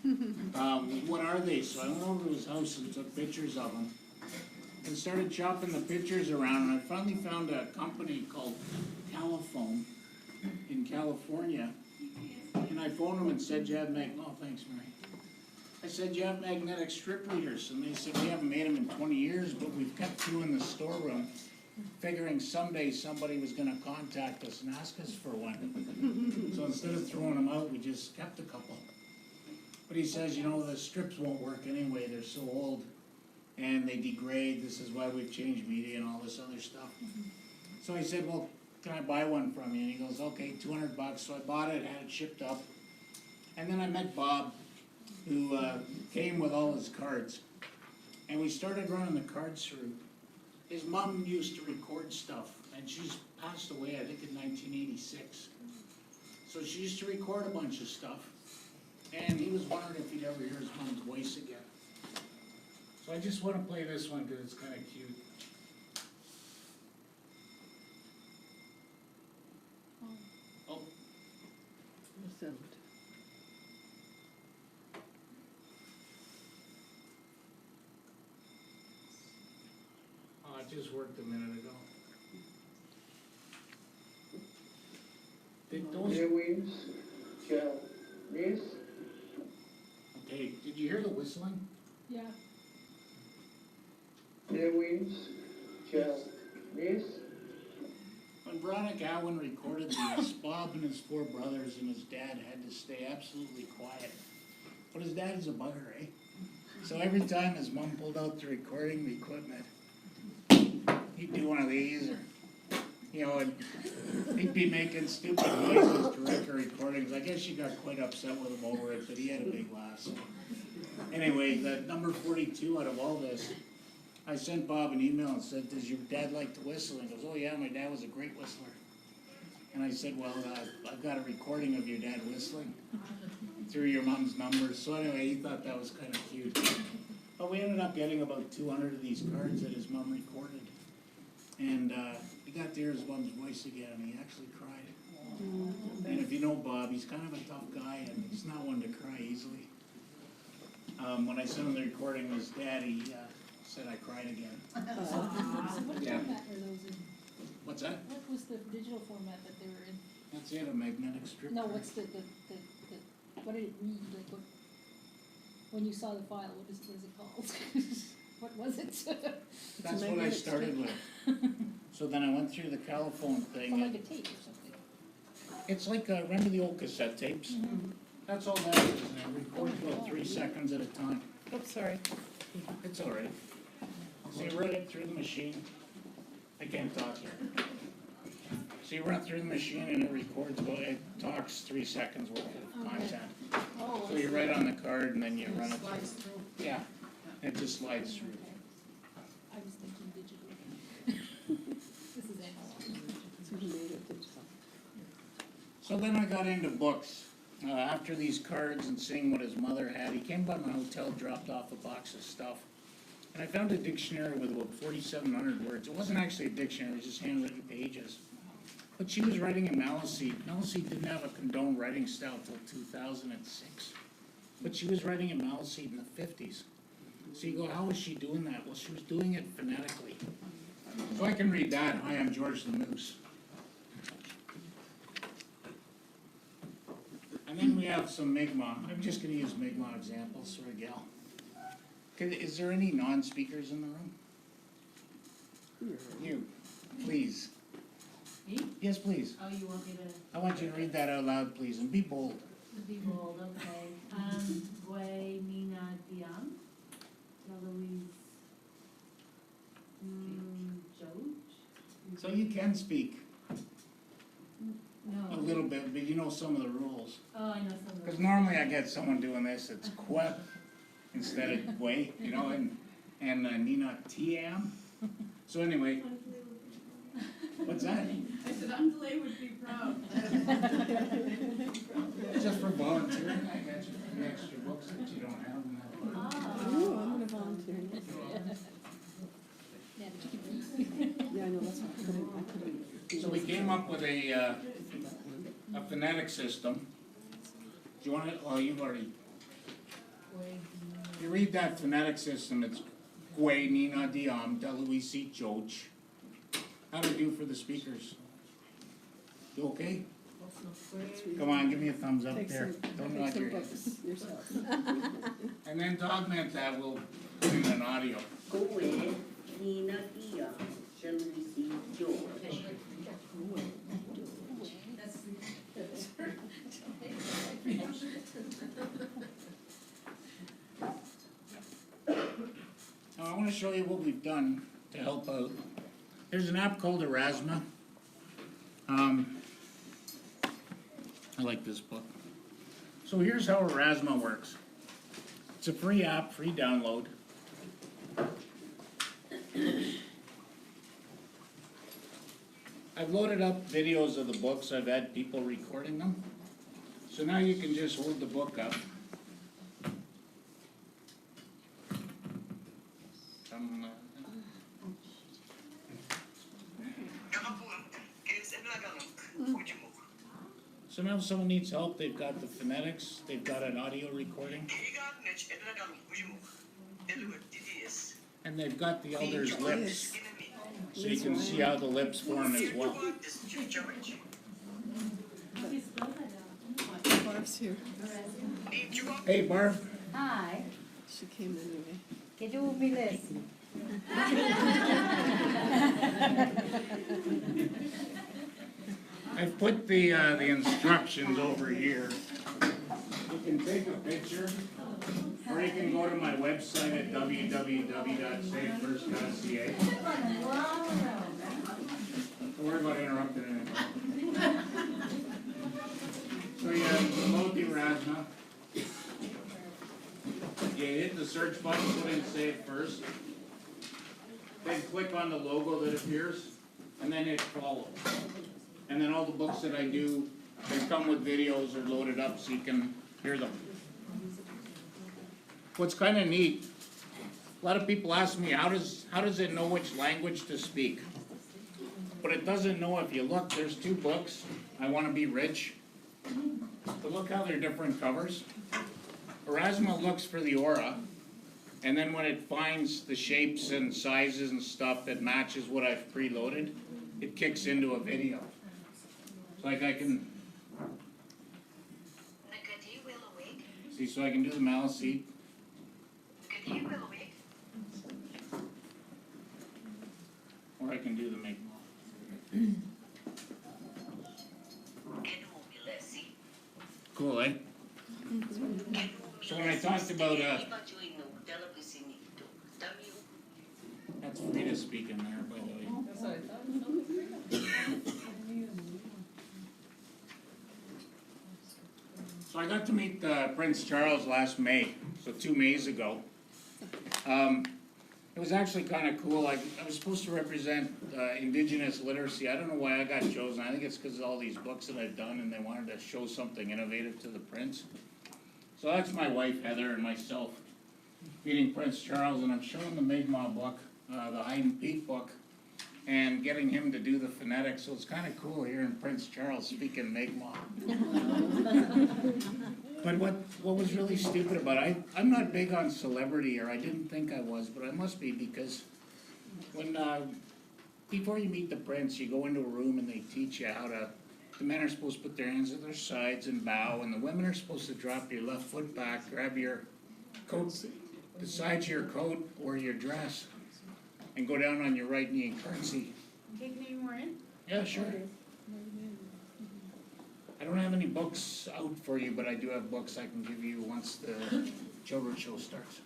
What are they? So I went over to his house and took pictures of them and started chopping the pictures around, and I finally found a company called Telephone in California, and I phoned them and said, you have oh, thanks, Mary. I said, you have magnetic strip readers, and they said, we haven't made them in 20 years, but we've kept two in the storeroom, figuring someday somebody was gonna contact us and ask us for one. So instead of throwing them out, we just kept a couple. But he says, you know, the strips won't work anyway, they're so old, and they degrade, this is why we've changed media and all this other stuff. So I said, well, can I buy one from you? And he goes, okay, $200. So I bought it, had it shipped up. And then I met Bob, who came with all his cards. And we started running the cards through. His mom used to record stuff, and she's passed away, I think, in 1986. So she used to record a bunch of stuff. And he was wondering if he'd ever hear his mom's voice again. So I just want to play this one because it's kind of cute. Oh. Oh, it just worked a minute ago. Did those... Okay, did you hear the whistling? Yeah. When Veronica Alwyn recorded these, Bob and his four brothers and his dad had to stay absolutely quiet. But his dad is a bugger, eh? So every time his mom pulled out the recording equipment, he'd do one of these, or, you know, and he'd be making stupid noises to record recordings. I guess she got quite upset with him over it, but he had a big laugh. So. Anyway, the number 42 out of all this, I sent Bob an email and said, does your dad like to whistle? And he goes, oh yeah, my dad was a great whistler. And I said, well, I've got a recording of your dad whistling through your mom's numbers. So anyway, he thought that was kind of cute. But we ended up getting about 200 of these cards that his mom recorded. And he got to hear his mom's voice again, and he actually cried. And if you know Bob, he's kind of a tough guy, and he's not one to cry easily. When I sent him the recording of his dad, he said I cried again. So what Yeah. format were those in? What's that? What was the digital format that they were in? That's it, a magnetic strip. No, card. what's the what did it read? Like what, when you saw the file, what is it called? What was it? That's what I started with. So then I went through the Caliphone thing. Or like a tape or something. It's like, remember the old cassette tapes? Mm-hmm. That's all that is, and it records about 3 seconds at a time. Oops, sorry. It's all right. So you run it through the machine. I can't talk here. So you run it through the machine and it records, it talks 3 seconds worth of content. Oh, So you write on the card and then you run it Slides through. through. Yeah, it just slides through. I was thinking digital. This is analog. So then I got into books. After these cards and seeing what his mother had, he came by my hotel, dropped off a box of stuff. And I found a dictionary with about 4,700 words. It wasn't actually a dictionary, it was just handwritten pages. But she was writing in Maliseet. Maliseet didn't have a condoned writing style till 2006. But she was writing in Maliseet in the 50s. So you go, how was she doing that? Well, she was doing it phonetically. So I can read that. Hi, I'm George the Moose. And then we have some Mi'kmaq. I'm just going to use Mi'kmaq examples. Sorry, Gail. Is there any non-speakers in the room? You, please. Me? Yes, please. Oh, you want me to? I want you to read that out loud, please, and be bold. Be bold, okay. Gwe Mina Dian, Eloise, George. So you can speak No. a little bit, but you know some of the rules. Oh, I know some of Because them. normally I get someone doing this, it's Quep instead of Gwe, you know, and Nina Tiam. So anyway, what's that? I said Undelay would be proud. Just for volunteering, I got you 3 extra books that you don't have in that book. Oh. Ooh, I'm gonna volunteer. Yeah, but you can read. Yeah, I know, that's what I couldn't. So we came up with a phonetic system. Do you want to, oh, you've already, read that phonetic system, it's Gwe, Nina, Diam, Deluisi, Joch. How do I do for the speakers? You okay? Come on, give me a thumbs up Take there. Don't take nod some your head. books yourself. And then to augment that, we'll put in an audio. Gould, Nina, Diam, Deluisi, George. Now, I want to show you what we've done to help out. There's an app called Erasma. I like this book. So here's how Erasma works. It's a free app, free download. I've loaded up videos of the books. I've had people recording them. So now you can just hold the book up. So now if someone needs help, they've got the phonetics, they've got an audio recording, and they've got the elder's lips, so you can see how the lips form as well. How do you spell that out? Barb's here. Hey Barb, Hi, She came anyway. que du bilis. I've put the instructions over here. You can take a picture, or you can go to my website at www.savefirst.ca. Don't worry about interrupting anything. So you load the Erasma. You hit the search button, put in Save First. Then click on the logo that appears, and then hit Follow. And then all the books that I do, they come with videos or loaded up so you can hear them. What's kind of neat, a lot of people ask me, how does it know which language to speak? But it doesn't know. If you look, there's two books, I Want to Be Rich. But look how they're different covers. Erasma looks for the aura, and then when it finds the shapes and sizes and stuff that matches what I've preloaded, it kicks into a video. So like I can see, so I can do the Maliseet. Or I can do the Mi'kmaq. Cool, eh? So when I talked about that's Frida speaking there, by the way. So I got to meet Prince Charles last May, so 2 Mays ago. It was actually kind of cool. I was supposed to represent Indigenous literacy. I don't know why I got chosen. I think it's because of all these books that I've done, and they wanted to show something innovative to the Prince. So that's my wife Heather and myself meeting Prince Charles, and I'm showing the Mi'kmaq book, the Hide and Peak book, and getting him to do the phonetics. So it's kind of cool hearing Prince Charles speaking Mi'kmaq. But what was really stupid about it, I'm not big on celebrity, or I didn't think I was, but I must be, because when before you meet the Prince, you go into a room and they teach you how to. The men are supposed to put their hands at their sides and bow, and the women are supposed to drop your left foot back, grab your coat, the sides of your coat or your dress, and go down on your right knee and curtsy. Okay, can you more in? Yeah, sure. I don't have any books out for you, but I do have books I can give you once the children's show starts.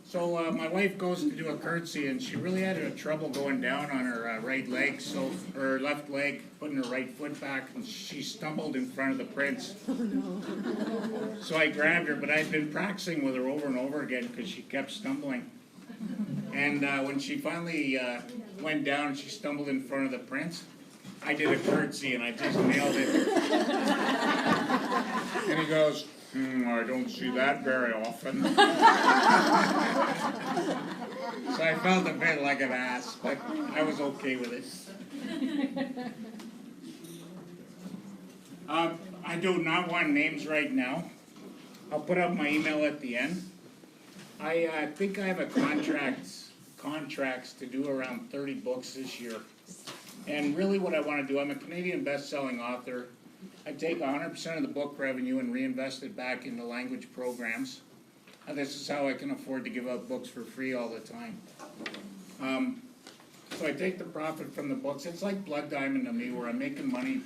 So my wife goes to do a curtsy, and she really had trouble going down on her right leg, so her left leg, putting her right foot back, and she stumbled in front of the Prince. Oh no. So I grabbed her, but I'd been practicing with her over and over again because she kept stumbling. And when she finally went down and she stumbled in front of the Prince, I did a curtsy and I just nailed it. And he goes, I don't see that very often. So I felt a bit like an ass, but I was okay with it. I do not want names right now. I'll put up my email at the end. I think I have a contracts to do around 30 books this year. And really what I wanna do, I'm a Canadian best-selling author. I take 100% of the book revenue and reinvest it back into language programs. This is how I can afford to give out books for free all the time. So I take the profit from the books. It's like Blood Diamond to me, where I'm making money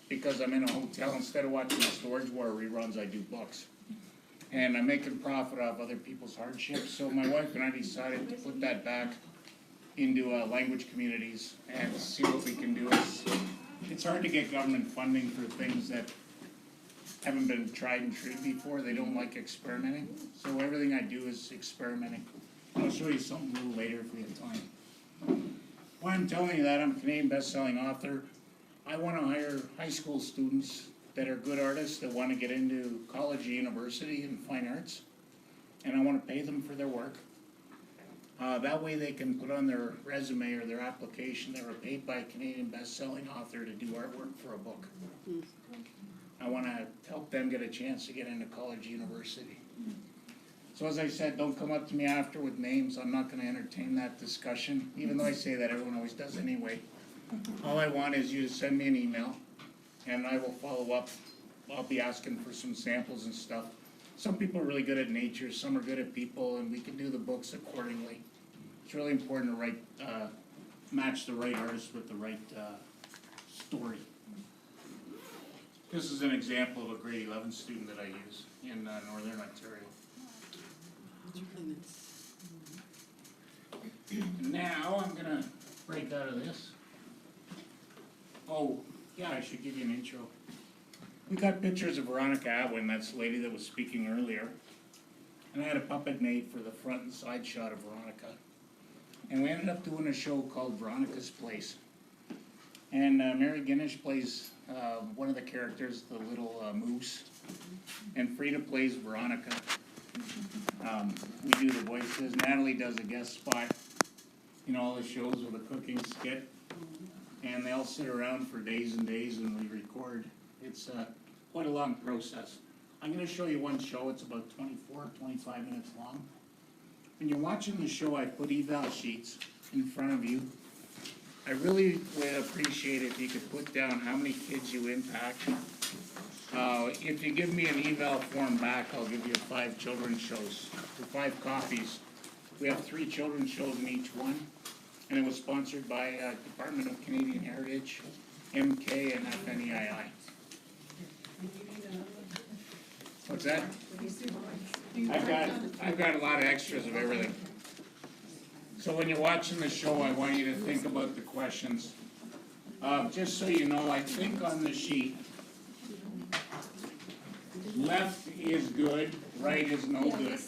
because I'm in a hotel. Instead of watching the Storage War reruns, I do books. And I'm making profit off other people's hardships. So my wife and I decided to put that back into language communities and see what we can do. It's hard to get government funding for things that haven't been tried and true before. They don't like experimenting. So everything I do is experimenting. I'll show you something a little later if we have time. Why I'm telling you that, I'm a Canadian best-selling author. I want to hire high school students that are good artists that want to get into college or university in fine arts. And I want to pay them for their work. That way they can put on their resume or their application, they were paid by a Canadian best-selling author to do artwork for a book. I want to help them get a chance to get into college, university. So as I said, don't come up to me after with names. I'm not going to entertain that discussion. Even though I say that, everyone always does anyway. All I want is you to send me an email, and I will follow up. I'll be asking for some samples and stuff. Some people are really good at nature, some are good at people, and we can do the books accordingly. It's really important to write, match the right artist with the right story. This is an example of a grade 11 student that I use in Northern Ontario. And now I'm gonna break out of this. Oh, yeah, I should give you an intro. We got pictures of Veronica Atwin, that's the lady that was speaking earlier. And I had a puppet made for the front and side shot of Veronica. And we ended up doing a show called Veronica's Place. And Mary Guinness plays one of the characters, the little moose. And Frida plays Veronica. We do the voices. Natalie does a guest spot in all the shows with a cooking skit. And they all sit around for days and days and we record. It's quite a long process. I'm going to show you one show. It's about 24, 25 minutes long. When you're watching the show, I put eval sheets in front of you. I really would appreciate it if you could put down how many kids you impact. If you give me an eval form back, I'll give you 5 children's shows, for 5 copies. We have 3 children's shows in each one, and it was sponsored by Department of Canadian Heritage, MK, and FNEII. What's that? I've got a lot of extras of everything. So when you're watching the show, I want you to think about the questions. Just so you know, I think on the sheet, left is good, right is no good.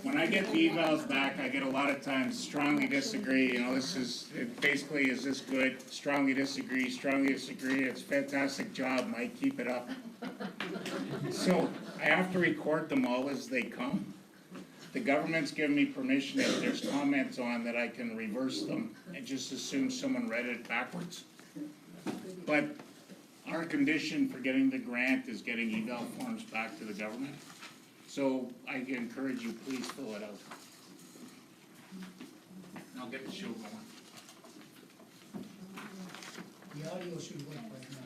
When I get the evals back, I get a lot of times strongly disagree. You know, this is, it basically, is this good? Strongly disagree, it's a fantastic job, Mike, keep it up. So I have to record them all as they come. The government's given me permission if there's comments on that I can reverse them and just assume someone read it backwards. But our condition for getting the grant is getting eval forms back to the government. So I encourage you, please fill it out. I'll get the show going. The audio should work right now.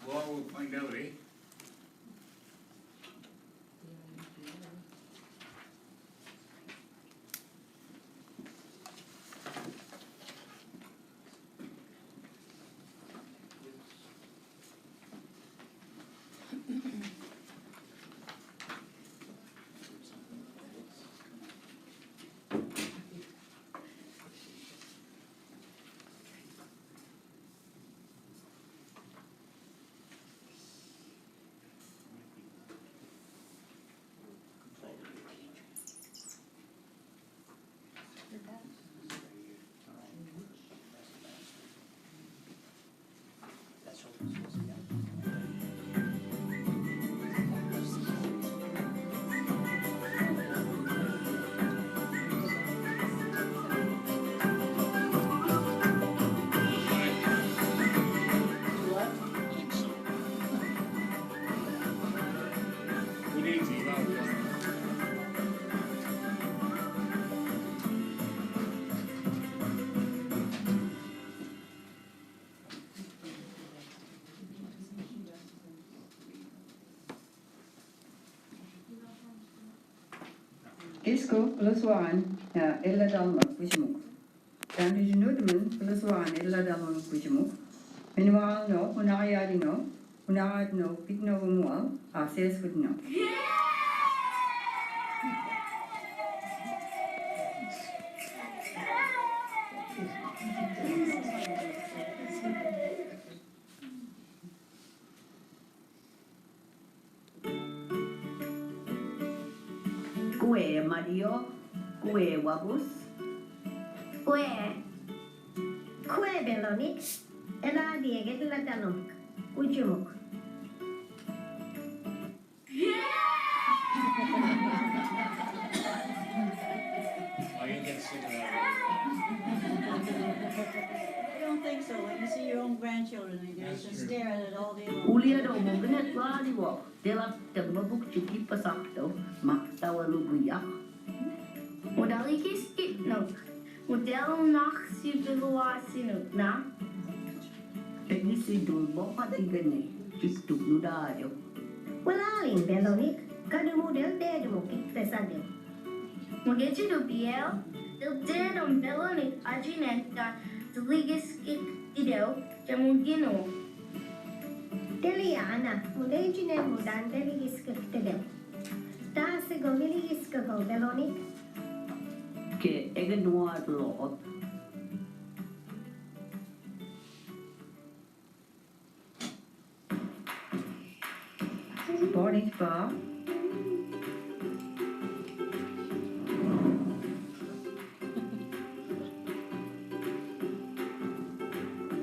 Well, we'll find out, eh? Isko pelusuan ya ella dalma kusimuk. Dan di junudmen pelusuan ella dalma kusimuk. Menual no unayadi no unayad no pikno umual ases no. Kue Mario, kue Wabus, Kue Belonik, ela dieget la tanok, ujumuk. Oh, you get sick of that. I don't think so. When you see your own grandchildren, you That's just true. stare at it all day long. ulia do mo ganet wali wo, dela tagbabuk chuki pasakto, maktawalubuyak. Modali kiskit nok, model nak si beluasinok na. Tegisi dulbo patigane, chiktuk nudayo. Walalin Belonik, kadu model dedemo kitpesadyo. Mogeti do Biel, del dedom Belonik agineta, deligiskik ideo, jamugino. Deliana, modegine modan deligiskit tedem. Ta se gomili iskago Belonik. Ke egadua lo. Body bar.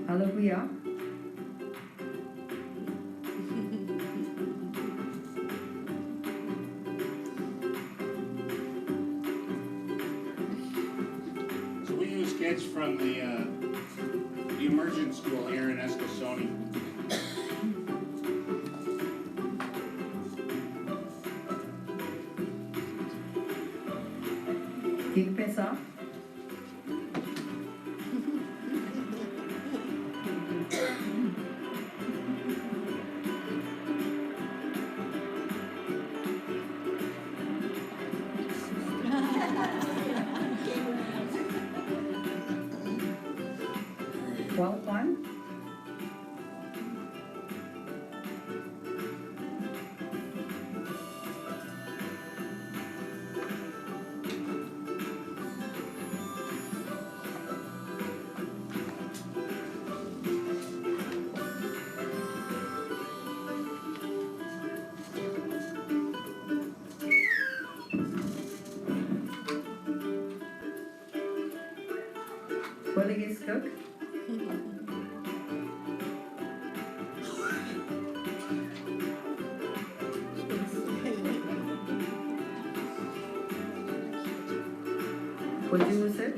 Hallelujah. So we use kids from the Immersion school here in Eskasoni. Kick pesa. Well, one. Well, it gets cooked. What do you say?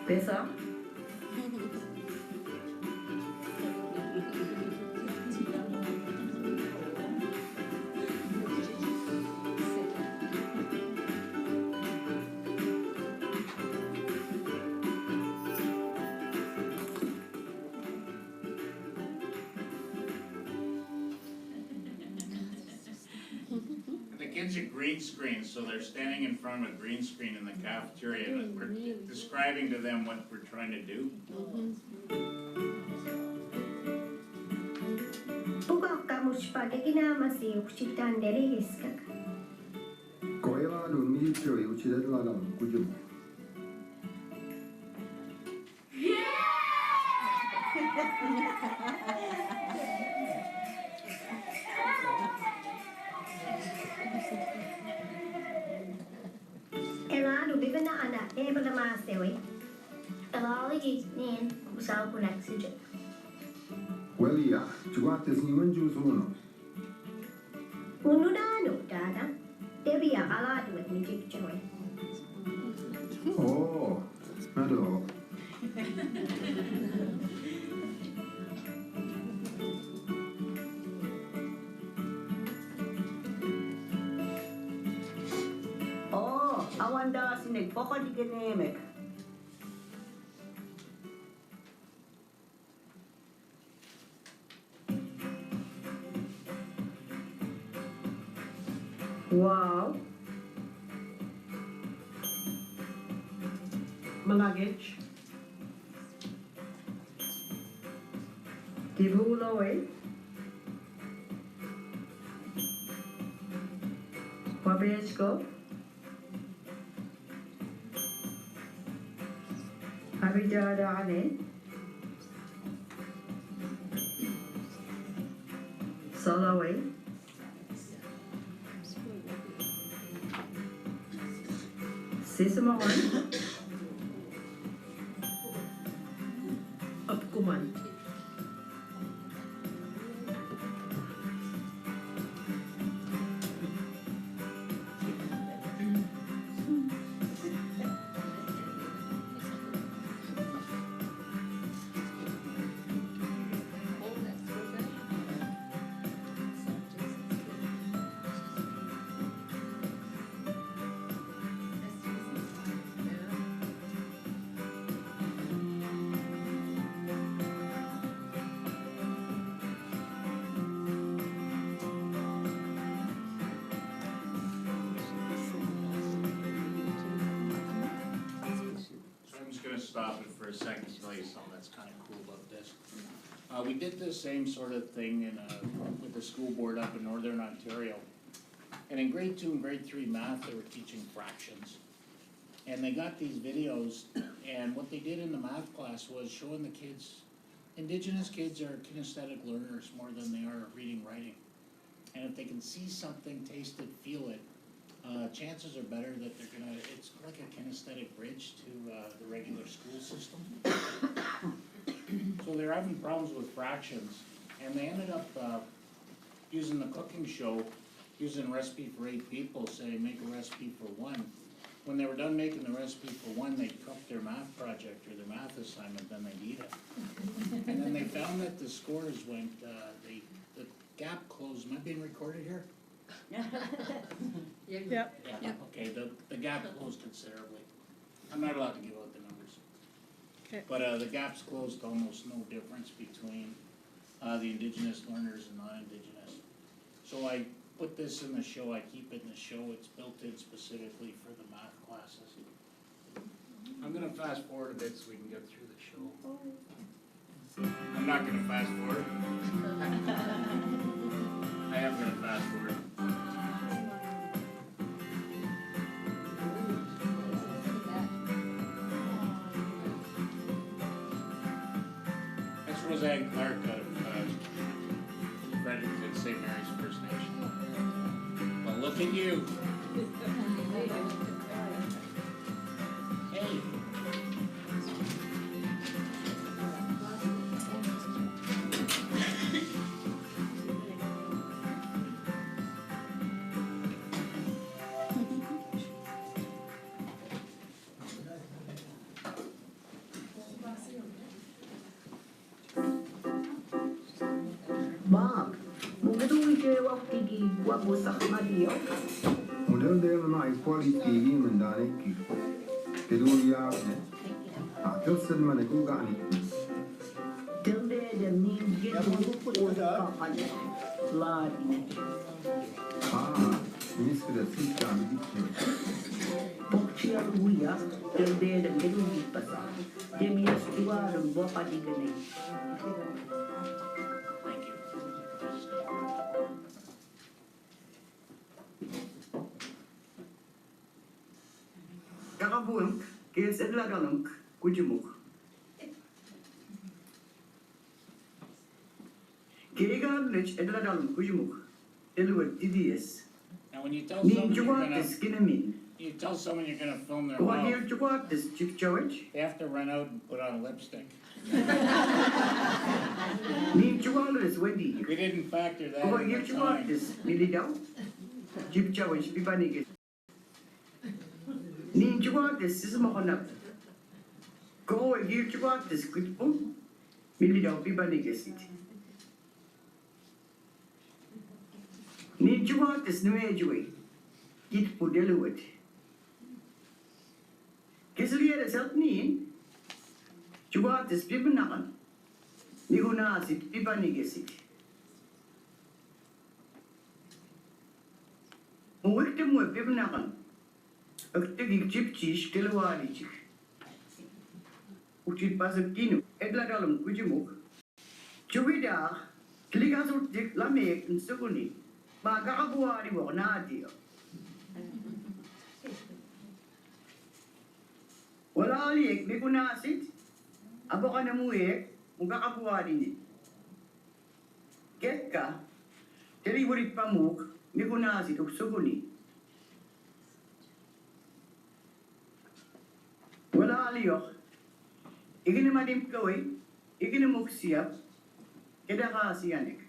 Pesa? The kids are green screens, so they're standing in front of a green screen in the cafeteria, and we're describing to them what we're trying to do. Pukak kamu spaghetti nama si uksitan deligiskak. Koilaadun militio i ucciderla kujum. Ela du bibena anak debela masewi. Alali nin, usal con oxygen. Welia, chuates ni manju sono. Unudano dada. Debi akaladu et mijik joy. Oh, nado. Oh, nek papa di genemek. Wow. Malagich. Divulaway. Pabechko. Habijada ane. Solaway. Sisamawan. Upkuman. Stop it for a second to tell you something that's kind of cool about this. We did the same sort of thing with the school board up in Northern Ontario. And in grade 2 and grade 3 math, they were teaching fractions. And they got these videos, and what they did in the math class was showing the kids, Indigenous kids are kinesthetic learners more than they are reading, writing. And if they can see something, taste it, feel it, chances are better that they're gonna, it's like a kinesthetic bridge to the regular school system. So they're having problems with fractions, and they ended up using the cooking show, using a recipe for 8 people, saying make a recipe for 1. When they were done making the recipe for 1, they cooked their math project or their math assignment, then they'd eat it. And then they found that the scores went, the gap closed. Am I being recorded here? Yep. Yeah, okay, the gap closed considerably. I'm not allowed to give out the numbers. Okay. But the gap's closed to almost no difference between the Indigenous learners and non-Indigenous. So I put this in the show, I keep it in the show, it's built in specifically for the math classes. I'm gonna fast forward a bit so we can get through the show. I'm not gonna fast forward. I am gonna fast forward. That's Roseanne Clark out of Fredericton, St. Mary's First Nation. Well, look at you. Hey. Bob, mungkin je waktu di buat bosak madio. Model deel na equality gi mendane ki. Kedua ya ne. Atel man ko gani. Tilde de nim gitu kapan lagi. Ini sudah sisa di. Pokcial uya tilde de gitu di pasar. Demias dua rembo padi gene. Kakabunk, kies edlagalunk, kujumuk. Kirigalnich edlagalunk, kujumuk. Eluat TDS. Now when you tell Nin someone you're gonna, juwatis kinamin. you tell someone you're gonna film their Kuha mouth, gil juwatis chip chawich. they have to run out and put on lipstick. Nin juwalis wedi. We didn't factor that Kuha in gil the time. juwatis milidaw. Chip chawich pipanigis. Nin juwatis sismakonap. Kuha gil juwatis kutpum. Milidaw pipanigis iti. Nin juwatis nuejuwe. Git pudeluwet. Kisliere selt niin. Jugatis pibenakan. Nigunasit pibanigesit. Muikte mue pibenakan. Öktegik chipchish telewalichik. Uchit pasakinu. Edladalum kujimuk. Chuida. Kligasut lamek in sukuni. Magakabuari mo nadio. Wala liek, may kunasit. Abo ka namuek, magkakabuari ni. Get ka, teliburit pamuk, may kunasit, uksukuni. Wala liok, ikinamadim kaway, ikinamuk siyap, kedakasiyanek.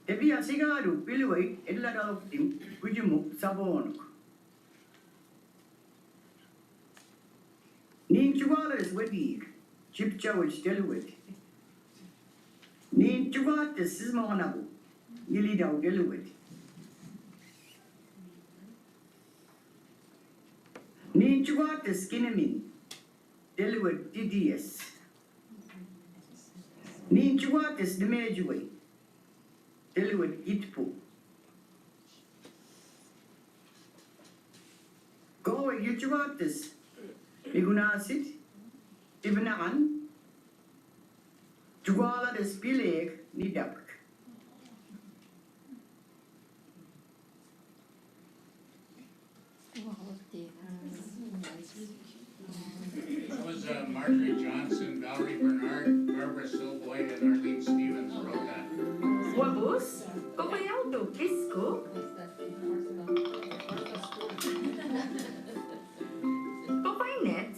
Tebi asigaro, piliway, edladaloktim, kujimuk, sabonok. Nin chuvalas wadig, chip chawich deluwit. Nin chuvatas is monabu, yilidaw deluwit. Nin chuvatas kinamin, deluwit didias. Nin chuvatas demejuwe, deluwit itpu. Go you chuvatas. Igunasit, Ibnagan, Juala des Pileg, Nidak. That was Marjorie Johnson, Valerie Bernard, Barbara Silboy, and Arlene Stevens wrote that. Wabus, Cocoyauto, Kisco, Cocoynet,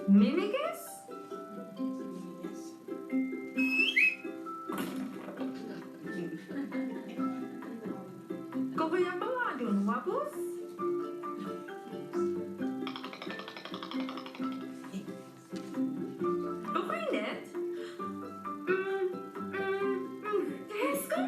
Minigas? Cocoyabaladun, Wabus? Cocoynet? Tesco?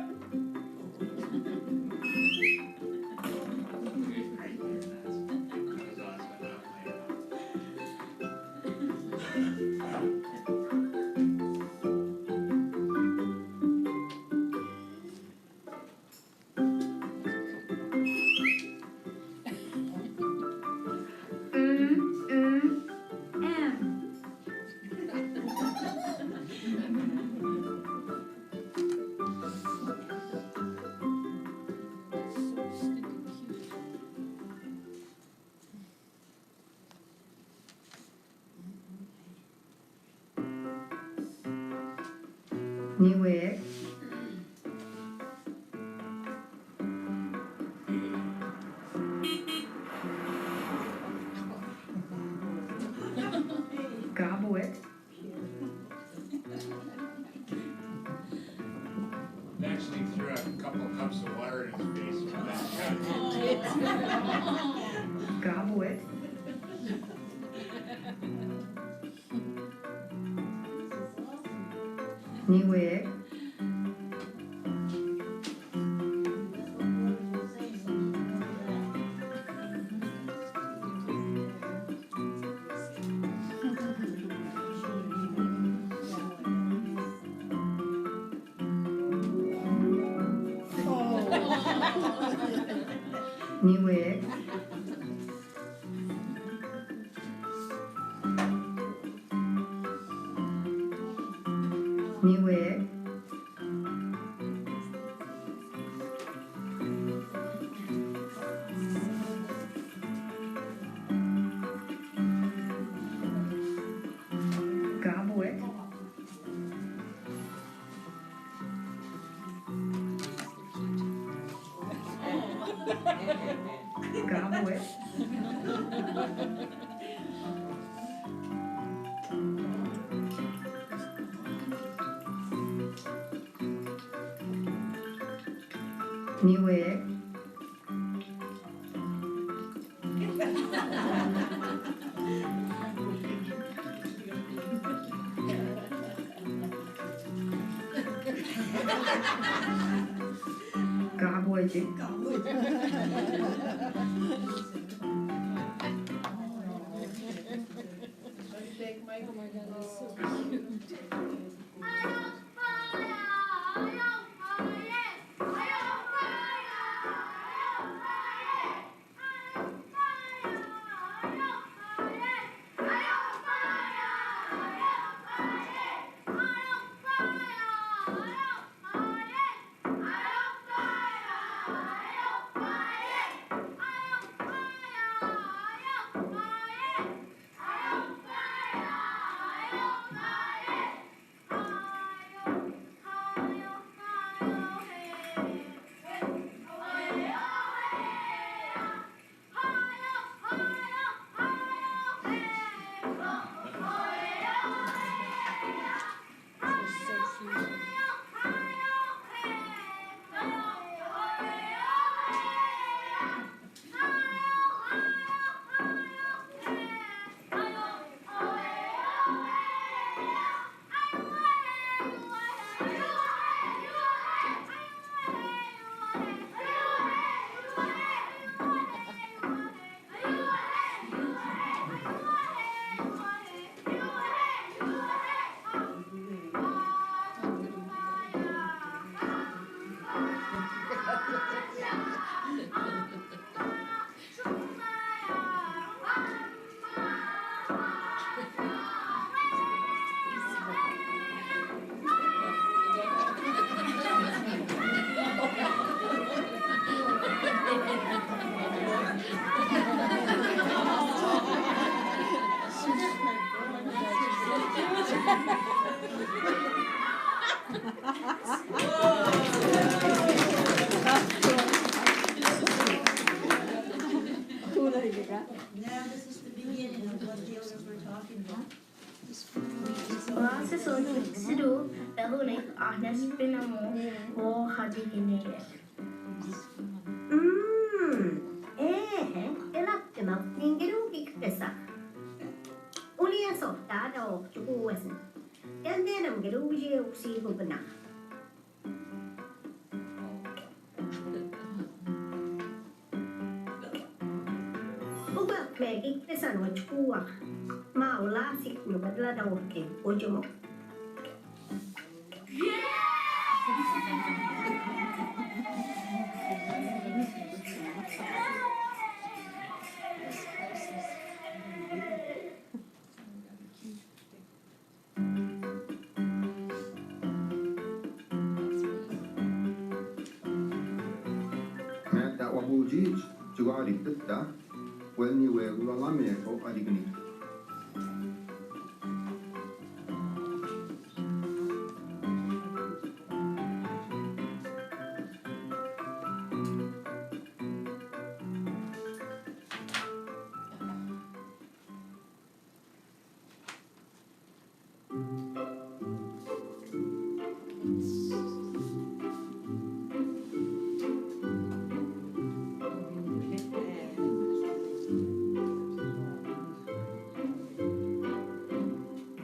Niwek, Gabuet, Actually threw a couple of cups of water in his face. Gabuet, Niwek, Niwek, Niwek, Gabuet, Gabuet, Niwek, Gabuet, 거지. Oh my God, that's so cute. Now this is the beginning of what the others were talking about. Oasis sidu tahunik ahnas pinamo o hadiginere. Elaktina ningiru kiktesa. Ulia sohtada o tukuwasin. Yandenam geruje uksi gubna. Megi kesan wajkuwa maula sik nubadla da worke ojomo Mä tää wabuji juga adikta. Well, ni we ulala me ko adigni.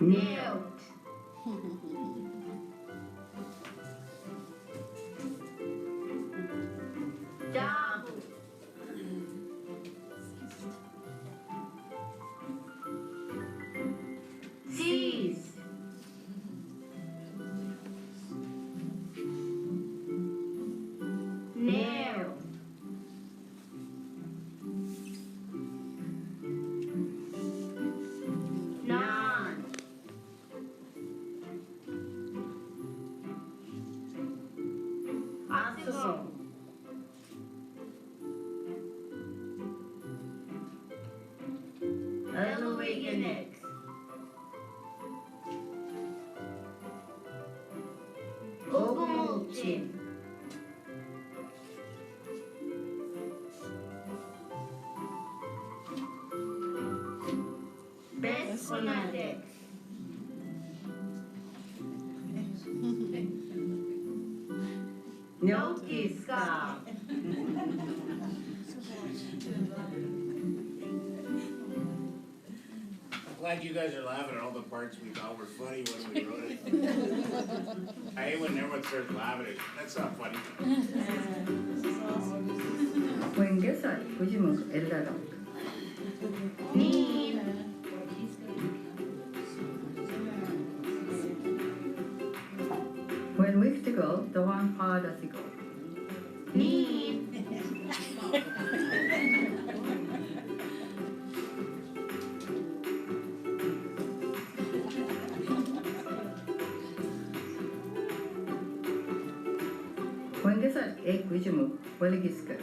Neut. Dahu. Seas. Nail. Non. Aso. Eloigenex. Ogumulchin. Beskonadex. Notiska. glad you guys are laughing at all the parts we thought were funny when we wrote it. I hate when everyone starts laughing at it. That's not funny. When Gesal Kujimuk Eldadok. When Wiftigo, the one Hadasigo. When Gesal Ek Kujimuk, Waligiska.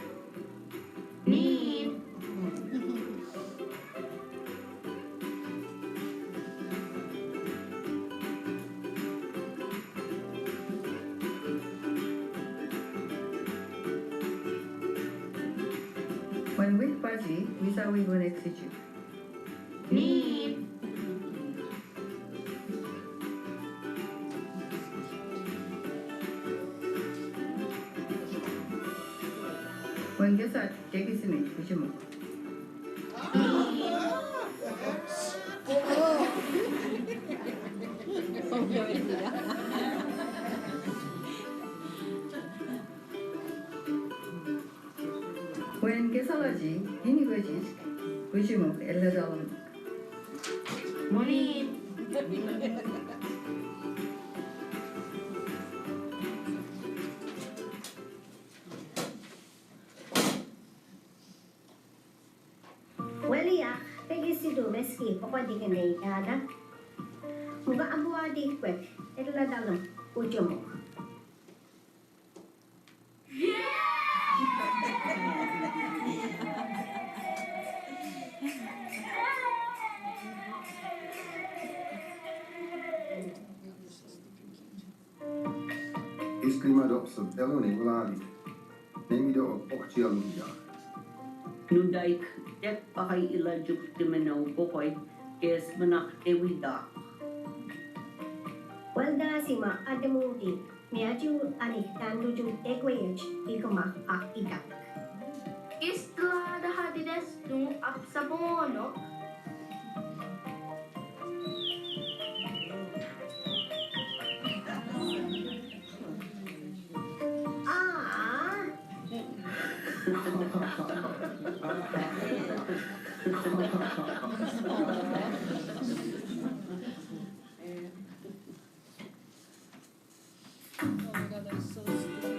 When with Baji, Visa we will execute. When Gesat, take his image, Kujimu. When Gesalaji, Inibajis, Kujimu, Eladalum. Morning. Waliya, pegi si Dumeski, pokoknya di kene ada. Muga abu adi kwek, itu lah dalam ujung. Isklimad op sa eloni vladi. Neem je op okchialuja. Nudaik, tek pakai ilajuk timenaw pokoy, kes manak ewida. Walda sima ada mudi, miaju ani tandu ju ekwej, ikoma akita. Isla hadides nung apsabono. Ah, Oh my god, that was so stupid.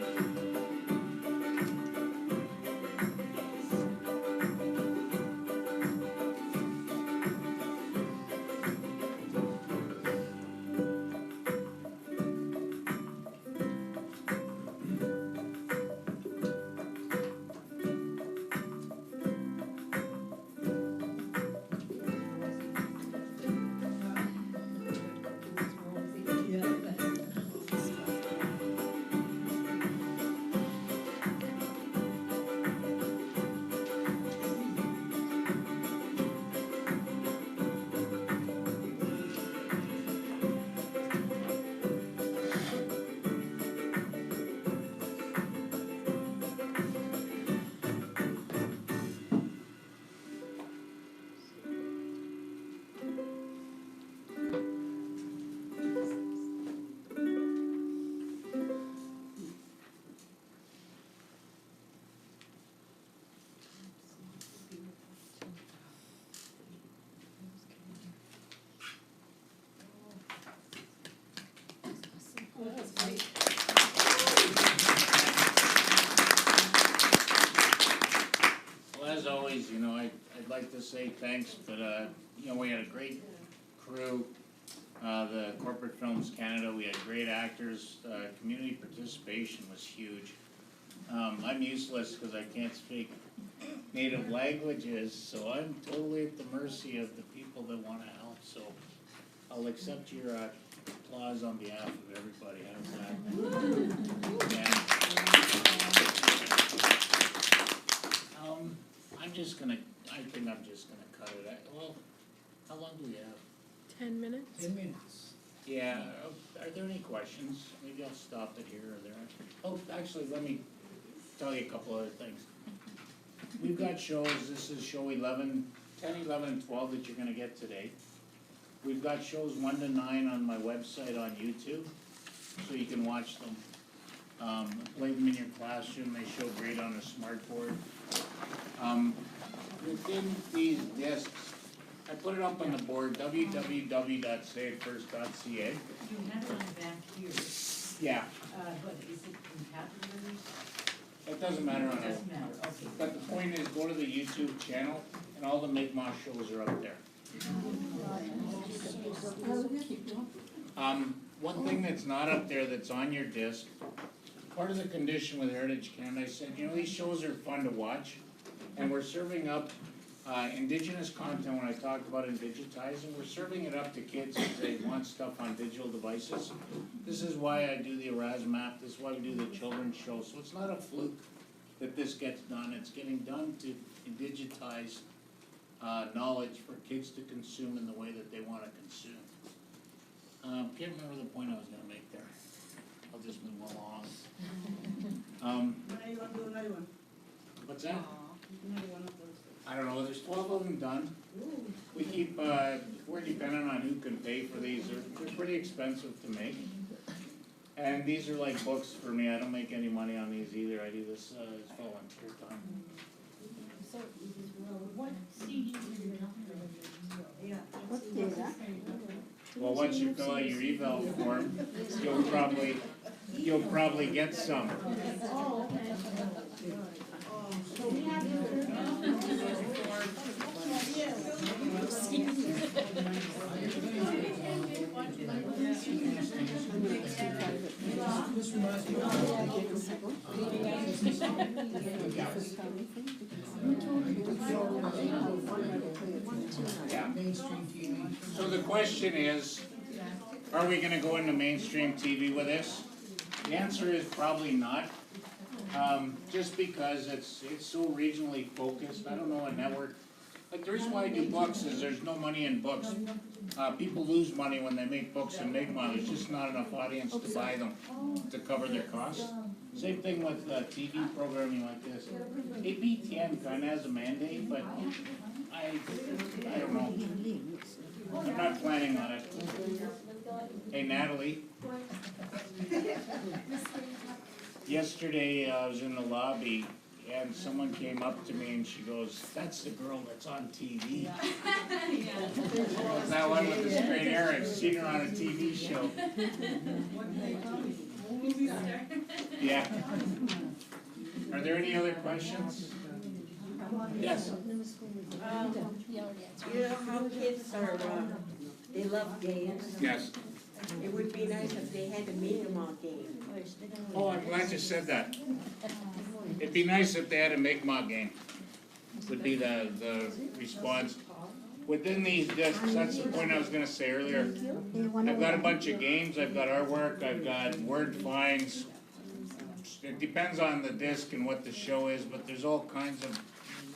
That was great. Well, as always, I'd like to say thanks, but, we had a great crew. The Corporate Films Canada, we had great actors, community participation was huge. I'm useless because I can't speak native languages, so I'm totally at the mercy of the people that want to help, so I'll accept your applause on behalf of everybody, how's that? Yeah. I think I'm just gonna cut it. Well, how long do we have? 10 minutes? 10 minutes. Yeah, are there any questions? Maybe I'll stop it here or there. Oh, actually, let me tell you a couple other things. We've got shows, this is show 11, 10, 11, and 12 that you're gonna get today. We've got shows 1 to 9 on my website on YouTube, so you can watch them. Play them in your classroom, they show great on a smartboard. Within these discs, I put it up on the board, www.sayitfirst.ca. You have one back here, Yeah, but is it compatible? it doesn't matter on it. Doesn't matter, okay. But the point is, go to the YouTube channel, and all the Make Ma shows are up there. One thing that's not up there that's on your disc, part of the condition with Heritage Canada, I said, you know, these shows are fun to watch, and we're serving up Indigenous content. When I talked about indigitizing, we're serving it up to kids if they want stuff on digital devices. This is why I do the Erasmus app, this is why we do the children's show, so it's not a fluke that this gets done, it's getting done to digitize knowledge for kids to consume in the way that they wanna consume. Can't remember the point I was gonna make there, I'll just move along. When you want to do another one? What's that? Another one of those. I don't know, there's 12 of them done. We keep, we're dependent on who can pay for these, they're pretty expensive to make. And these are like books for me, I don't make any money on these either, I do this as volunteer time. So, what CD? Yeah. What is that? Well, once you fill out your eval form, you'll probably get some. Oh, okay. So we have This reminds me of mainstream TV. So the question is, are we gonna go into mainstream TV with this? The answer is probably not. Just because it's so regionally focused, I don't know a network. Like the reason why I do books is there's no money in books. People lose money when they make books and make money, there's just not enough audience to buy them to cover their costs. Same thing with TV programming like this. APTN kinda has a mandate, but I don't know. I'm not planning on it. Hey Natalie. Yesterday, I was in the lobby and someone came up to me and she goes, "That's the girl that's on TV." That one with the straight hair, I've seen her on a TV show. Yeah. Are there any other questions? Yes. You know how kids are, they love games? Yes. It would be nice if they had to make them all games. Oh, I'm glad you said that. It'd be nice if they had a Mi'kmaq game, would be the response. Within these discs, that's the point I was gonna say earlier. I've got a bunch of games, I've got artwork, I've got word finds. It depends on the disc and what the show is, but there's all kinds of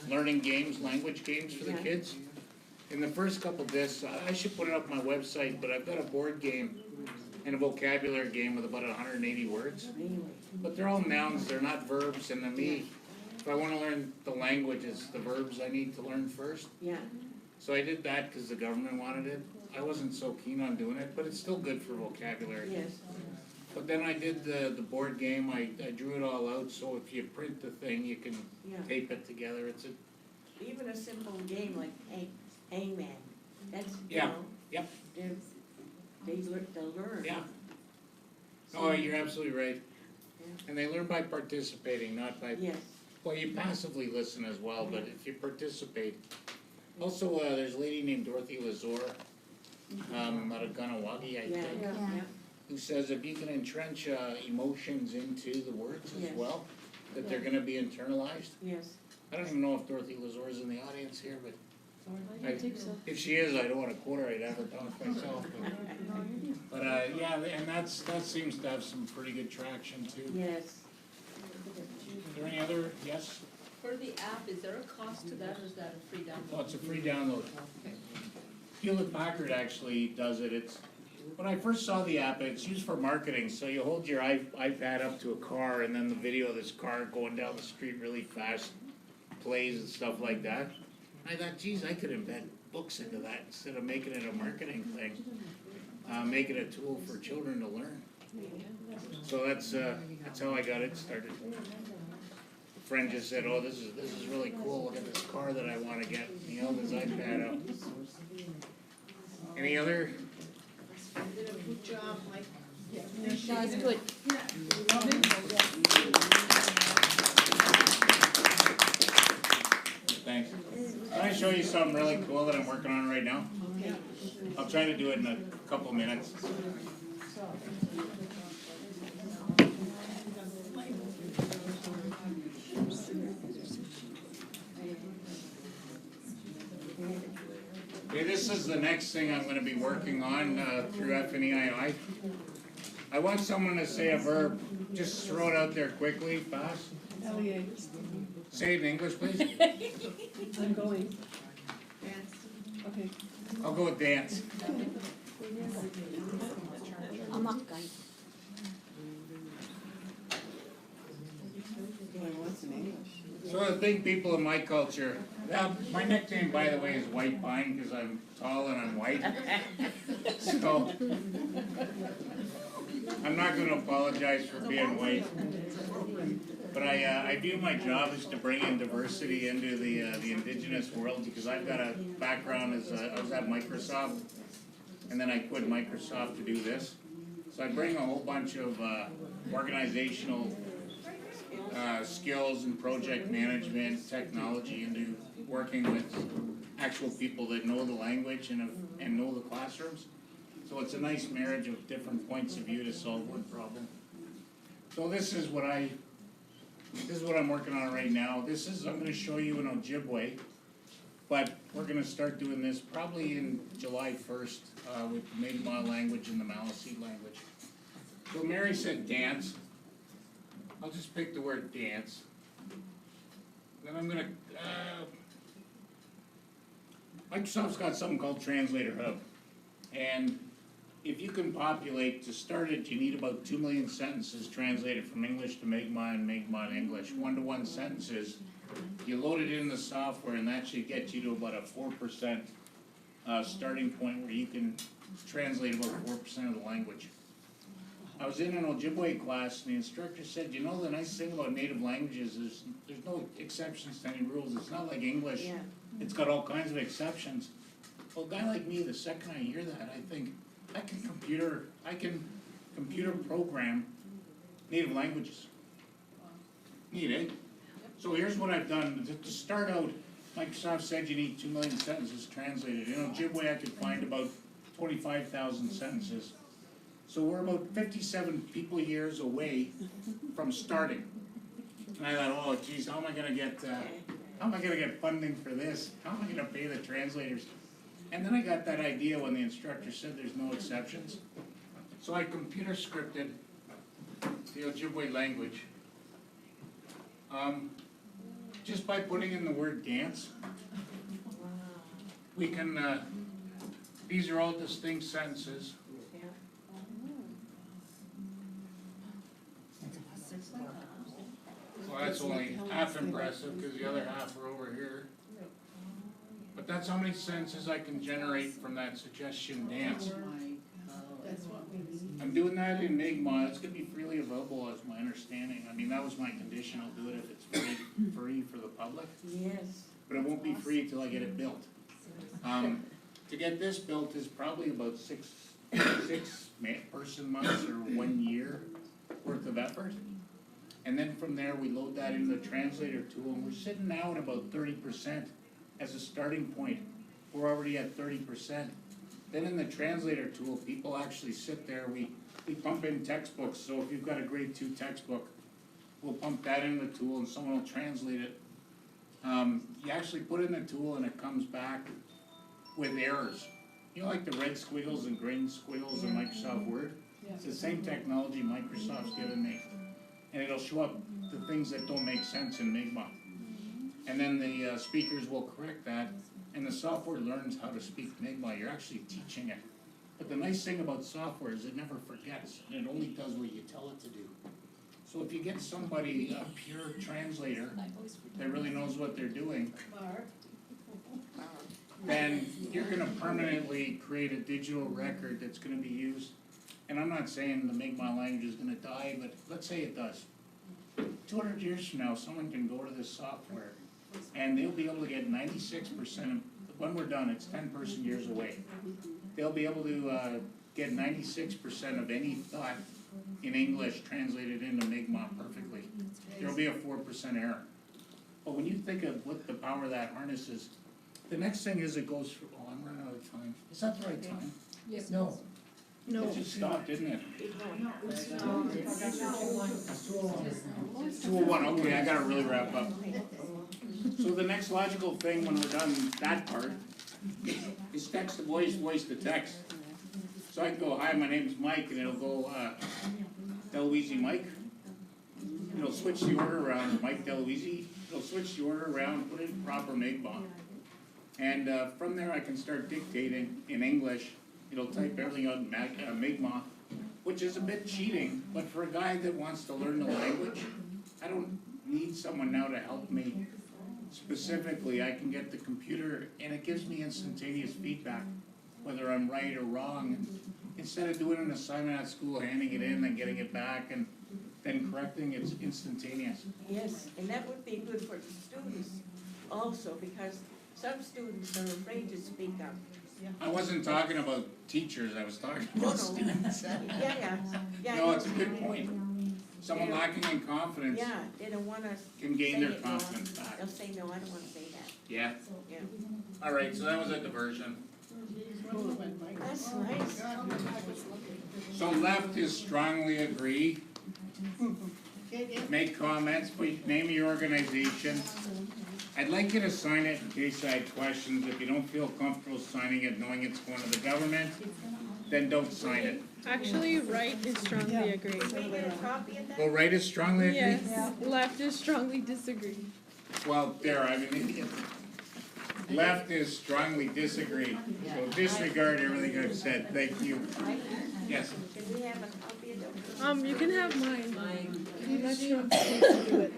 learning games, language games for the kids. In the first couple discs, I should put it up on my website, but I've got a board game and a vocabulary game with about 180 words. But they're all nouns, they're not verbs, and to me, if I wanna learn the language, it's the verbs I need to learn first. Yeah. So I did that because the government wanted it. I wasn't so keen on doing it, but it's still good for vocabulary. Yes. But then I did the board game, I drew it all out, so if you print the thing, you can tape it together, it's a. Even a simple game like Hangman, that's, you Yeah. know. Yep. They'll learn. Yeah. Oh, you're absolutely right. And they learn by participating, not by. Yes. Well, you passively listen as well, but if you participate. Also, there's a lady named Dorothy Lazor, out of Ganawagi, I think. Yeah. Who says if you can entrench emotions into the words as Yes. well, that they're gonna be internalized. Yes. I don't even know if Dorothy Lazor is in the audience here, but I think so. if she is, I don't wanna quote her, I'd have her talk myself. But yeah, and that seems to have some pretty good traction too. Yes. Is there any other, yes? For the app, is there a cost to that or is that a free download? Oh, it's a free download. Hewlett Packard actually does it. It's, when I first saw the app, it's used for marketing, so you hold your iPad up to a car and then the video of this car going down the street really fast plays and stuff like that. I thought, geez, I could embed books into that instead of making it a marketing thing. Make it a tool for children to learn. So that's how I got it started. A friend just said, "Oh, this is really cool. Look at this car that I want to get." He held his iPad up. Any other? Did a good job, Mike. That's good. Thanks. Can I show you something really cool that I'm working on right now? Okay. I'll try to do it in a couple minutes. Okay, this is the next thing I'm going to be working on through FNEII. I want someone to say a verb. Just throw it out there quickly, fast. Elliot, Say it in English, please. I'm going. Okay. I'll go with dance. Amakkay. What's in English? So the thing, people in my culture, my nickname, by the way, is White Pine because I'm tall and I'm white. So I'm not going to apologize for being white. But I view my job is to bring in diversity into the indigenous world because I've got a background as I was at Microsoft, and then I quit Microsoft to do this. So I bring a whole bunch of organizational skills and project management technology into working with actual people that know the language and know the classrooms. So it's a nice marriage of different points of view to solve one problem. So this is what I'm working on right now. I'm going to show you in Ojibwe, but we're going to start doing this probably in July 1st with the Mi'kmaq language and the Maliseet language. So Mary said dance. I'll just pick the word dance. Then I'm going to, Microsoft's got something called Translator Hub. And if you can populate, to start it, you need about 2 million sentences translated from English to Mi'kmaq and Mi'kmaq to English. 1-to-1 sentences. You load it in the software and that should get you to about a 4% starting point where you can translate about 4% of the language. I was in an Ojibwe class and the instructor said, you know, the nice thing about native languages is there's no exceptions to any rules. It's not like English. Yeah. It's got all kinds of exceptions. Well, a guy like me, the second I hear that, I think, I can computer program native languages. Neat, eh? So here's what I've done. To start out, Microsoft said you need 2 million sentences translated. In Ojibwe, I could find about 25,000 sentences. So we're about 57 people years away from starting. And I thought, oh geez, how am I gonna get funding for this? How am I gonna pay the translators? And then I got that idea when the instructor said there's no exceptions. So I computer scripted the Ojibwe language. Just by putting in the word dance, we can, these are all distinct sentences. Well, that's only half impressive because the other half are over here. But that's how many sentences I can generate from that suggestion dance. I'm doing that in Mi'kmaq. It's going to be freely available as my understanding. I mean, that was my condition. I'll do it if it's free for the public. Yes. But it won't be free till I get it built. To get this built is probably about six person months or 1 year worth of effort. And then from there, we load that into the translator tool, and we're sitting now at about 30% as a starting point. We're already at 30%. Then in the translator tool, people actually sit there. We pump in textbooks. So if you've got a grade 2 textbook, we'll pump that in the tool, and someone will translate it. You actually put in the tool, and it comes back with errors. You know, like the red squiggles and green squiggles in Microsoft Word? It's the same technology Microsoft's given me. And it'll show up the things that don't make sense in Mi'kmaq. And then the speakers will correct that, and the software learns how to speak Mi'kmaq. You're actually teaching it. But the nice thing about software is it never forgets, and it only does what you tell it to do. So if you get somebody, a pure translator, that really knows what they're doing, then you're gonna permanently create a digital record that's gonna be used. And I'm not saying the Mi'kmaq language is gonna die, but let's say it does. 200 years from now, someone can go to this software and they'll be able to get 96% of, when we're done, it's 10 person years away. They'll be able to get 96% of any thought in English translated into Mi'kmaq perfectly. There'll be a 4% error. But when you think of what the power of that harness is, the next thing is it goes through, oh, I'm running out of time. Is that the right time? Yes. No. It just stopped, didn't it? 2:01, okay, I gotta really wrap up. So the next logical thing when we're done that part is text to voice, voice to text. So I can go, hi, my name's Mike, and it'll go, Deloise Mike. It'll switch the order around, Mike Deloise. It'll switch the order around, put it in proper Mi'kmaq. And from there I can start dictating in English. It'll type everything out in Mi'kmaq, which is a bit cheating, but for a guy that wants to learn the language, I don't need someone now to help me. Specifically, I can get the computer and it gives me instantaneous feedback, whether I'm right or wrong. And instead of doing an assignment at school, handing it in and getting it back and then correcting, it's instantaneous. Yes, and that would be good for the students also, because some students are afraid to speak up. I wasn't talking about teachers, I was talking about students. Yeah. No, it's a good point. Someone lacking in confidence Yeah, they don't wanna can gain say their it wrong. confidence back. They'll say, no, I don't wanna say that. Yeah, Yeah. alright, so that was a diversion. That's nice. So left is strongly agree. Make comments, put name of your organization. I'd like you to sign it in case I had questions. If you don't feel comfortable signing it, knowing it's going to the government, then don't sign it. Actually, right is strongly agree. Can we get a copy of that? Well, right is strongly agree? Yes, left is strongly disagree. Well, there, I'm an idiot. Left is strongly disagree. So disregard everything I've said. Thank you. Yes. Can we have a copy of that? You can have mine. I'm not sure I'm supposed to do it.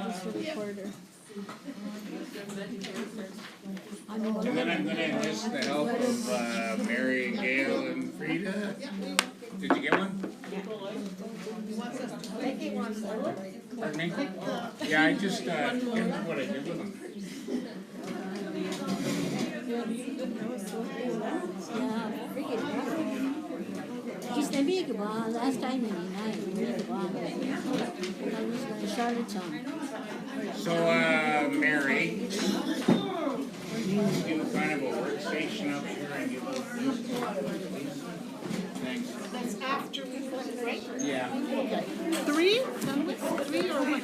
Just for the recorder. And then I'm gonna enlist the help of Mary and Gail and Frida. Did you get one? Becky wants one. Pardon me? Yeah, I just, can't remember what I did with them. Just a big one, last time in the night, big one. I was going to Charlottetown. So, Mary, do kind of a workstation up here and give us. Thanks. That's after we put it, right? Yeah. Okay. 3? 3 or what?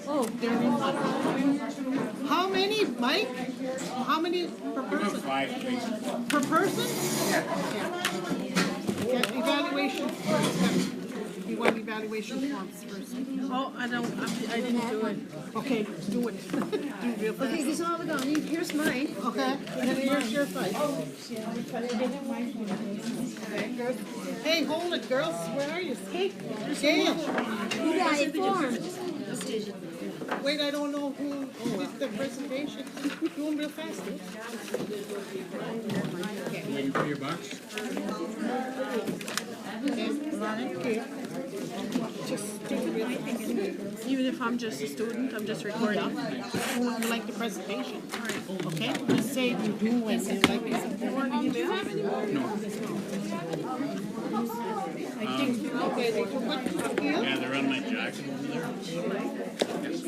Oh, how many, Mike? How many per person? 5, please. Per person? Yeah, evaluation first. You want evaluation forms first. Oh, I didn't do it. Okay, do it. Do it real fast. okay, this is all we got. Here's mine. Okay, and then here's your fight. Hey, hold it, girls. Where are you? Hey, Gail. You got it formed. Wait, I don't know who did the presentation. Do them real fast. Waiting for your box? Okay, run it. Okay. Just do it real fast. Even if I'm just a student, I'm just recording. You like the presentation. Okay, just say you do and say like this. Do you have any more? No. I think, okay, they can put Gail. Yeah, they're on my jacket over there. Yes.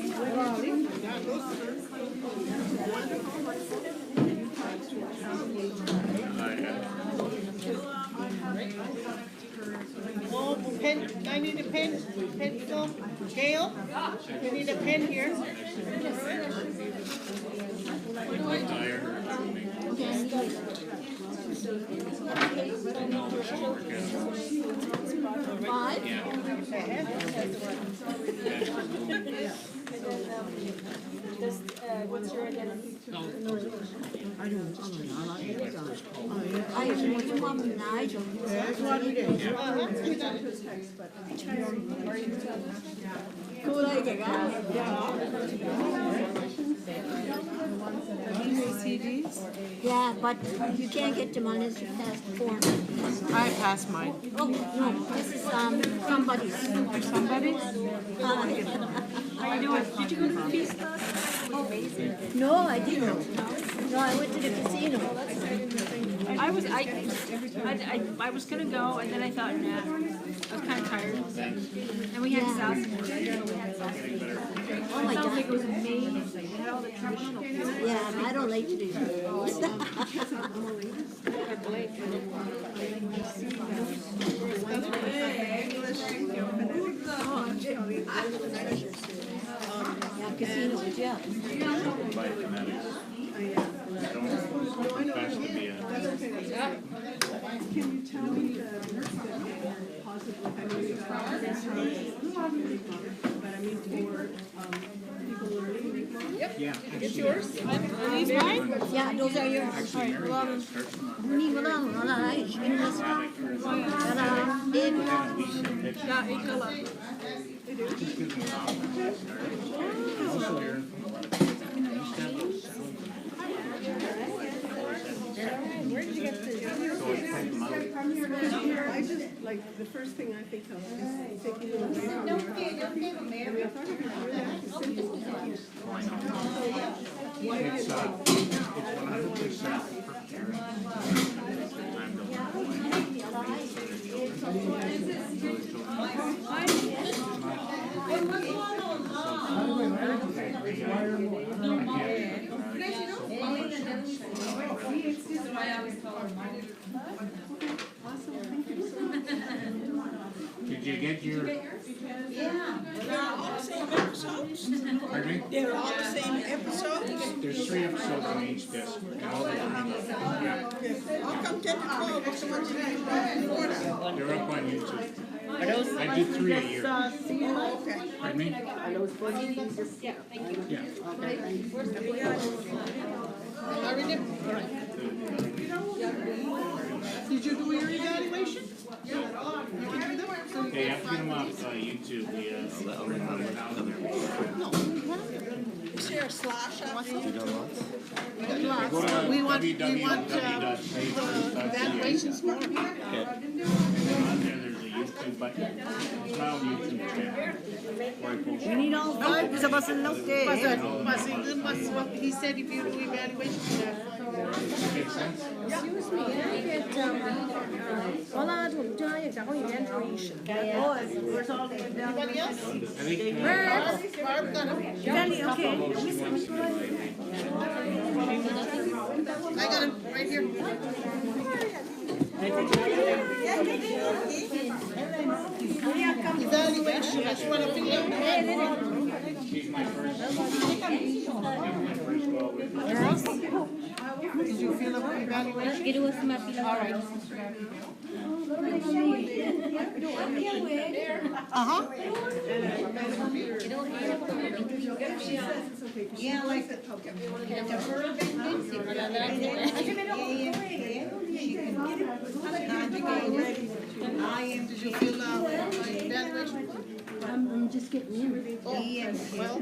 Oh, pen, I need a pen, pencil. Gail, you need a pen here. I'm tired. Five? Yeah. What's your identity? I don't know. I don't want Nigel. Cool idea, guys. GEDs? Yeah, but you can't get them unless you pass the form. I passed mine. Oh, no, this is, somebody's. Somebody's? How you doing? Did you go to the feast class? No, I didn't. No, I went to the casino. I was gonna go, and then I thought, nah, I was kind of tired. And we had salsa. Oh my It sounds like it was God. amazing. They had all the traditional food. Yeah, I don't like to do that. Yeah, casinos, yeah. Can you tell me possibly, but I mean for people learning? Yeah. It's yours? Are these mine? Yeah, those are yours. Actually, Mary does start tomorrow. Yeah, eat a lot. Also learn from a lot of people. I used to have those sound Where did you get this? so I type them out. I just, like, the first thing I think of is taking them away from your... Oh, I know. It's 100% per parent. Time to Did you get your? Yeah, they're all the same episodes. Pardon me? They're all the same episodes. There's 3 episodes on each disc. And all the yeah. How come 10 to 12? What's the ones that you They're up on YouTube. I do 3 a year. Oh, okay. Pardon me? Are those buddies? Yeah, thank you. Yeah. I read it? All right. Did you do your evaluation? Yeah. You can do them? They have to get them off YouTube. The Is there a slash on it? we want www.safefirst.ca. evaluations more. On there, there's a YouTube button. It's my own YouTube channel. Where I post We need all five, because I wasn't looked Was he said if you do evaluation, Makes sense? Excuse me, I get, where's all the anybody else? I think Barb got them. I got him right here. Evaluation, I just want to figure out. she's my first Did you feel about evaluation? All right. Uh-huh. Yeah, like the Did you feel evaluation? I'm just getting in. Oh, well,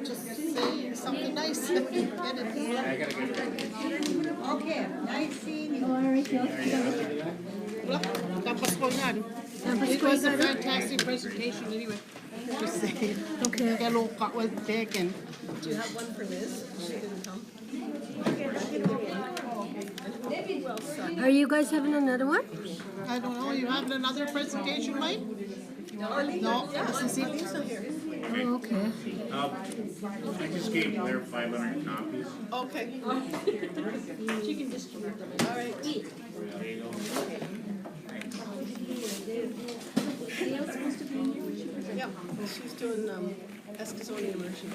just say something nice. Get it. I gotta get ready. Okay, nice seeing you. All right, Tapos ko yan. It was a fantastic presentation anyway. Just saying. Okay. Hello, well taken. Do you have one for Liz? She didn't come. Are you guys having another one? I don't know, you having another presentation, Mike? No, this is it. Oh, okay. I just gave Blaire 500 copies. Okay. She can distribute them. All right. There you go. Yep, she's doing Eskasoni Immersion.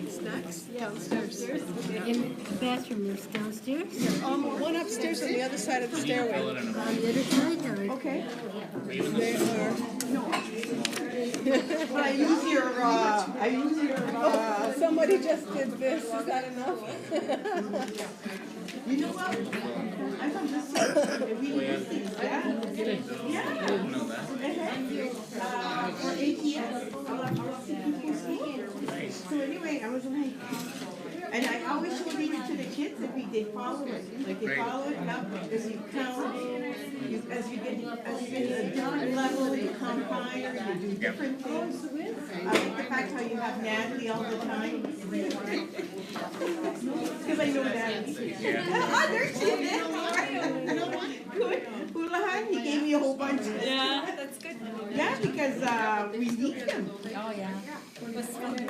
Snacks downstairs. In the bathroom is downstairs? One upstairs on the other side of the stairway. On the other side, or? Okay. They are. No. I use your. Somebody just did this. Is that enough? You know what? I'm from this side. For ATS. So anyway, I was like, and I always show these to the kids if they follow it. Like they Great. follow it up, as you count, as you get a different level, you come higher, you do different things. I like the fact how you have Natalie all the time. Because I know Natalie. Ah, there she is. Good. Hulahan, he gave me a whole bunch. Yeah, that's good. Yeah, because we need them. Oh, yeah.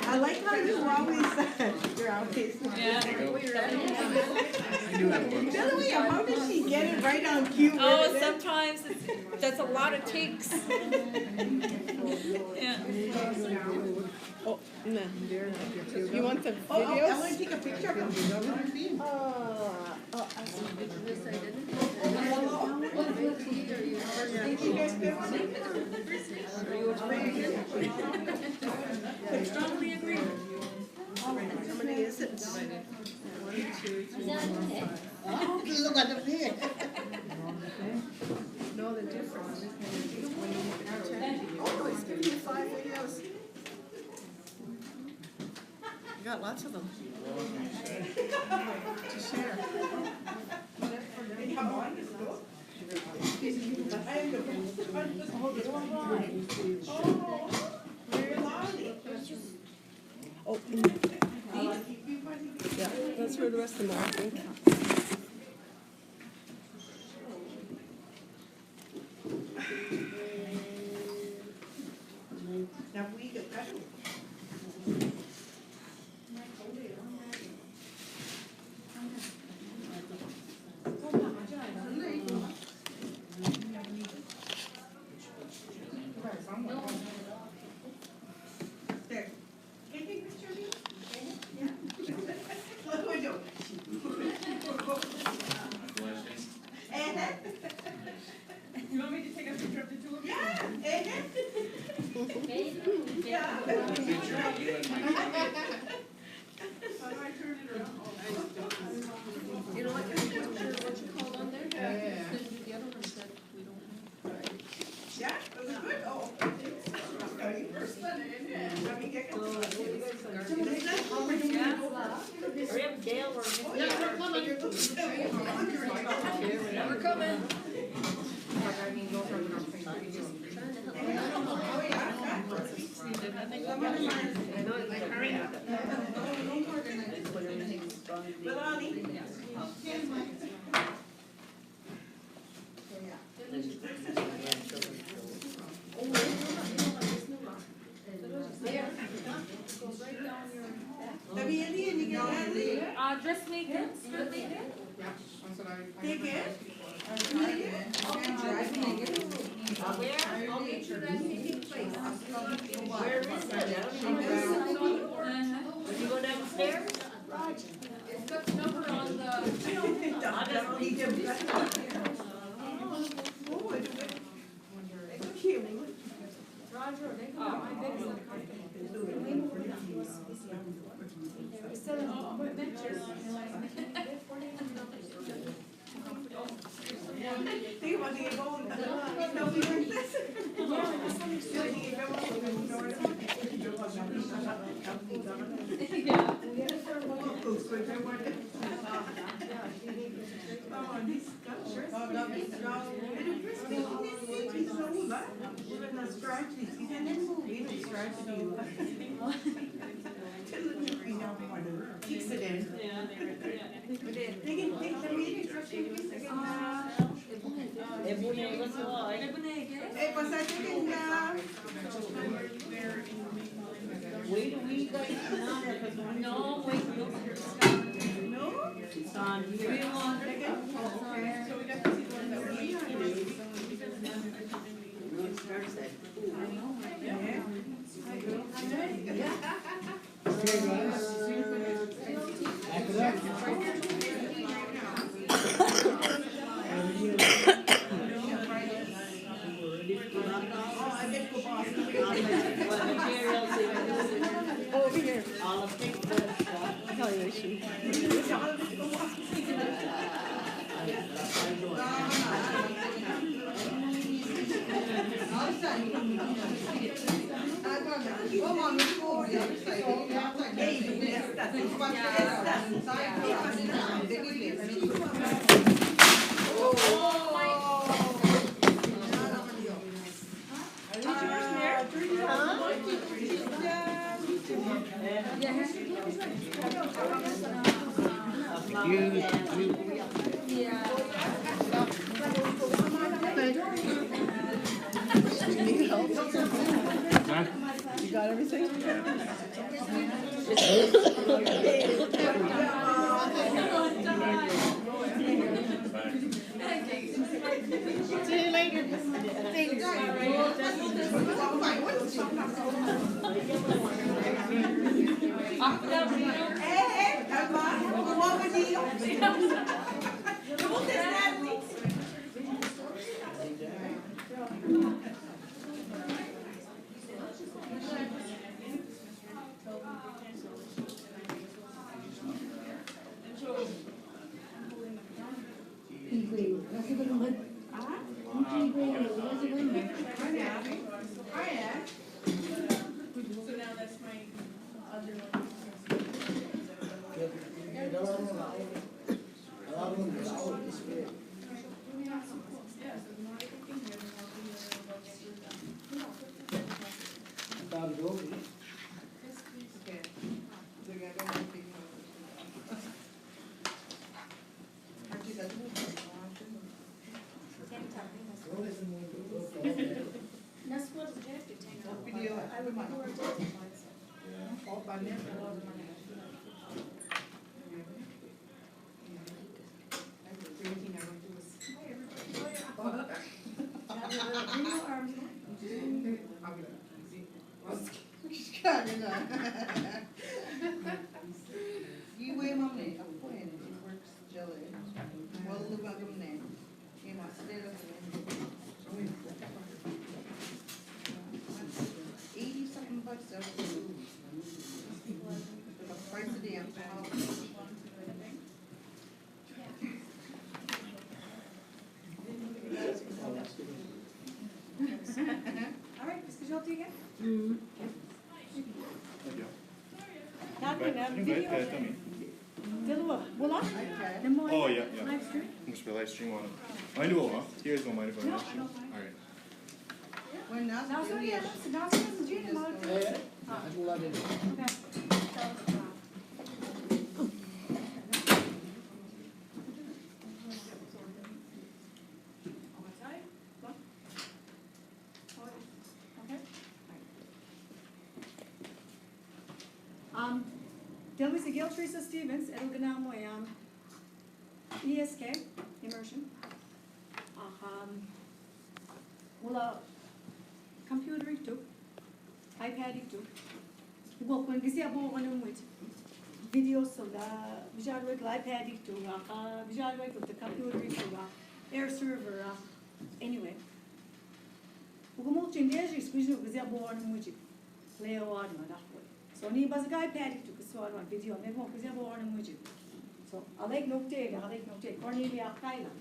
I like how you always, you're always. Yeah. By the way, how does she get it right on cue? Oh, sometimes that's a lot of takes. Yeah. Oh, no. You want the videos? Oh, I want to take a picture of them. I strongly agree. How many is it? 1, 2, 3, 4, 5. Oh, look at the pig. No, the difference is when you look at the 10. Oh, it's giving you 5 videos. You got lots of them. To share. Oh, yeah, that's for the rest of them, I think. Now we get that. There. Can you take a picture of you? Yeah. Look, we do. You want me to take a picture of the two of you? Yeah. Yeah. You know what, what you called on there? Yeah. The other one said we don't have. Yeah, was it good? Oh, okay. You first one, let me get Hurry up, Gail, we're coming. We're coming. Dressmaker. Take it. Where? I'll make sure that's taking place. Where is that? When you go downstairs? It's got the number on Roger, they go on my big one. Think about the gold. Keeps it in. No, wait. No? It's on here. Okay, so we got to see the one that we Over here. All of it. Evaluation. You got everything? See you later. Oh, yeah, yeah. Moest bij livestream on. Mind wel, hè? Hier is wel mijn van livestream. Alright. Gail Stevens, ESK, Immersion. Computer too, iPad too. When we see a board on with videos so visual work iPad too, visual work with the computer too, air server, anyway. We go more change is we see a board on with play on that way. So ni bas iPad too, so on video, maybe we see a board on with so I like no take, Cornelia Kyla,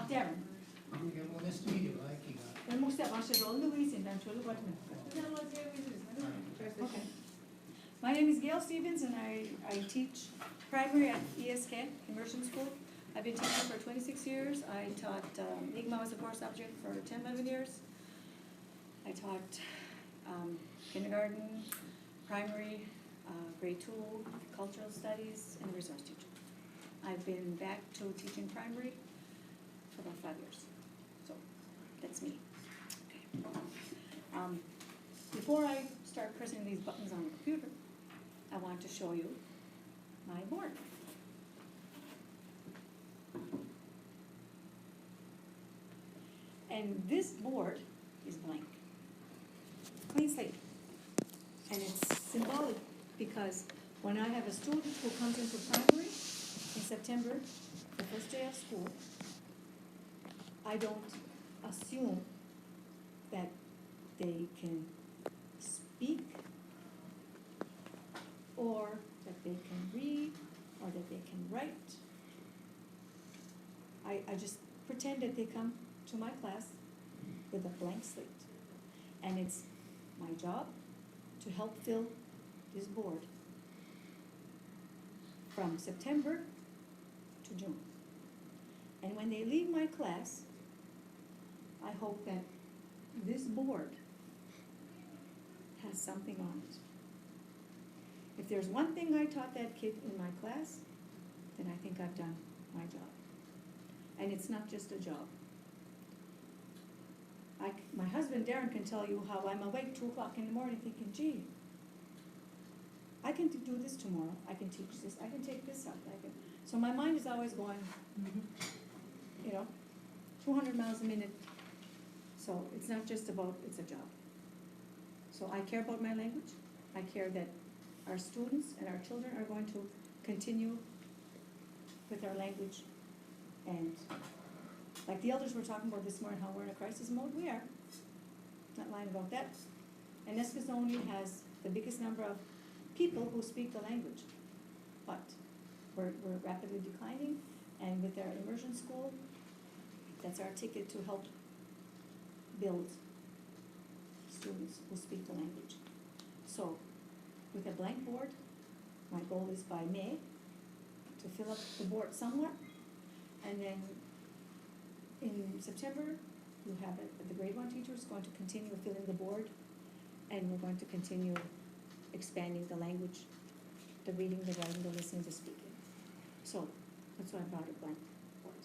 Darren. And most of us all Louise in Okay. My name is Gail Stevens and I teach primary at ESK, Immersion School. I've been teaching for 26 years. I taught IGMA as a core subject for 10, 11 years. I taught kindergarten, primary, grade 2, cultural studies, and resource teaching. I've been back to teaching primary for about 5 years. So that's me. Okay. Before I start pressing these buttons on the computer, I want to show you my board. And this board is blank. Clean slate. And it's symbolic because when I have a student who comes into primary in September, the first day of school, I don't assume that they can speak or that they can read or that they can write. I just pretend that they come to my class with a blank slate. And it's my job to help fill this board from September to June. And when they leave my class, I hope that this board has something on it. If there's one thing I taught that kid in my class, then I think I've done my job. And it's not just a job. My husband Darren can tell you how I'm awake 2 o'clock in the morning thinking, gee, I can do this tomorrow, I can teach this, I can take this up, so my mind is always going, 200 miles a minute. So it's not just about, it's a job. So I care about my language, I care that our students and our children are going to continue with our language. And like the elders were talking about this morning, how we're in a crisis mode, we are. Not lying about that. And Eskasoni has the biggest number of people who speak the language. But we're rapidly declining, and with our immersion school, that's our ticket to help build students who speak the language. So with a blank board, my goal is by May to fill up the board somewhat, and then in September, you have the grade 1 teacher is going to continue filling the board, and we're going to continue expanding the language, the reading, the writing, the listening, the speaking. So that's why I brought a blank board.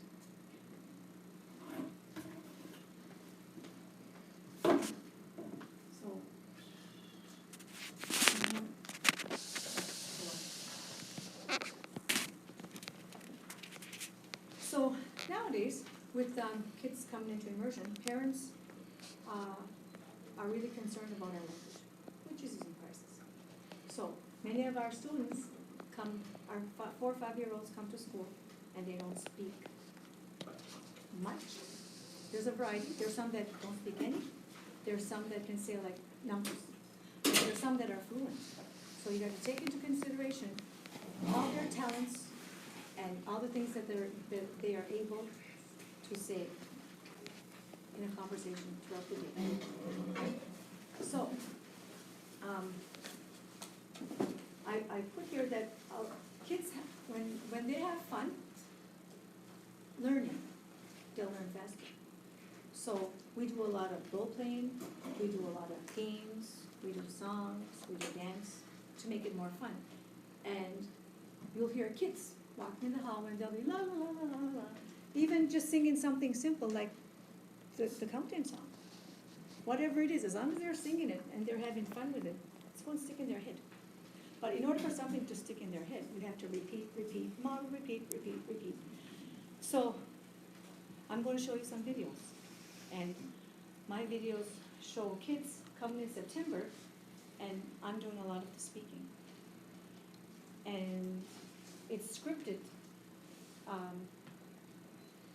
So nowadays, with kids coming into immersion, parents are really concerned about our language, which is in crisis. So many of our students come, our 4 or 5-year-olds come to school, and they don't speak much. There's a variety. There's some that don't speak any. There's some that can say like numbers. There's some that are fluent. So you got to take into consideration all their talents and all the things that they are able to say in a conversation throughout the day. So, I put here that kids, when they have fun learning, they'll learn faster. So we do a lot of role playing, we do a lot of games, we do songs, we do dance to make it more fun. And you'll hear kids walking in the hall and they'll be la la la la la la. Even just singing something simple like the countdown song. Whatever it is, as long as they're singing it and they're having fun with it, it's going to stick in their head. But in order for something to stick in their head, we have to repeat, repeat, model, repeat, repeat, repeat. So I'm going to show you some videos. And my videos show kids coming in September, and I'm doing a lot of the speaking. And it's scripted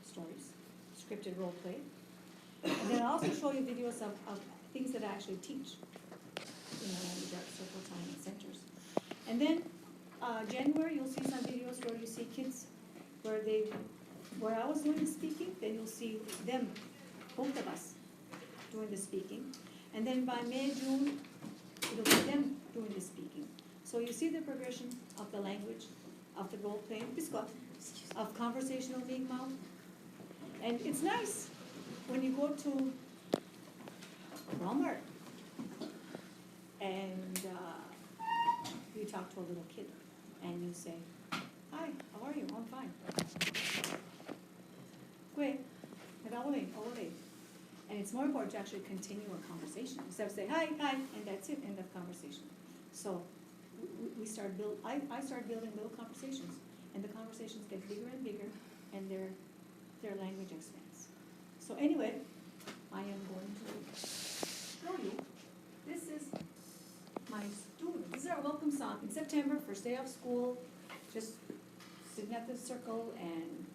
stories, scripted role play. And then I'll also show you videos of things that I actually teach in the language arts circle time and centers. And then January, you'll see some videos where you see kids where I was doing the speaking, then you'll see them, both of us, doing the speaking. And then by May, June, it'll be them doing the speaking. So you see the progression of the language, of the role playing, of conversational Mi'kmaq. And it's nice when you go to Walmart and you talk to a little kid and you say, "Hi, how are you? I'm fine." Great. And it's more important to actually continue a conversation instead of saying, "Hi, hi," and that's it, end of conversation. So I start building little conversations, and the conversations get bigger and bigger, and their language expands. So anyway, I am going to show you, this is my students. This is our welcome song in September, first day of school, just sitting at the circle, and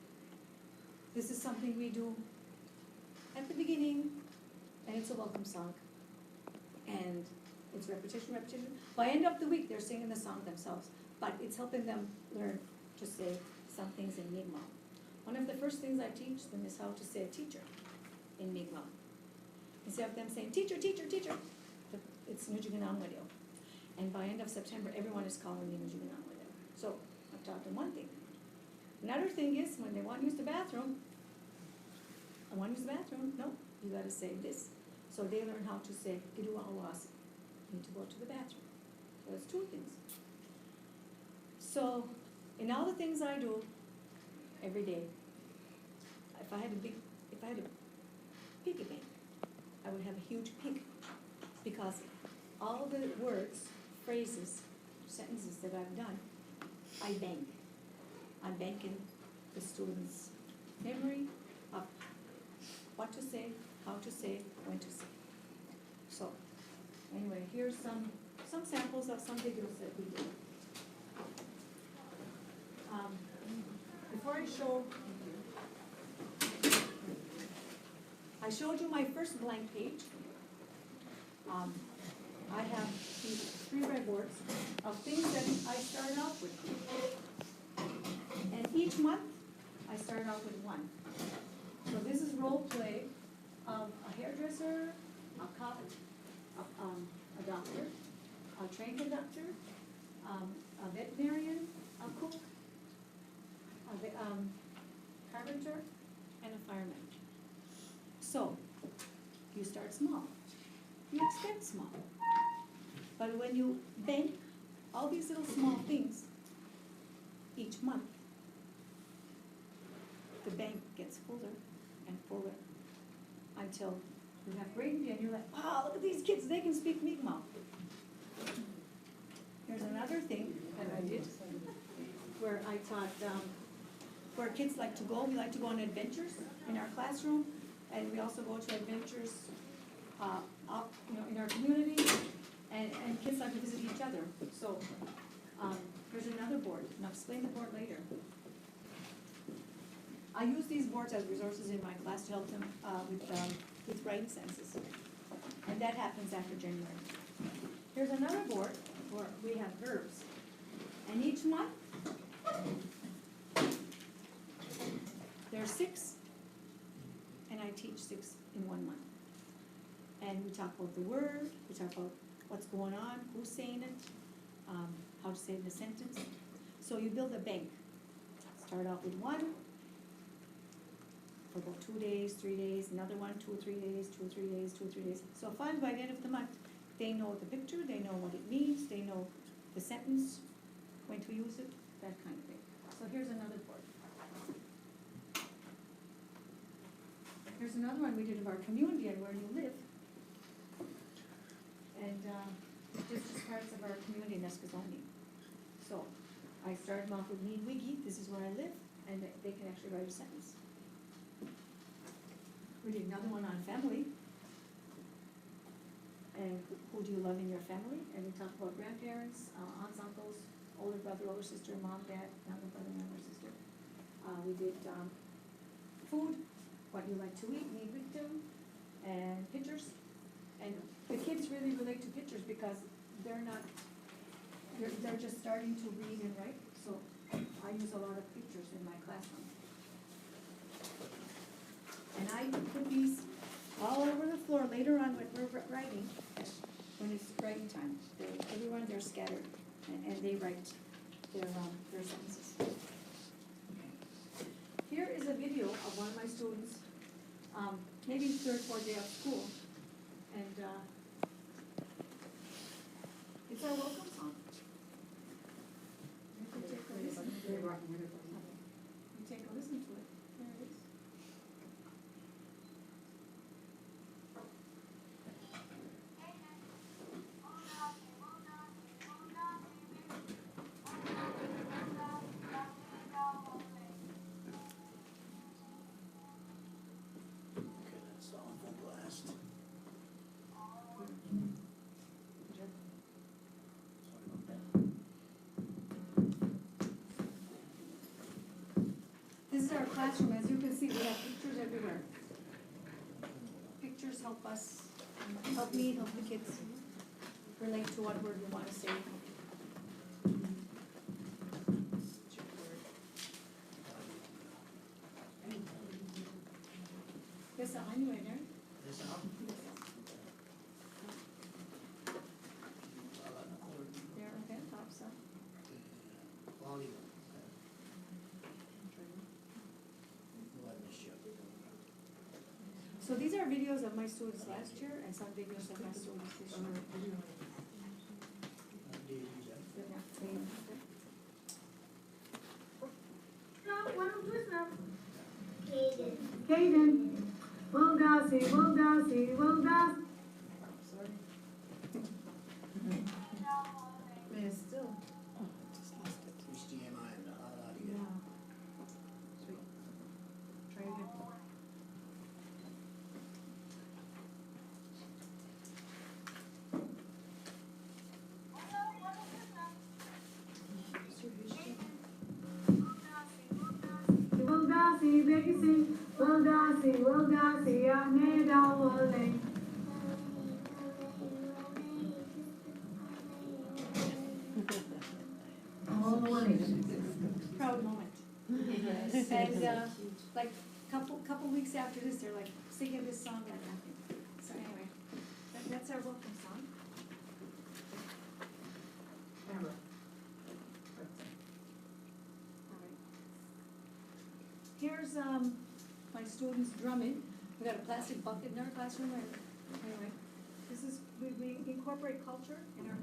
this is something we do at the beginning, and it's a welcome song. And it's repetition, repetition. By end of the week, they're singing the song themselves, but it's helping them learn to say some things in Mi'kmaq. One of the first things I teach them is how to say teacher in Mi'kmaq. Instead of them saying teacher, teacher, teacher, it's Nujiganam radio. And by end of September, everyone is calling in a juvenile with them. So I've taught them one thing. Another thing is when they want to use the bathroom, I want to use the bathroom, no, you gotta say this. So they learn how to say, Gidua Awasi, need to go to the bathroom. So that's two things. So in all the things I do every day, if I had a piggy bank, I would have a huge pig, because all the words, phrases, sentences that I've done, I bank. I'm banking the students' memory of what to say, how to say, when to say. So, anyway, here's some samples of some videos that we did. Before I showed you my first blank page. I have these 3 red boards of things that I started off with. And each month, I start off with one. So this is role play of a hairdresser, a cop, a doctor, a train conductor, a veterinarian, a cook, a carpenter, and a fireman. So, you start small. You expect small. But when you bank all these little small things each month, the bank gets fuller and fuller until you have Brady and you're like, wow, look at these kids, they can speak Mi'kmaq. Here's another thing that I did where I taught, where kids like to go, we like to go on adventures in our classroom, and we also go to adventures up, in our community, and kids like to visit each other. So here's another board, and I'll explain the board later. I use these boards as resources in my class to help them with writing sentences, and that happens after January. Here's another board where we have verbs, and each month there are 6, and I teach 6 in 1 month. And we talk about the word, we talk about what's going on, who's saying it, how to say it in a sentence. So you build a bank. Start off with 1, for about 2 days, 3 days, another one, 2 or 3 days, 2 or 3 days, 2 or 3 days. So finally, by the end of the month, they know the picture, they know what it means, they know the sentence, when to use it, that kind of thing. So here's another board. Here's another one we did of our community and where you live. And just parts of our community in Eskasoni. So I started them off with me and Wiggy, this is where I live, and they can actually write a sentence. We did another one on family. And who do you love in your family? And we talk about grandparents, aunts, uncles, older brother, older sister, mom, dad, younger brother, younger sister. We did food, what you like to eat, me with them, and pictures. And the kids really relate to pictures because they're just starting to read and write. So I use a lot of pictures in my classroom. And I put these all over the floor later on when we're writing, when it's writing time. Everyone, they're scattered, and they write their sentences. Here is a video of one of my students, maybe 3rd or 4th day of school, and it's our welcome song. You can take a listen. You take a listen to it. There it is. This is our classroom. As you can see, we have pictures everywhere. Pictures help us, help me, help the kids relate to what word we want to say. Yes, anyway, there. So these are videos of my students last year and some videos of my students this year. Caden. Wilgassi, Wilgassi, Wilgassi. Man, still. HDMI and audio. Yeah. Sweet. Try again. Wilgassi, Begassi, Wilgassi, Wilgassi, Ahmed Al-Wale. Proud moment. And, like, couple weeks after this, they're like singing this song like nothing. So anyway, that's our welcome song. All right. Here's, my students drumming. We got a plastic bucket in our classroom, and anyway, this is, we incorporate culture in our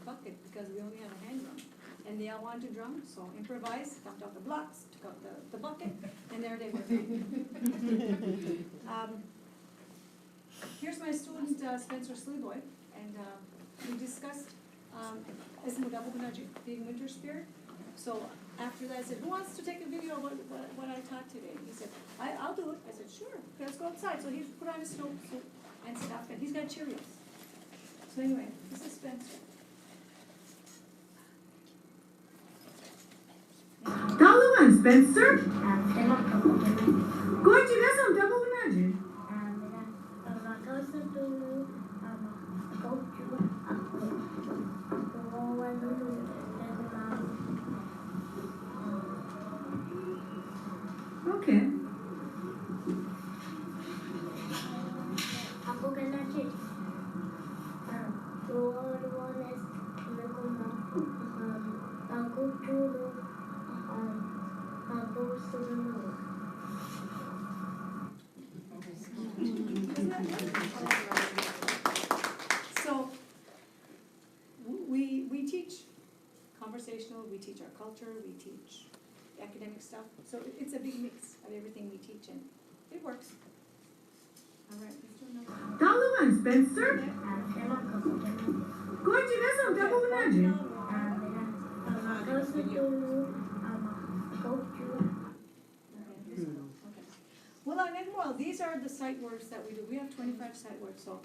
bucket because we only had a hand drum. And they all wanted to drum, so improvise, dumped out the blocks, took out the bucket, and there they were. Here's my student, Spencer Sleeboy, and we discussed being winter spirit. So after that, I said, who wants to take a video of what I taught today? He said, I'll do it. I said, sure, okay, let's go outside. So he put on his snowsuit and stuff, and he's got Cheerios. So anyway, this is Spencer. Taliban, Spencer. Going to get some double imagine. Okay. Aku kena cik. Aku dulu aku selalu. So we teach conversational, we teach our culture, we teach academic stuff. So it's a big mix of everything we teach, and it works. All right, let's do another. Taliban, Spencer. Going to get some double imagine. Well, these are the sight words that we do. We have 25 sight words, so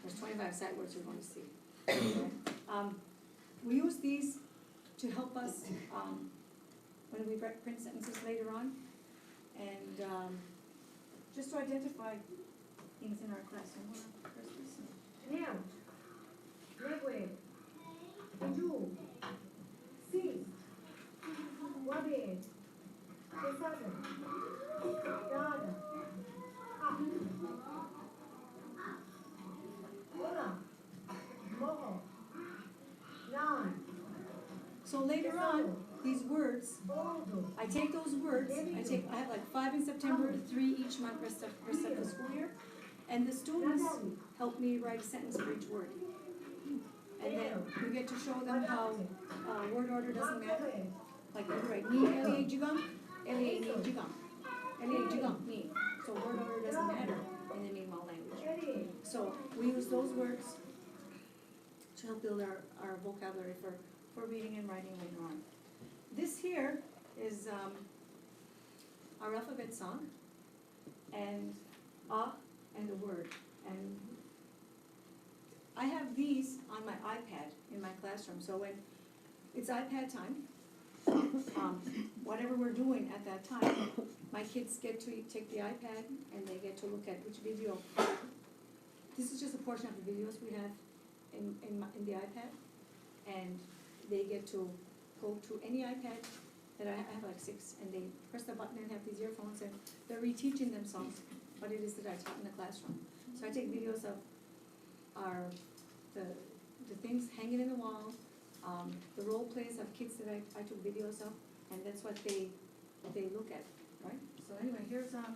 there's 25 sight words we're going to see. We use these to help us when we print sentences later on, and just to identify things in our class. Now, Redway, Ju, C, Wabe, Kesada, Dada, Ola, Moho, Nan. So later on, these words, I take those words, I have like 5 in September, 3 each month, rest of the school year, and the students help me write a sentence for each word. And then we get to show them how word order doesn't matter. Like you write ni, L-A, jigam, L-A, ni, jigam, L-A, jigam, ni. So word order doesn't matter in the Mi'kmaq language. So we use those words to help build our vocabulary for reading and writing later on. This here is our alphabet song, and and the word. And I have these on my iPad in my classroom, so when it's iPad time, whatever we're doing at that time, my kids get to take the iPad and they get to look at which video. This is just a portion of the videos we have in the iPad, and they get to go to any iPad that I have like 6, and they press the button and have these earphones, and they're reteaching themselves what it is that I taught in the classroom. So I take videos of the things hanging in the wall, the role plays of kids that I took videos of, and that's what they look at, right? So anyway, here's our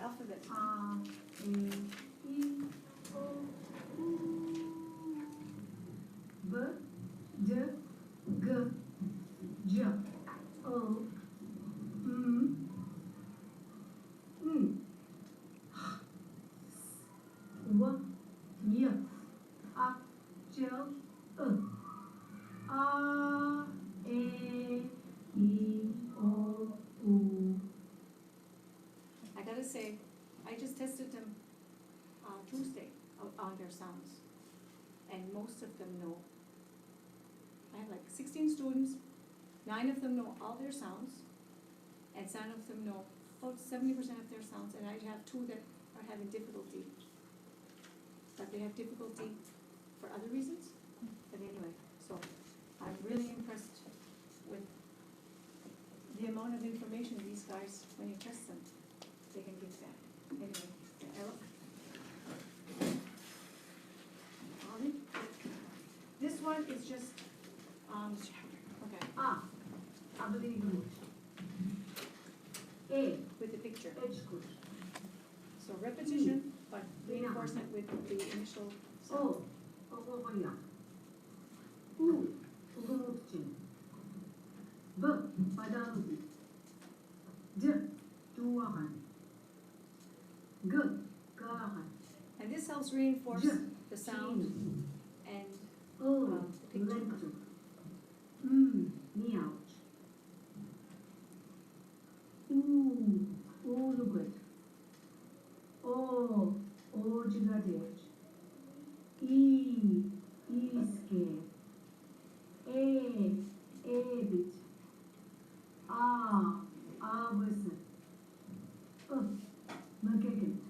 alphabet. A, E, O, U, B, D, G, J, O, M, N, W, Y, A, J, A, E, O, U. I gotta say, I just tested them Tuesday on their sounds, and most of them know. I have like 16 students, 9 of them know all their sounds, and 7 of them know about 70% of their sounds, and I have 2 that are having difficulty. But they have difficulty for other reasons. But anyway, so I'm really impressed with the amount of information these guys, when you test them, they can give back. Anyway, Ollie? This one is just, okay. Unbelievable. A. With the picture. Edge good. So repetition, but reinforcement with the initial sound. 어거야. 우, 우거목진. B, 바다우기. D, 두아한. G, 가한. And this helps reinforce the sound and the picture. Meow. 오르굿. 오지가 되었지. 이스케. 에빗. 아버스. 마게겐.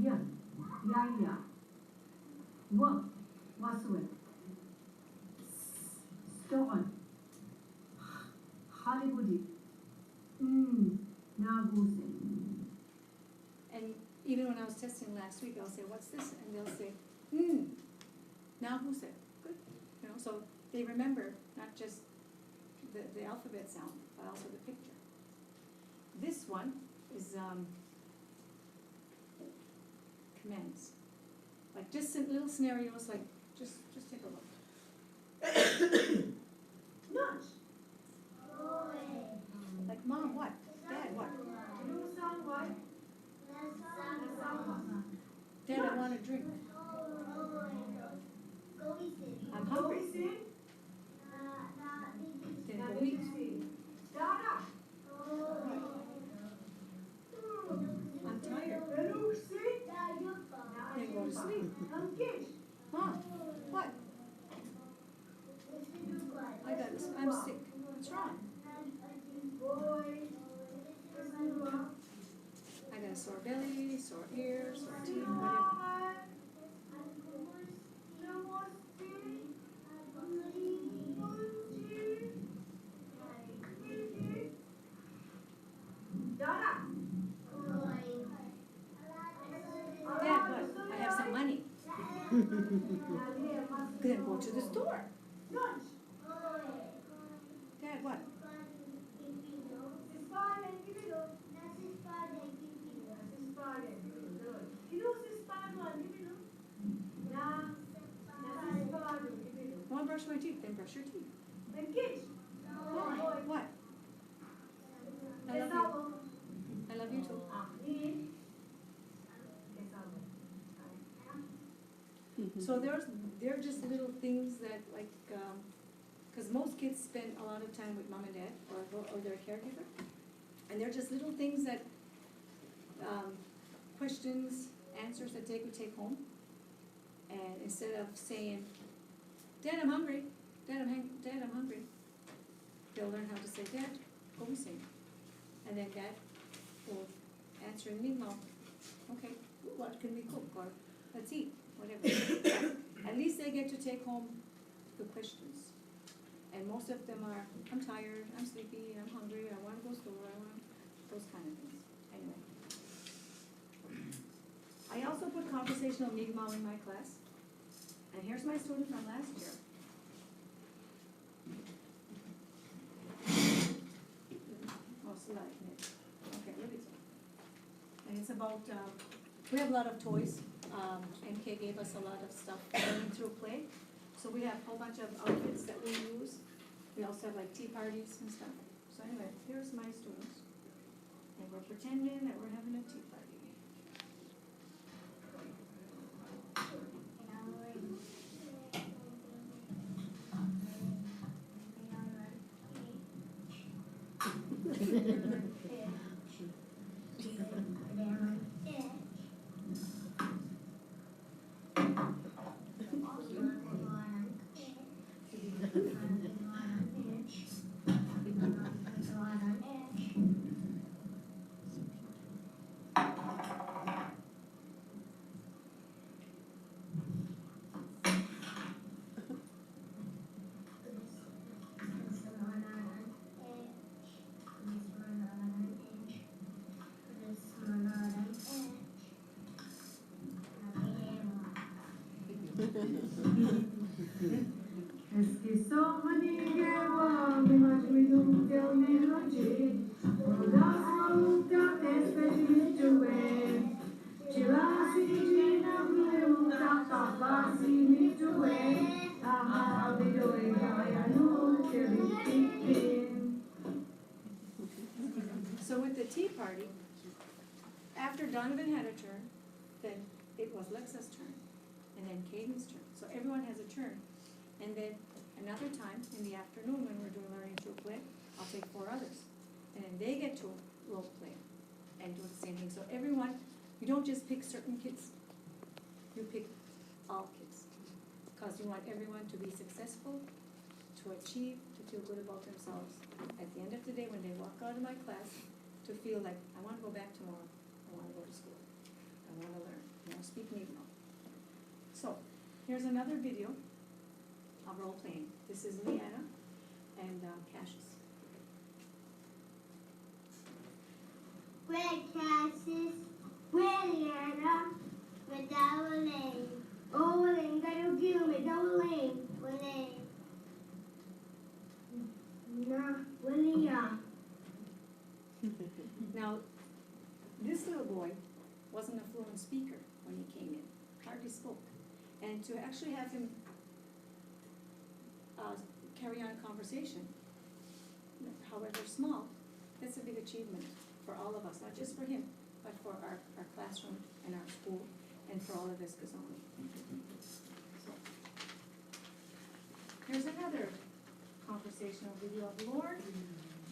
야야. 와스웨. 스토건. 할리우드. 나고세. And even when I was testing last week, I'll say, what's this? And they'll say, now who said? Good. You know, so they remember not just the alphabet sound, but also the picture. This one is commands. Like just little scenarios, like just take a look. Nudge. Like, Mom, what? Dad, what? You sound what? Dad, I want a drink. I'm hungry. Then go eat. I'm tired. Then go to sleep. Mom, what? I'm sick. What's wrong? I got a sore belly, sore ear, sore teeth, whatever. Dad, what? I have some money. Then go to the store. Dad, what? I want to brush my teeth, then brush your teeth. What? I love you. I love you too. So they're just little things that like, because most kids spend a lot of time with mom and dad or their caregiver, and they're just little things that, questions, answers that they could take home, and instead of saying, Dad, I'm hungry. Dad, I'm hungry. They'll learn how to say, Dad, go sing. And then Dad will answer in Mi'kmaq. Okay, what can we cook? Or let's eat, whatever. At least they get to take home the questions. And most of them are, I'm tired, I'm sleepy, I'm hungry, I want to go to store, I want those kind of things. Anyway. I also put conversational Mi'kmaq in my class. And here's my student from last year. Oh, slide it. Okay, look at it. And it's about, we have a lot of toys. MK gave us a lot of stuff learning through play. So we have a whole bunch of outfits that we use. We also have like tea parties and stuff. So anyway, here's my students. And we're pretending that we're having a tea party. Eskasoni gewa mimajuidu del meloji. Odas maluta espejituwe. Chilasi jina blue takapasi mituwe. Aha bidoe gayanu chilipikin. So with the tea party, after Donovan had a turn, then it was Lexa's turn, and then Caden's turn. So everyone has a turn. And then another time in the afternoon when we're doing learning through play, I'll take 4 others. And then they get to role play and do the same thing. So everyone, you don't just pick certain kids, you pick all kids. Because you want everyone to be successful, to achieve, to feel good about themselves. At the end of the day, when they walk out of my class, to feel like, I want to go back tomorrow. I want to go to school. I want to learn. I want to speak Mi'kmaq. So, here's another video of role playing. This is Leanna and Cassius. We're Cassius, we're Leanna, we're Dowling. Oh, Wling, gotta give me Dowling. Wling. Nah, William. Now, this little boy wasn't a fluent speaker when he came in, hardly spoke. And to actually have him carry on a conversation, however small, that's a big achievement for all of us, not just for him, but for our classroom and our school, and for all of Eskasoni. So, here's another conversational video of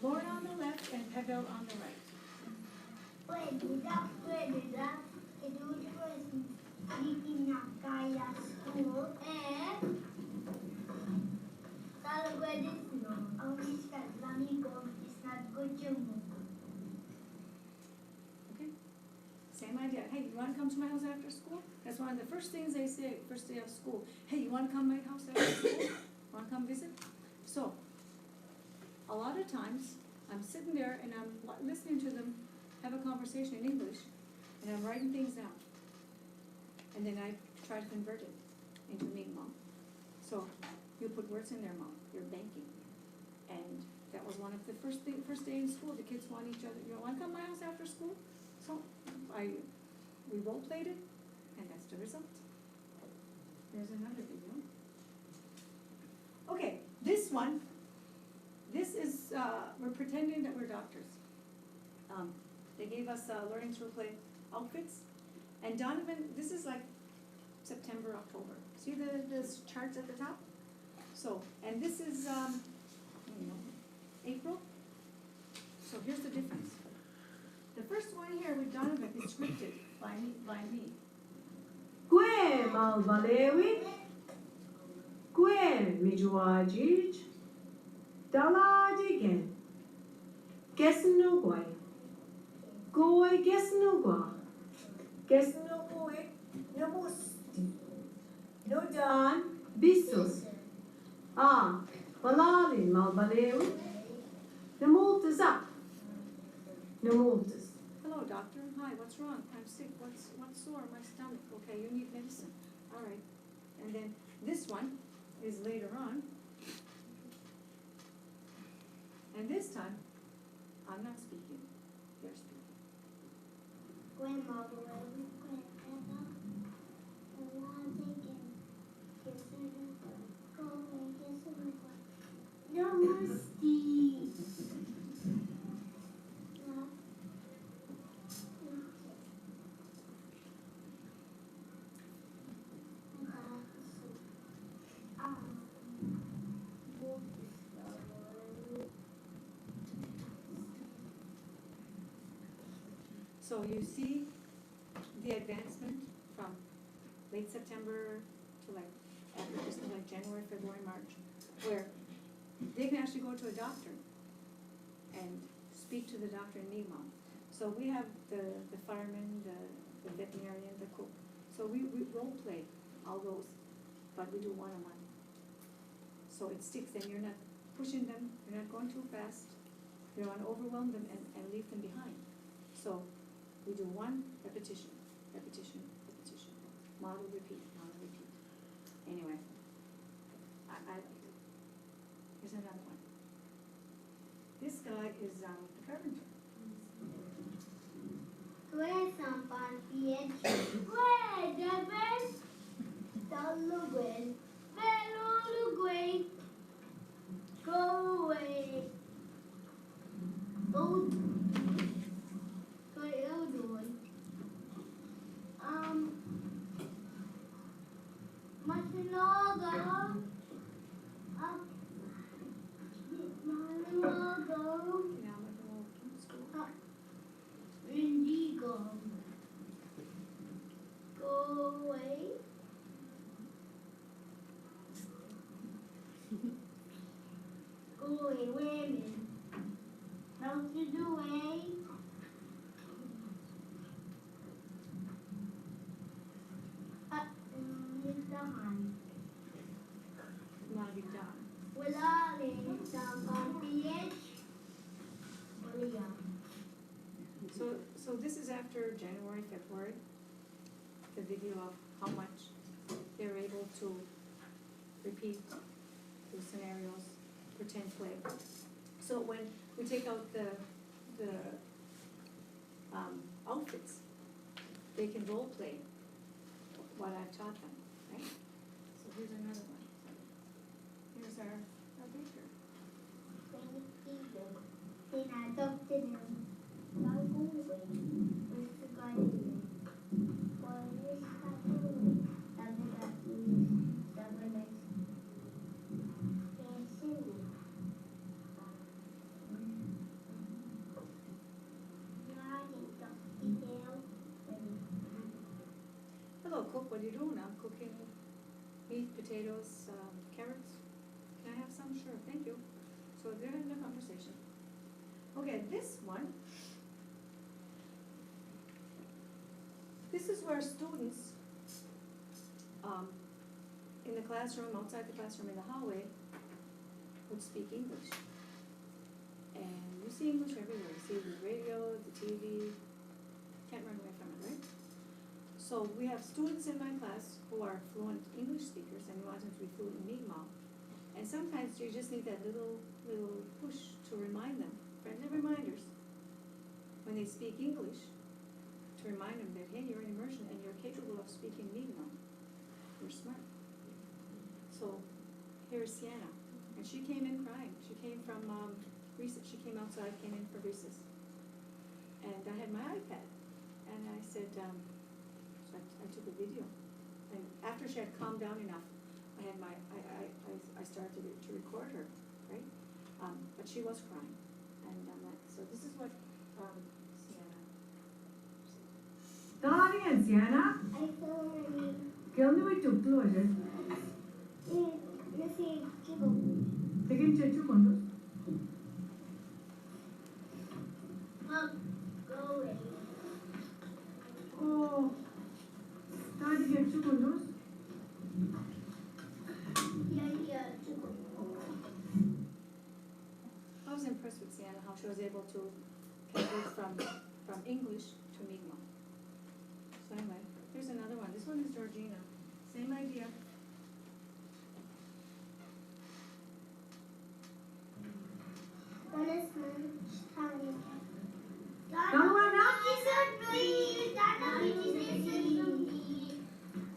Lord on the left and Pavel on the right. Pwede daw, iduti ko hindi kinakaya school, talagwadis no, ang iskat lami ko, iskat ko mo. Okay, same idea. Hey, you want to come to my house after school? That's one of the first things they say, first day of school. Hey, you want to come to my house after school? Want to come visit? So, a lot of times, I'm sitting there and I'm listening to them have a conversation in English, and I'm writing things down. And then I try to convert it into Mi'kmaq. So, you put words in their mouth, you're banking. And that was one of the first day in school, the kids want each other, you know, want to come to my house after school? So, we role played it, and that's the result. There's another video. Okay, this one, this is, we're pretending that we're doctors. They gave us learning through play outfits. And Donovan, this is like September, October. See the charts at the top? So, and this is, April. So here's the difference. The first one here with Donovan is scripted by me. Kwe malbalewi, kwe again, Mijuajij. Dalad again. Guessing no guy. Goy guessing no gua. Guessing no goy. No musti. No dan. Bisus. Ah, Walalin malbaleu. No multas up. No multas. Hello, doctor. Hi, what's wrong? I'm sick. What's sore? My stomach. Okay, you need medicine. All right. And then this one is later on. And this time, I'm not speaking. You're speaking. Grandma, Namaste. So you see the advancement from late September to like after just like January, February, March, where they can actually go to a doctor and speak to the doctor in Mi'kmaq. So we have the fireman, the veterinarian, the cook. So we role play all those, but we do one-on-one. So it sticks, and you're not pushing them, you're not going too fast, you don't want to overwhelm them and leave them behind. So we do one repetition, repetition, repetition. Model, repeat, model, repeat. Anyway, I liked it. Here's another one. This guy is the carpenter. Where's somebody? Where the best? Dalugway. Dalugway. Go away. Go. What are you doing? Masinaga. Indigo. Go away. Go away, women. Don't you do away. So this is after January, February, the video of how much they're able to repeat the scenarios, pretend play. So when we take out the outfits, they can role play what I've taught them, right? So here's another one. Here's our baker. Then I adopted him. I'll go away. Where's the guy? Where's Hello, cook. What are you doing? I'm cooking meat, potatoes, carrots. Can I have some? Sure, thank you. So they're having a conversation. Okay, this one. This is where students in the classroom, outside the classroom, in the hallway, would speak English. And you see English everywhere. You see it in the radio, the TV. Can't run away from it, right? So we have students in my class who are fluent English speakers and want them to be fluent in Mi'kmaq. And sometimes you just need that little push to remind them, friendly reminders, when they speak English, to remind them that, hey, you're in immersion and you're capable of speaking Mi'kmaq. You're smart. So here's Sienna, and she came in crying. She came from recess. She came outside, came in for recess. And I had my iPad, and I said, so I took a video. And after she had calmed down enough, I had I started to record her, right? But she was crying, and so this is what Sienna. Darling, Sienna. I saw her. Kill me with two. 되게 주곤도. 다리게 주곤도. I was impressed with Sienna, how she was able to convert from English to Mi'kmaq. So anyway, here's another one. This one is Georgina. Same idea.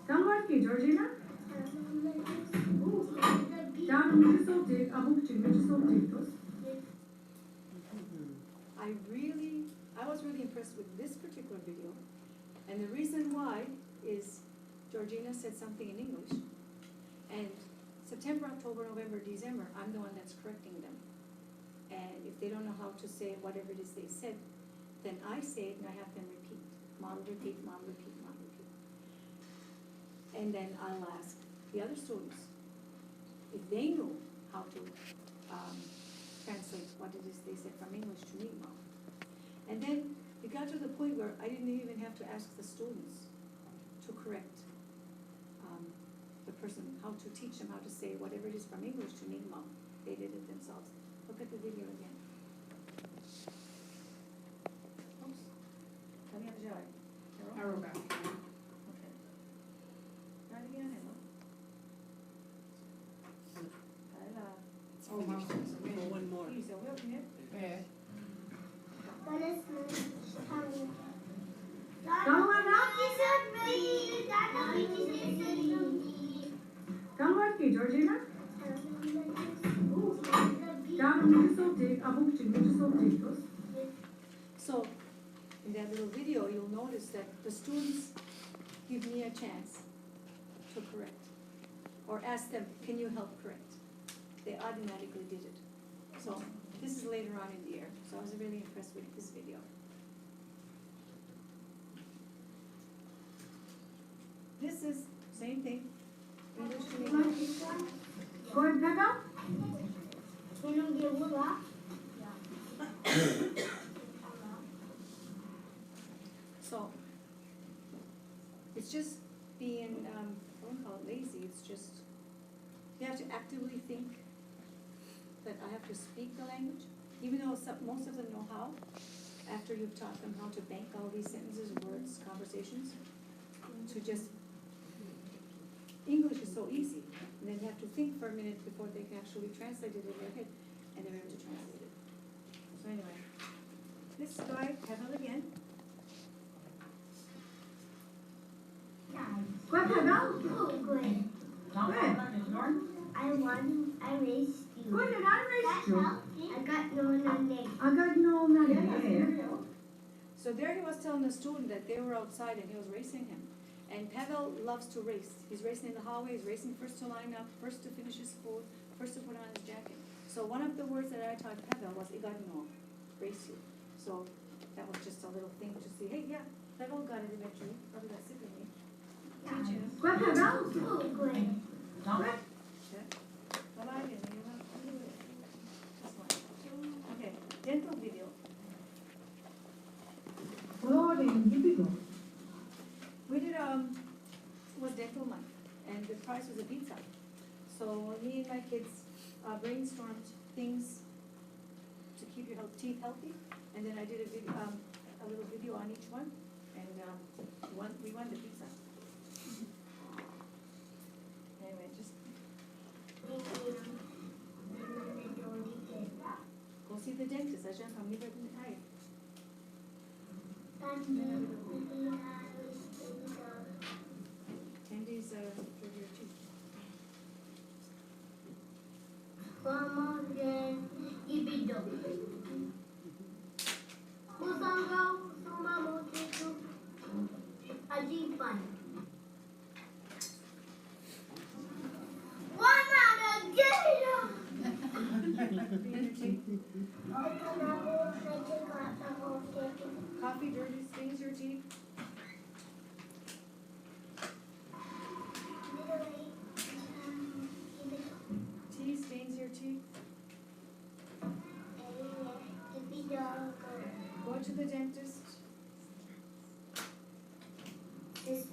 Dalwar ki Georgina? I was really impressed with this particular video, and the reason why is Georgina said something in English, and September, October, November, December, I'm the one that's correcting them. And if they don't know how to say whatever it is they said, then I say it and I have them repeat. Model repeat, model repeat, model repeat. And then I'll ask the other students if they knew how to translate what it is they said from English to Mi'kmaq. And then it got to the point where I didn't even have to ask the students to correct the person, how to teach them how to say whatever it is from English to Mi'kmaq. They did it themselves. Look at the video again. Oops. Come here, Jarrett. Aruba. Okay. Try it again, Emma. Oh, one more. Please, over here. Yeah. Dalwar ki Georgina? So, in that little video, you'll notice that the students give me a chance to correct, or ask them, can you help correct? They automatically did it. So, this is later on in the year, so I was really impressed with this video. This is same thing, English to Mi'kmaq. Go ahead, Becca. So, it's just being, I won't call it lazy, it's just, you have to actively think that I have to speak the language, even though most of them know how, after you've taught them how to bank all these sentences, words, conversations, to just, English is so easy, and then you have to think for a minute before they can actually translate it in their head, and they're able to translate it. So anyway, this guy, Pavel again. Go ahead, Pavel. Good. I raised you. Good, and I raised you. I got no name. I got no name. So there he was telling the student that they were outside and he was racing him. And Pavel loves to race. He's racing in the hallway, he's racing first to line up, first to finish his food, first to put on his jacket. So one of the words that I taught Pavel was igadno, race you. So that was just a little thing to see, hey, yeah, Pavel got it eventually, probably got sick of me. Teach him. Go ahead, Pavel. Good. Okay, dental video. We did was dental month, and the prize was a pizza. So me and my kids brainstormed things to keep your teeth healthy, and then I did a little video on each one, and we won the pizza. Anyway, just go see the dentist. I just come never been tired. Candies for your teeth. Coffee dirty stains your teeth.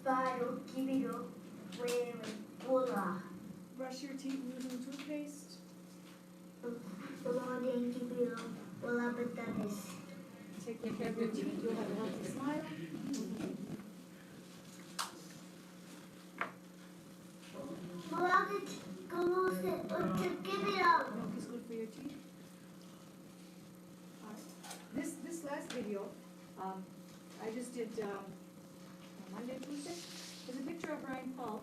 Paro, kibiro, wewe, ola. Brush your teeth using toothpaste. Ola den kibiro, ola batanes. Take good care of your teeth, you'll have a healthy smile. Milk is good for your teeth. This last video, I just did Monday, Tuesday. There's a picture of Ryan Paul,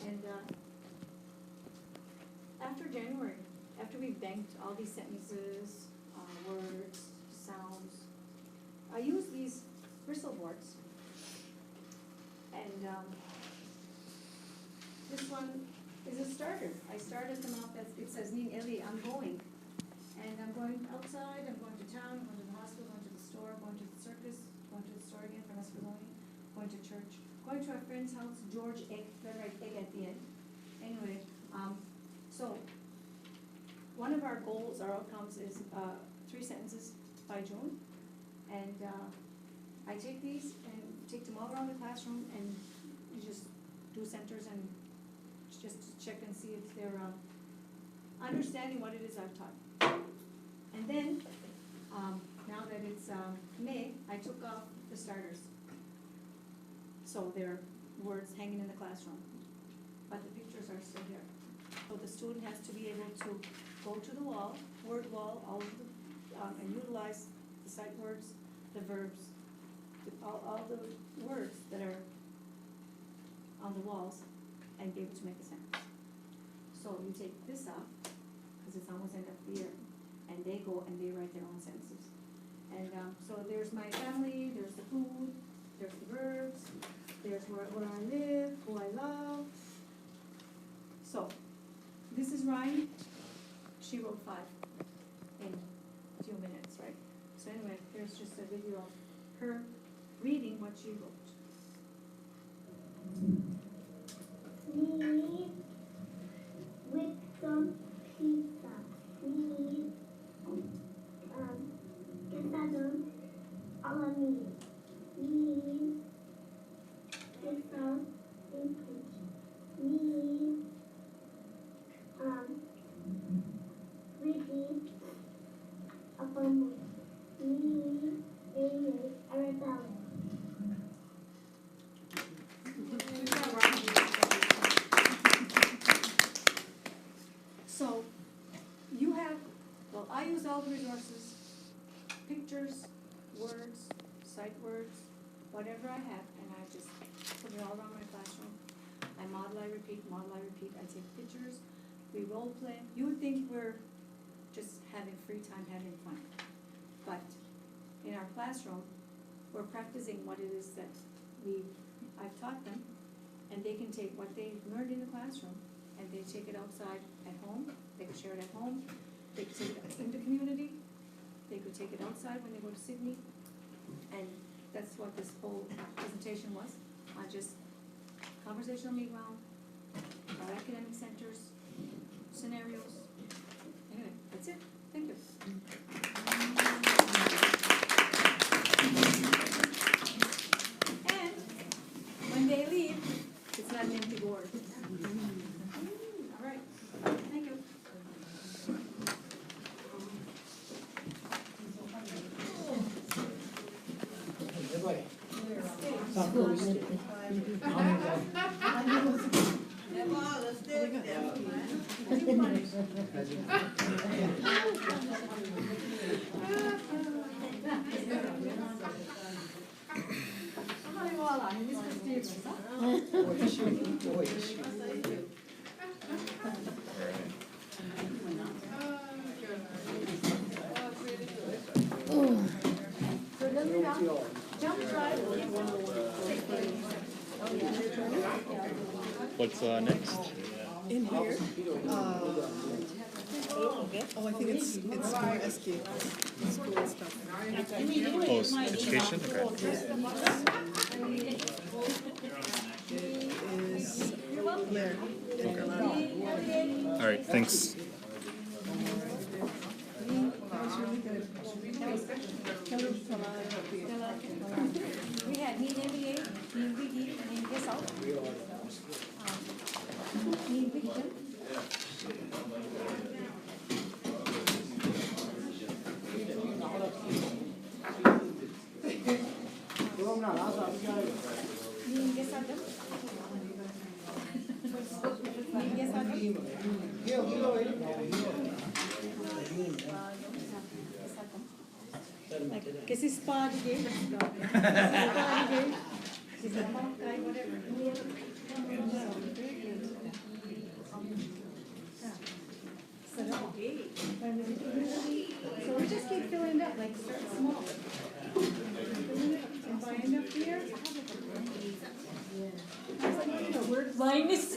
and after January, after we banked all these sentences, words, sounds, I use these bristle boards, and this one is a starter. I started them off, it says, Nin Eli, I'm going. And I'm going outside, I'm going to town, I'm going to the hospital, going to the store, going to the circus, going to the store again from Eskasoni, going to church, going to our friend's house, George Egg, the right egg at the end. Anyway, so one of our goals, our outcomes is 3 sentences by June. And I take these and take them all around the classroom and you just do centers and just to check and see if they're understanding what it is I've taught. And then, now that it's May, I took off the starters. So there are words hanging in the classroom, but the pictures are still here. So the student has to be able to go to the wall, word wall, all of the, and utilize the sight words, the verbs, all the words that are on the walls, and be able to make a sentence. So you take this off, because it's almost end of the year, and they go and they write their own sentences. And so there's my family, there's the food, there's the verbs, there's where I live, who I love. So, this is Ryan. She wrote 5 in a few minutes, right? So anyway, here's just a video of her reading what she wrote. Need with some pizza. Need quesadón a la mía. Need quesadón input. Need repeat upon need a rebellion. So, you have, well, I use all the resources, pictures, words, sight words, whatever I have, and I just put it all around my classroom. I model, I repeat, I take pictures, we role play. You would think we're just having free time, having fun. But in our classroom, we're practicing what it is that I've taught them, and they can take what they learned in the classroom and they take it outside at home. They could share it at home. They could take it in the community. They could take it outside when they go to Sydney. And that's what this whole presentation was, on just conversational meet round, our academic centers, scenarios. Anyway, that's it. Thank you. And when they leave, it's not an empty board. All right. Thank you. Everybody. Some close. Somebody wall on Mr. Stevens, huh? Boy, is she. So then we got jump drive. What's next? In here, oh, I think it's more SK, school stuff. Oh, it's education? Okay. Is Blaire and Yolanda. All right, thanks. That was really good. We had Need NBA, Need Wiki, Need Que si spa de gay. She's a punk guy, whatever. So we just keep filling it up, like start small. And by end of the year, Word blindness.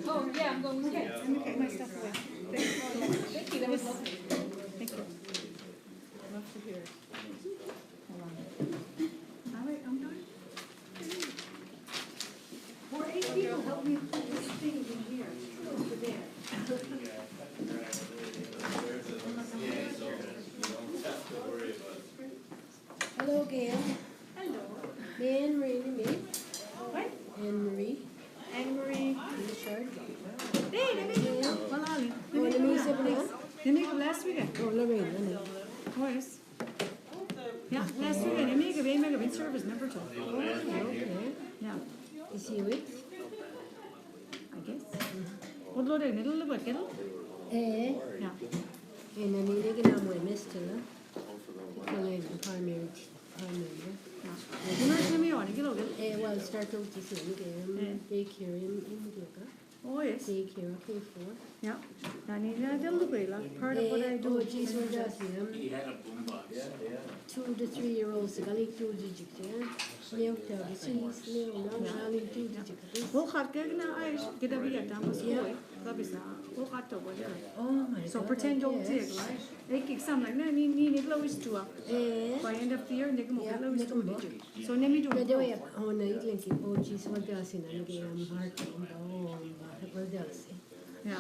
Oh, yeah, I'm going with you. okay, let me get my stuff away. Thank you, that was lovely. Thank you. Love to hear it. Hold on. All right, I'm done. Or 8 people help me put this thing in here, over there. Hello, Gail. Hello. Anne Marie to me. What? Anne Marie. Anne Marie. Richard. Hey, let me go. Malali. Oh, let me see it. Let me go last weekend. Oh, Lorraine. Oh, yes. Yeah, last weekend. Let me go. Let me go. In service, number 2. Oh, okay. Yeah. Is he with? I guess. What lo din? Little bit, little? Eh. Yeah. And I mean, they can have my mister. Primary. You know what I mean? Get Eh, well, start out to see him. Daycare in Mallorca. Oh, yes. Daycare, okay, for. Yeah. I need a little bit, like part of what I do. Oh, geez, we're just him. He had a boombox. 2 to 3 year olds, I like 2 digits, yeah. Milk, the cheese, milk, I like 2 digits. We'll have to get a bit of school. We'll have to whatever. Oh, my God. So pretend you'll take, right? They kick some like, no, need lowest to up. By end of the year, they come up lowest to digit. So let me do By it. the way, oh, no, you like, oh, geez, what does it? I'm getting heart. Oh, what does it? Yeah.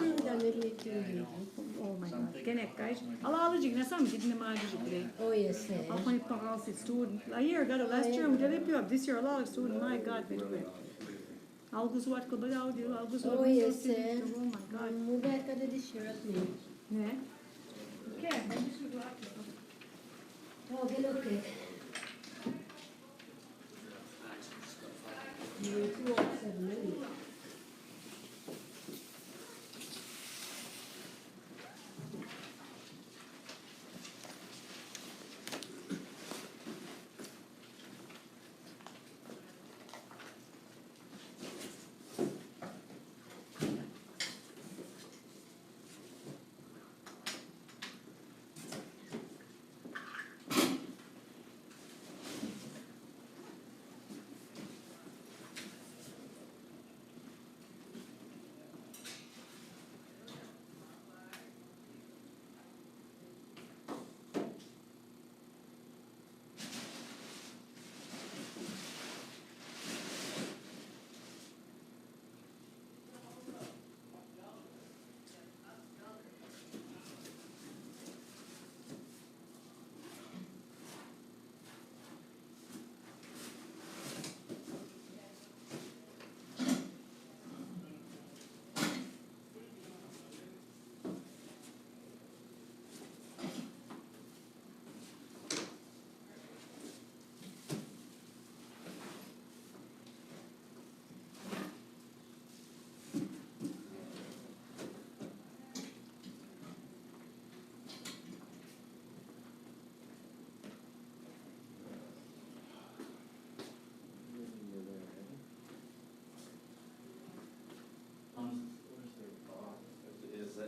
Oh my God. Connect, guys. I'll you some didn't imagine. Oh, yes, I'll point out the student. A year ago, last year, we did it up. This year, a lot of students. My God, very good. I'll go what could be out. I'll go oh, yes, oh my God. Move back to the shirt at me. Yeah. Okay. Oh, get okay. You're 207 minutes.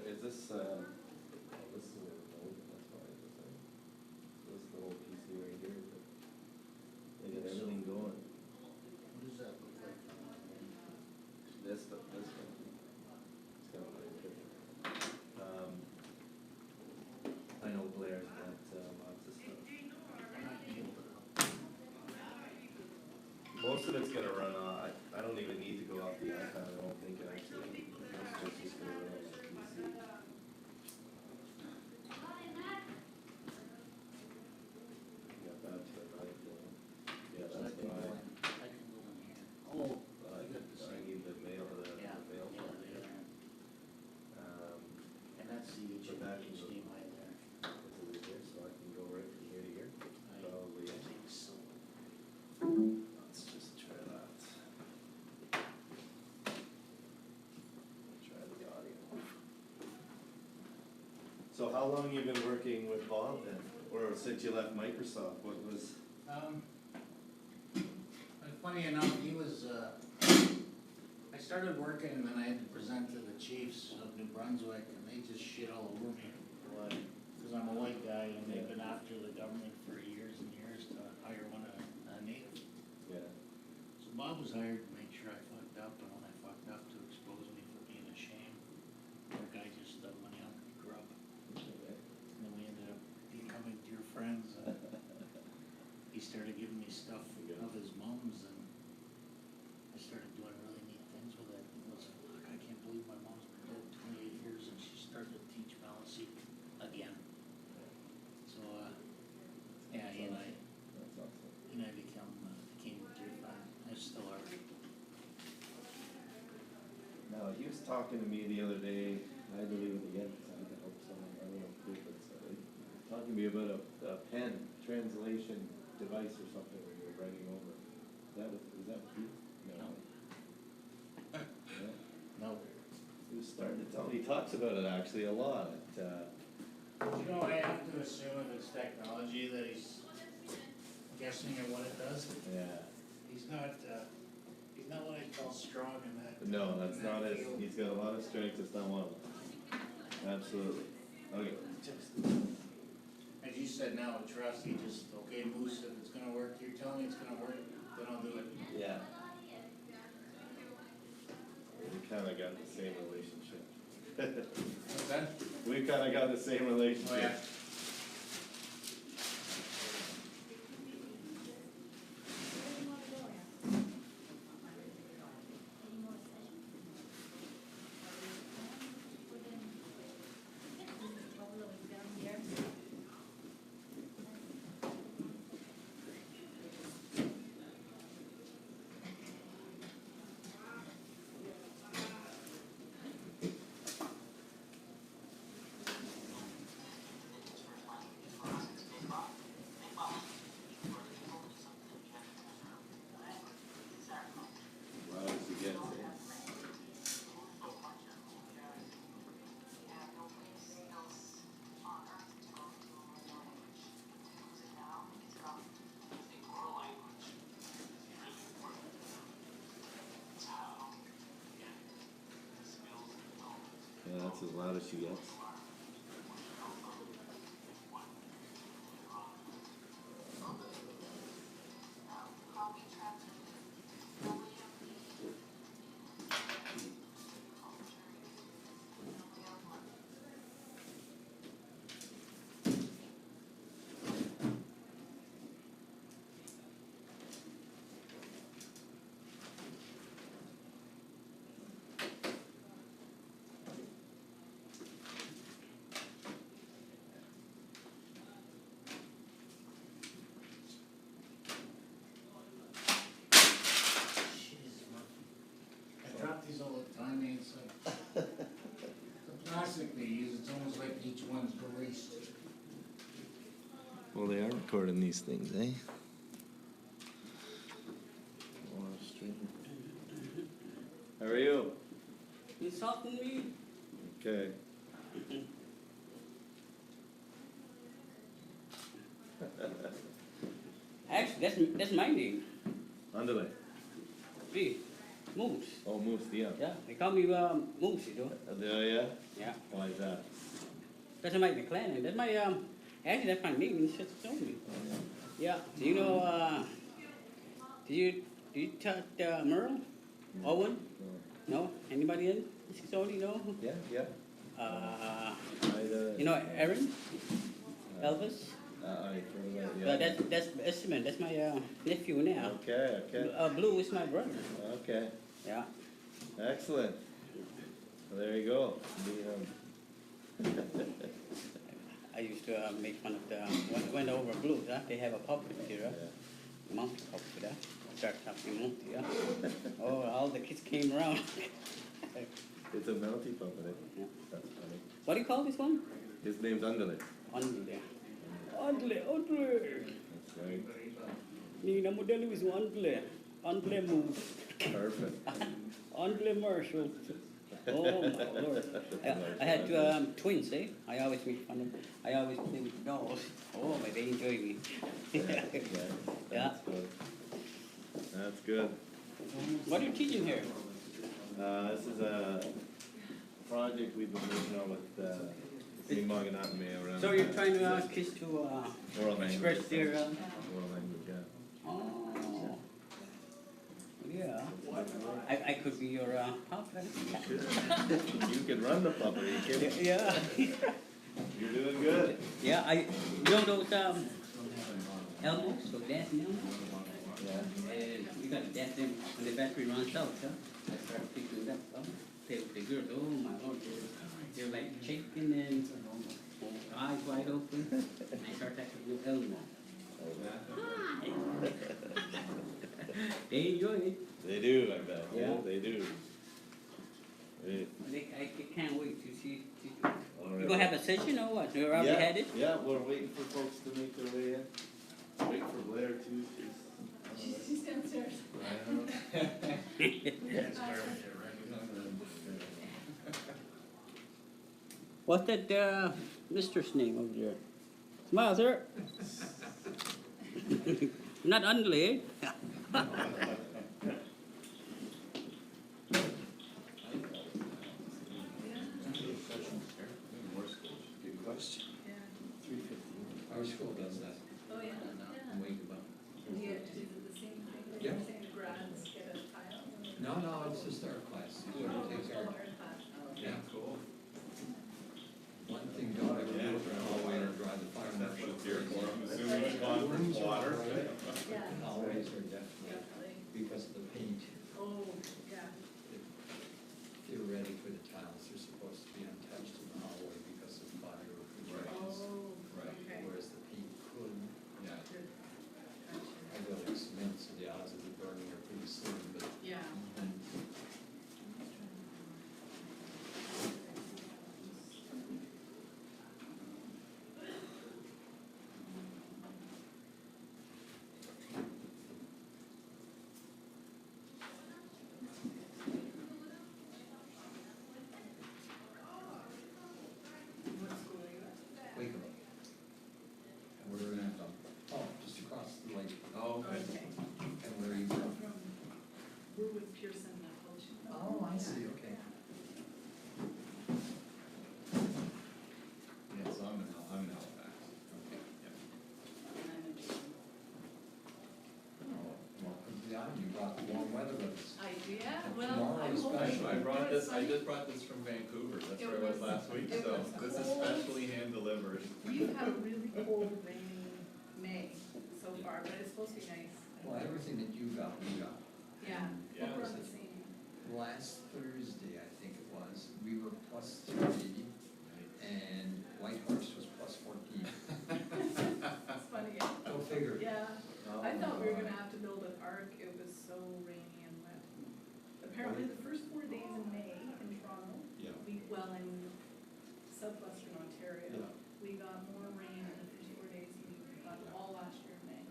Is this, this is where the phone, that's why it's the same. So this is the whole PC right here. They got everything going. What does that look like? This stuff, this one. It's got a little different. I know Blaire's got lots of stuff. Most of it's gonna run off, I don't even need to go off the iPad, I don't think actually. It's just gonna run off the PC. Got that to the right there. Yeah, So that's I can go fine. in. I can go in here. Oh, I need the mail, the mail yeah, from there. here. And that's the But that can go HDMI there. over here, so I can go right from here to here. Probably. I think so. So how long you been working with Bob then? Or since you left Microsoft, what was? Funny enough, he was, I started working and then I had to present to the chiefs of New Brunswick and they just shit all over me. Why? Because I'm a white guy and they've been after the government for years and years to hire a native. Yeah. So Bob was hired to make sure I fucked up, and when I fucked up, to expose me for being a shame. The guy just went out and grub. Okay. And then we ended up becoming dear friends. He started giving me stuff of his mom's, and I started doing really neat things with it. It was, fuck, I can't believe my mom's been dead 28 years, and she started to teach Maliseet again. So, yeah, he and I became dear friends. I still are. No, he was talking to me the other day, I had to leave it again, because I had to help someone, I don't know if he was talking to me about a pen translation device or something where you're writing over. Is that what you? No. No. He was starting to tell me, he talks about it actually a lot. You know, I have to assume if it's technology that he's guessing at what it does. Yeah. He's not what I call strong in that. No, that's in not that his, field. he's got a lot of strengths, it's not one of them. Absolutely. Okay. As you said now, trust, he just, okay, Moose, if it's gonna work, you're telling me it's gonna work, then I'll do it. Yeah. We kinda got the same relationship. What's that? We kinda got the same relationship. Oh, yeah. Yeah, that's as loud as she gets. I drop these all the time, and it's like, the plastic they use, it's almost like each one's greased. Well, they are recording these things, eh? How are you? You talking to me? Okay. Actually, that's my name. Andale. Me, Moose. Oh, Moose, yeah. Yeah, they call me Moose, you know. Yeah? Yeah. Why is that? That's my clan name. That's my actually that's my name in Eskasoni. Yeah. Do you know do you talk Merle? Owen? No? Anybody in Eskasoni know? Yeah. You know Aaron? Elvis? That's Estimate. That's my nephew now. Okay. Blue is my brother. Okay. Yeah. Excellent. Well, there you go. I used to make fun of the went over Blues. Huh? They have a puppet here. Monkey puppet. Start talking monkey. Oh, all the kids came around. It's a Mountie puppet. Yeah. That's funny. What do you call this one? His name's Andale. Andale. That's right. Nina modelo is Andale. Andale move. Perfect. Andale Marshall. Oh, my Lord. I had twins, eh? I always make fun of them. I always play with the dolls. Oh, but they enjoy me. Yeah. That's good. That's good. What are you teaching here? This is a project we've been working on with So you're trying to kids to oral express language. their... Oral language, yeah. Oh. Yeah. I could be your puppet. You can run the puppet, are you kidding? Yeah. You're doing good. Yeah, you know those elbows, so dancing elbows? Yeah. And we got to dance them when the battery runs out, huh? I start picking them up, play with the girls, oh my Lord, they're like shaking and eyes wide open, and I start acting with elbow. Hi! They enjoy it. They do, I bet. Yeah. They do. I can't wait to see. All right. You gonna have a session or what? You're already Yeah, headed? yeah, we're waiting for folks to make their way in. Wait for Blaire too. She's downstairs. What's that mistress name over there? Smile, sir. Not ugly, eh? Good question. 3:15. Our school does that. Oh, yeah. I'm waiting about. Yeah, is it the same thing? Yeah. You're saying the grads get a tile? No, it's just our class. Takes our. Yeah. Cool. One thing don't ever do is hallway or drive the fire marshal. Water. Hallways are definitely, because of the paint. Oh, yeah. If you're ready for the tiles, they're supposed to be untouched in the hallway because of fire or refrigerators. Oh, Right, okay. whereas the paint couldn't. Yeah. Good. I go like cement, so the odds of it burning are pretty slim, but. Yeah. What school are you at? Wake up. We're at, just across the lake. Oh, okay. And where are you from? We're with Pearson Coaching. Oh, I see, okay. Yeah, so I'm in Halifax. Okay, yeah. Oh, welcome to the island. You brought the warm weather with us. Yeah, well, Tomorrow I'm is hoping. special. I just brought this from Vancouver, that's where I was last week, It so was this is cold. specially hand delivered. We've had a really cold, rainy May so far, but it's supposed to be nice. Well, everything that you got, we got. Yeah, Yeah. we're on the same. Last Thursday, I think it was, we were +3, and Whitehorse was +14. It's funny. Go figure. Yeah, Oh, I thought we were my. gonna have to build an ark, it was so rainy and wet. Apparently, the first 4 days in May in Toronto, Yeah. in southwestern Ontario, Yeah. we got more rain in the first 4 days than we got all last year in May.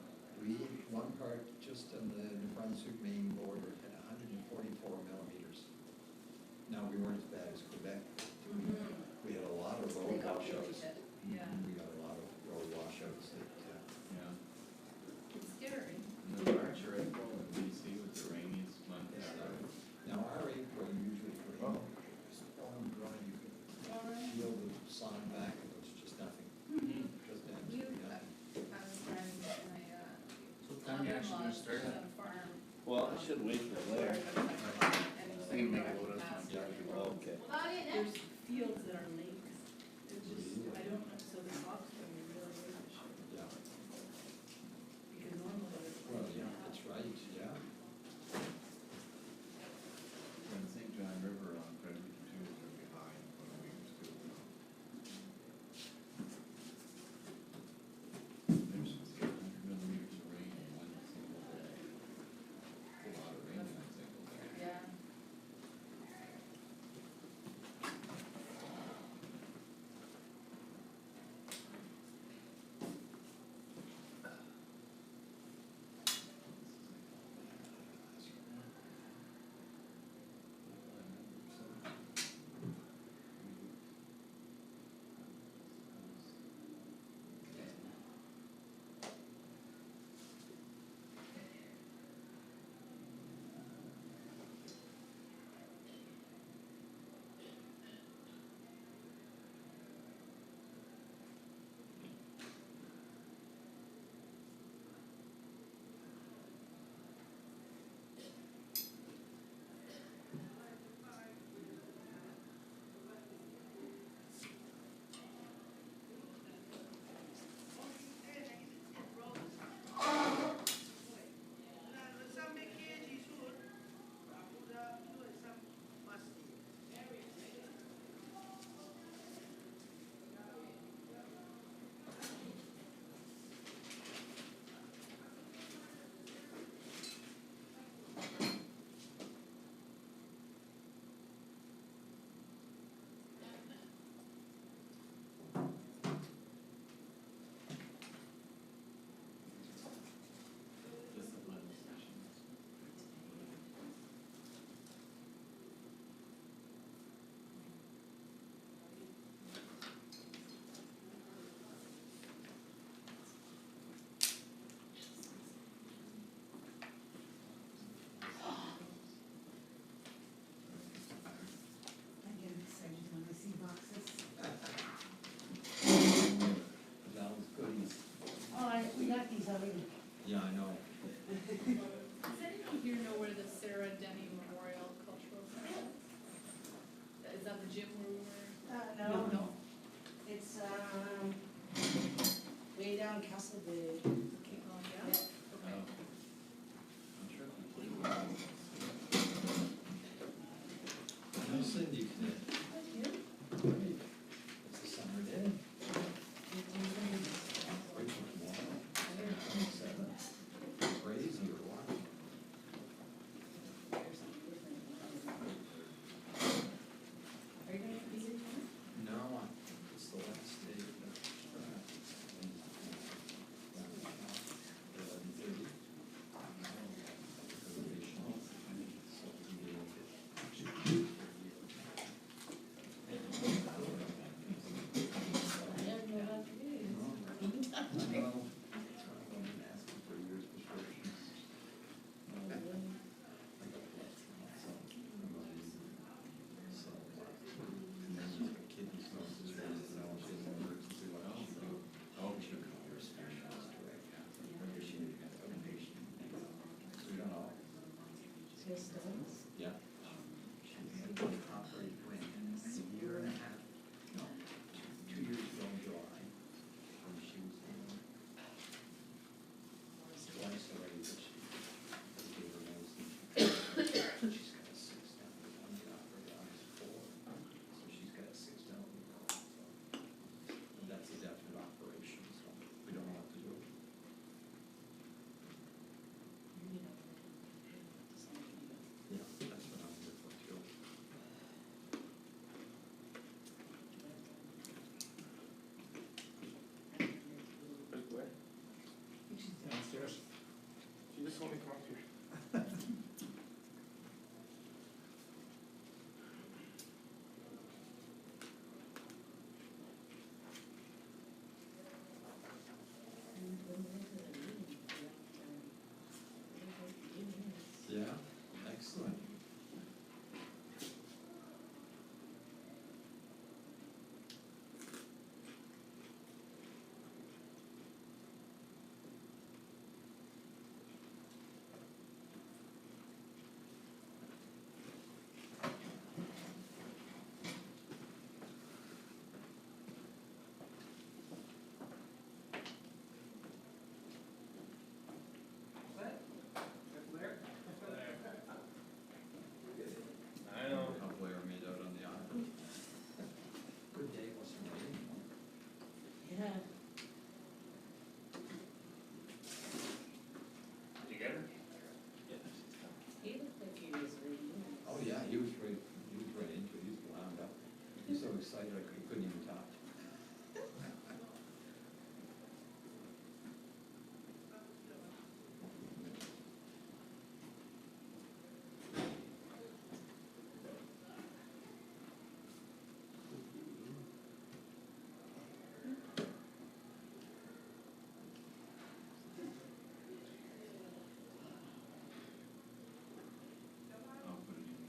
One part just on the New Brunswick Maine border had 144 millimeters. Now, we weren't as bad as Quebec. We had a lot of road They got really washouts. hit, yeah. We got a lot of road washouts that, Yeah. It's scary. And then March or April in BC was the rainiest month ever. now our April usually for him, storm dry, you could feel the sun back, and it was just nothing. Just absolutely nothing. I was driving with my, What time you actually gonna start? on a farm. Well, I should wait for Blaire. And I can make a load of fast. some Okay. There's fields that are lakes. It's just, I don't know, so the crops are gonna be really good this year. Yeah. Because normally it's. Well, yeah, that's right, yeah. And the St. John River on Frederick too is gonna be high in a couple of weeks too. There's some 600 millimeters of rain in one single day. A lot of rain in one single day. Yeah. down Castle the kickoff, yeah. Oh. I'm sure completely. No Cindy today. Great. It's a summer day. Break for tomorrow. 27. Crazy or what? Are you gonna be here tomorrow? No, it's the last day of the, 11:30. Yeah. She's been operated when a year and a half, no, 2 years ago in July, when she was born. Twice already, but she gave her nose. She's got a 6 now, I'm the operator on is 4, so she's got a 6 down. So that's a definite operation, so we don't know what to do. Yeah, that's what I'm here for too. Where's Blaire? She's downstairs. She just told me to come up here. Yeah, excellent. I know. How Blaire made out on the island. Good day, wasn't it? Yeah. Did you get her? Yeah. He looked like he was reading. Oh, yeah, he was right into it, he was wound up. He's so excited, he couldn't even talk. I'll put it in.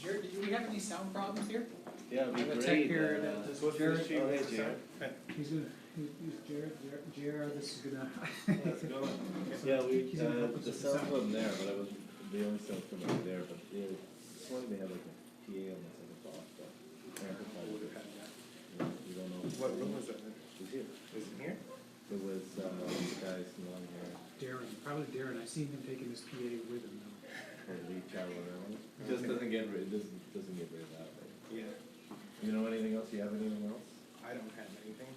Jarrett, do we have any sound problems here? Yeah, it'd I be have a great. tech here that What's does the Jarrett. issue with the Jared. sound? He's Jarrett, JR, this is gonna. Let's go. Yeah, He's gonna help us the with the sound sound. wasn't there, but I was, the only sound from over there, but yeah, this morning they had like a PA on the second off, but amplified. Would have had that. You don't know. What room was that in? It was here. Was it here? It was, the guys in long hair, Darren, probably Darren, I've seen him taking his PA with him though. or the travel around. It just doesn't get rid, it doesn't get rid of that, right? Yeah. You know anything else? You have anything else? I don't have anything.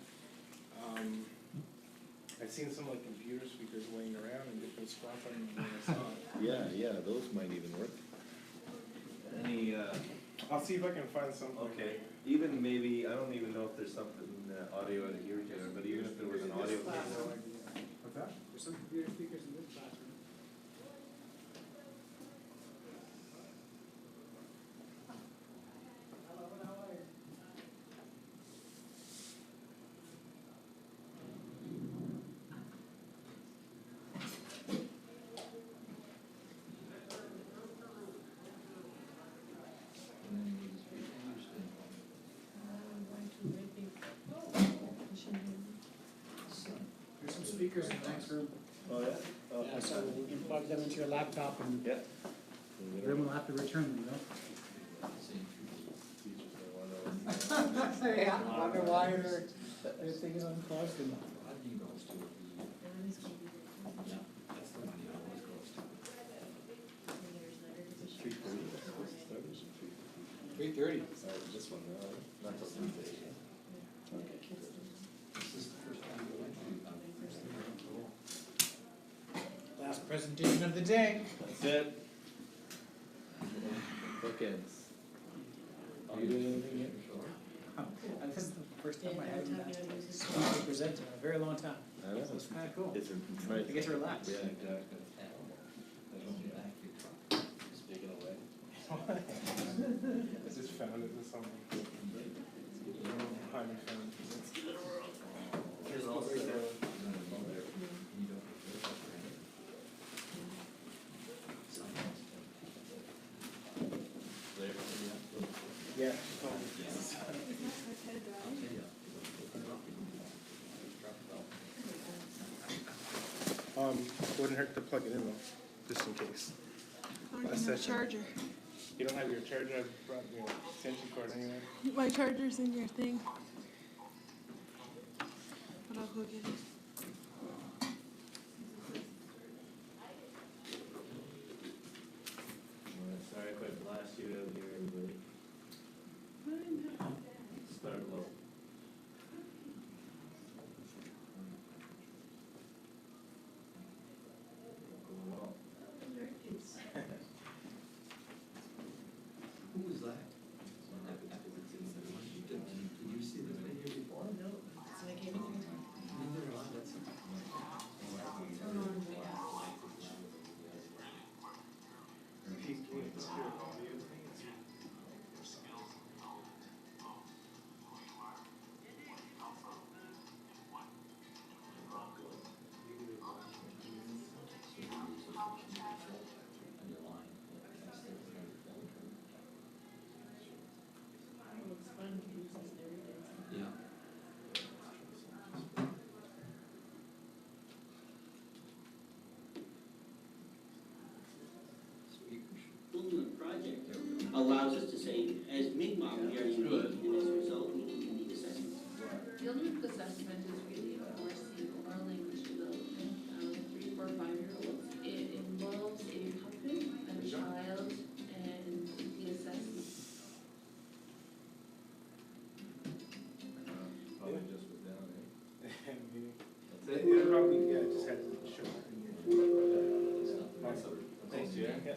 I've seen some like computer speakers laying around in different spots. I don't know where I saw it. Yeah, those might even work. Any, I'll see if I can find something. okay, even maybe, I don't even know if there's something audio in here, Taylor, but even if there was an audio. What's that? There's some computer speakers in this classroom. some speakers in the next room. Oh, yeah? Oh, Yeah, so we can plug them into your laptop and Yeah. then we'll have to return them, you know? Yeah, I wonder why they're thinking unplugged and. Three 3:30. Sorry, this one, no, not till 3:30. Last presentation of the day. That's it. Bookends. Are you doing anything yet? This is the first time I had to present in a very long time. I know. It's kinda cool. It's I get to relax. Yeah, exactly. Speaking away. I just found it this summer. Finally found it. Here's all three there. Yeah. Wouldn't hurt to plug it in though, just in case. Last session. Charger. You don't have your charger, I brought your extension cord anyway. My charger's in your thing. But I'll go get it. Sorry if I blast you out here, everybody. Start low. Going well. Who was that? Did you see this right here before? No. So I came in here. Neither on, that's. Yeah. Ultimate project allows us to say, as Mi'kmaq, we are unique, and as a result, we need unique assessments. The unique assessment is really a foresee our language development, 3, 4, 5-year-olds. It involves a puppet, a child, and the assessment. Probably just was down, eh? That's it? Yeah, probably, yeah, just had to show. Awesome. Thanks, Jarrett. Yeah.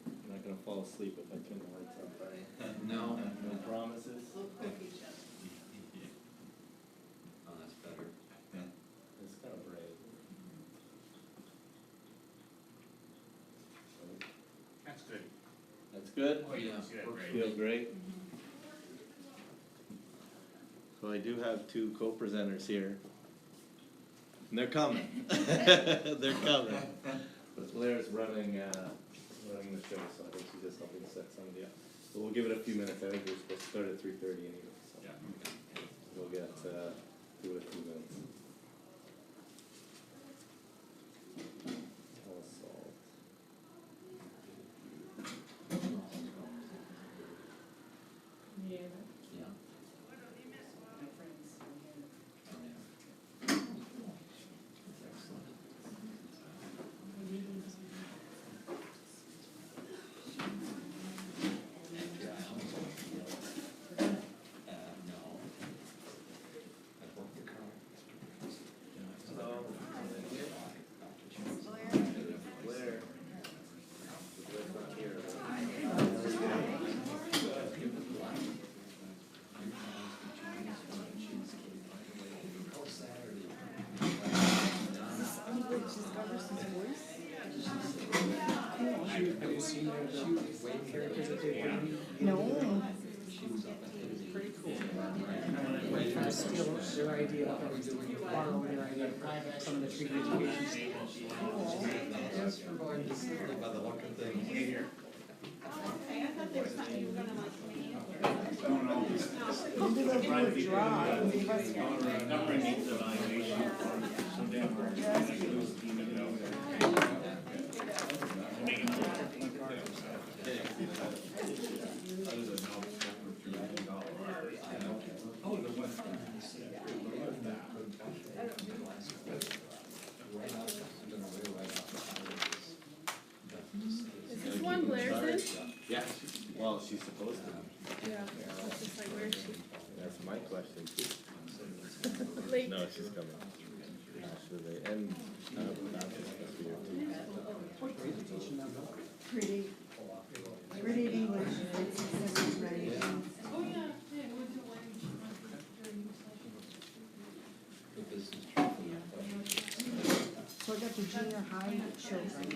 I'm not gonna fall asleep if I turn the lights on, right? No. No promises? Oh, that's better. Yeah. It's kind of brave. That's good. That's good? Oh, yeah. Feels great. So I do have two co-presenters here. And they're coming. They're coming. But Blaire's running the show, so I think she's just helping set somebody up. But we'll give it a few minutes. I think we're supposed to start at 3:30 anyway, so. Yeah. We'll give it a few minutes. Assault. Yeah. Yeah. My friends. Blaire. Have you seen the characters that they put in? No. She was up at the. Pretty cool. Try to steal their idea, borrow their idea, some of the free education. Yes, for going to see about the look of things. Okay, I thought there was something you were gonna like me. Number needs evaluation. So damn hard. Is this one Blaire's in? Yeah, well, she's supposed to. Yeah, it's just like, where is she? That's my question too. Late. No, she's coming. Actually, and, that's supposed to be here too. Pretty, pretty English. Oh, yeah, yeah, went to So I got the junior high children.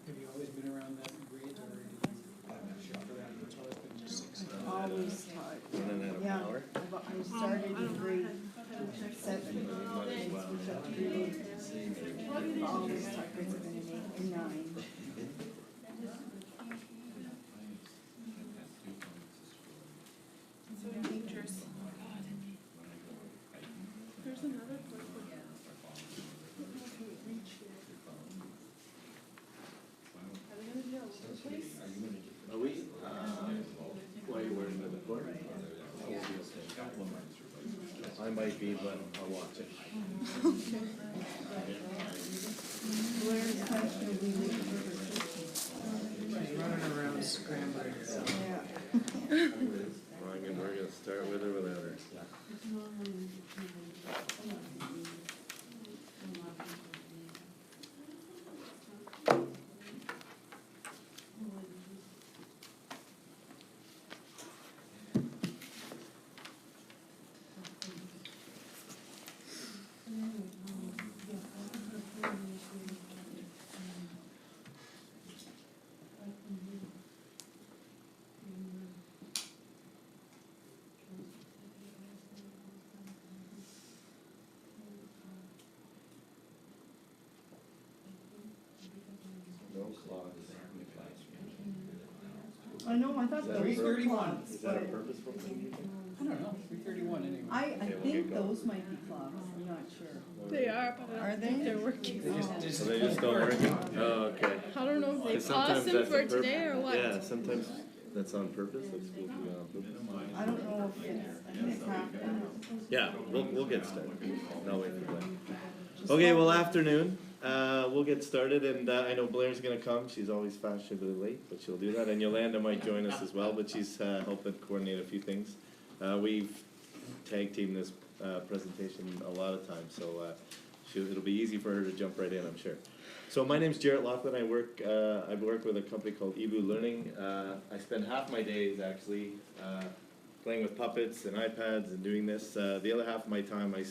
Have you always been around that grade or? I'm not sure. It's always been just 6. Always taught. And then Yeah, an hour? I started in grade 7, switched up to grade 8. I've always taught grades 7 and 8 and 9. So teachers. There's another one. Are they gonna do all over the place? Are we? Why are you wearing the court? I might be, but I'll watch it. Blair's question will be late for her. She's running around scrambling. Yeah. We're gonna start with her without her. No clogs. I know, I thought Is that those were 3:31. clogs, Is that a but purposeful thing? I don't know, 3:31 anyway. I Okay, we'll think get going. those might be clogs, I'm not sure. They are, but I Are don't think they? they're working. So they just don't work? Oh, okay. I don't know if they 'Cause sometimes paused them that's for a today or what. Yeah, sometimes that's on purpose, like schools do that on purpose. I don't know if it's happened. Yeah, we'll get started. No, wait for Blaire. Okay, well, afternoon. We'll get started, and I know Blaire's gonna come. She's always fashionably late, but she'll do that. And Yolanda might join us as well, but she's helping coordinate a few things. We've tag teamed this presentation a lot of times, so it'll be easy for her to jump right in, I'm sure. So my name's Jarrett Laughlin. I work with a company called Ebu Learning. I spend half my days actually playing with puppets and iPads and doing this. The other half of my time I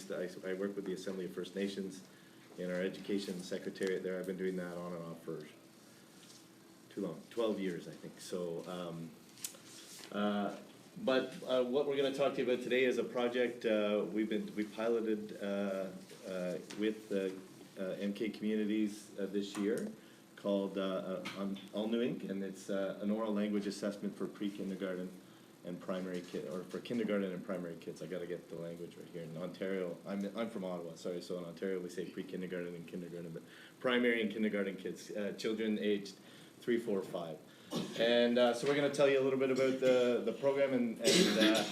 work with the Assembly of First Nations in our education secretariat there. I've been doing that on and off for too long, 12 years I think. So, but what we're going to talk to you about today is a project we piloted with MK Communities this year called All New Inc. And it's an oral language assessment for pre-kindergarten and primary or for kindergarten and primary kids. I got to get the language right here. In Ontario, I'm from Ottawa, sorry. So in Ontario we say pre-kindergarten and kindergarten, but primary and kindergarten kids, children aged 3, 4, 5. And so we're going to tell you a little bit about the program and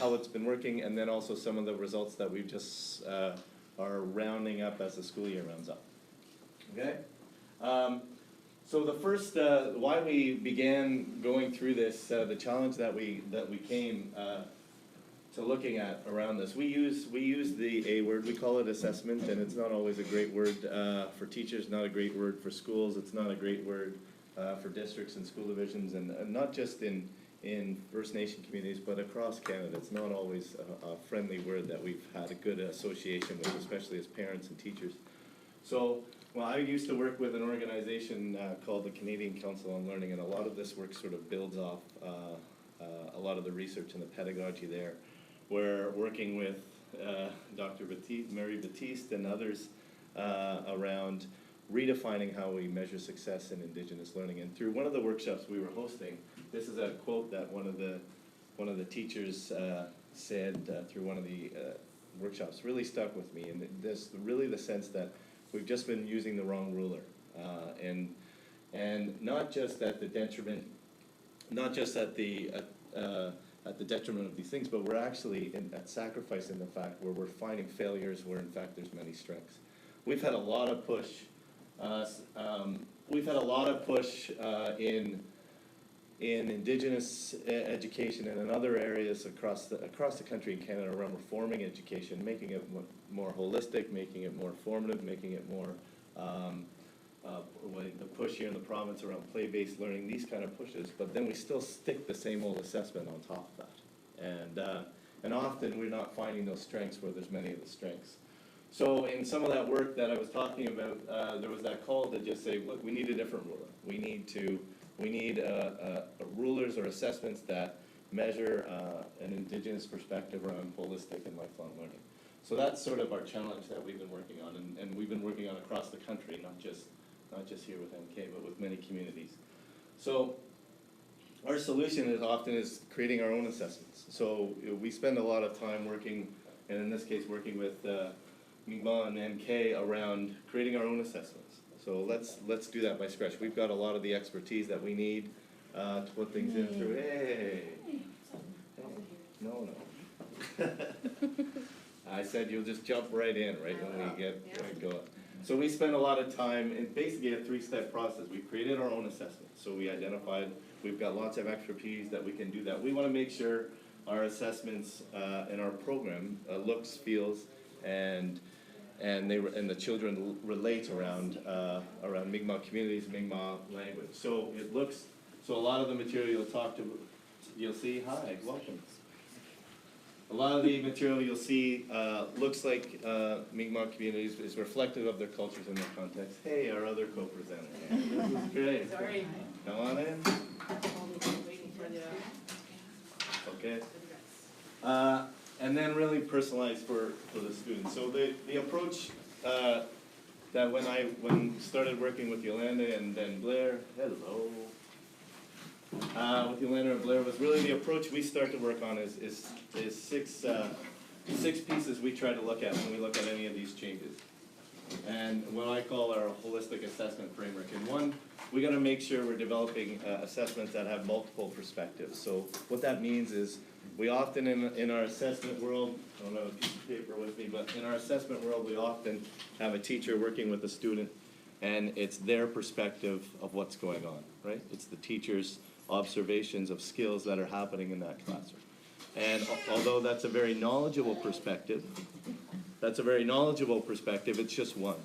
how it's been working, and then also some of the results that we've just are rounding up as the school year rounds up. Okay. So the first, why we began going through this, the challenge that we came to looking at around this, we use the A word. We call it assessment, and it's not always a great word for teachers, not a great word for schools. It's not a great word for districts and school divisions, and not just in in First Nation communities, but across Canada. It's not always a friendly word that we've had a good association with, especially as parents and teachers. So, well, I used to work with an organization called the Canadian Council on Learning, and a lot of this work sort of builds off a lot of the research and the pedagogy there. We're working with Dr. Mary Batiste and others around redefining how we measure success in Indigenous learning. And through one of the workshops we were hosting, this is a quote that one of the teachers said through one of the workshops. Really stuck with me, and this really the sense that we've just been using the wrong ruler, and not just at the detriment, at the detriment of these things, but we're actually at sacrificing the fact where we're finding failures where in fact there's many strengths. We've had a lot of push. In Indigenous education and in other areas across the country in Canada around reforming education, making it more holistic, making it more formative, making it more the push here in the province around play-based learning, these kind of pushes, but then we still stick the same old assessment on top of that. And often we're not finding those strengths where there's many of the strengths. So in some of that work that I was talking about, there was that call to just say, look, we need a different ruler. We need rulers or assessments that measure an Indigenous perspective around holistic and lifelong learning. So that's sort of our challenge that we've been working on, and we've been working on across the country, not just here with MK, but with many communities. So our solution is often creating our own assessments. So we spend a lot of time working, and in this case working with Mi'kmaq and MK around creating our own assessments. So let's do that by scratch. We've got a lot of the expertise that we need to put things in through. Hey. No. I said you'll just jump right in, right, when we get going. So we spend a lot of time in basically a three-step process. We've created our own assessment. So we identified we've got lots of expertise that we can do that. We want to make sure our assessments in our program looks, feels, and the children relate around Mi'kmaq communities, Mi'kmaq language. So it looks. So a lot of the material you'll see. Hi, welcome. A lot of the material you'll see looks like Mi'kmaq communities, is reflective of their cultures and their context. Hey, our other co-presenter. This is great. Sorry. Come on in. Okay. And then really personalized for the students. So the approach that when started working with Yolanda and then Blaire, hello. With Yolanda and Blaire was really the approach we start to work on is six pieces we try to look at when we look at any of these changes. And what I call our holistic assessment framework. And one, we got to make sure we're developing assessments that have multiple perspectives. So what that means is we often in our assessment world, I don't have a piece of paper with me, but in our assessment world we often have a teacher working with a student and it's their perspective of what's going on, right? It's the teacher's observations of skills that are happening in that classroom. And although that's a very knowledgeable perspective, it's just one.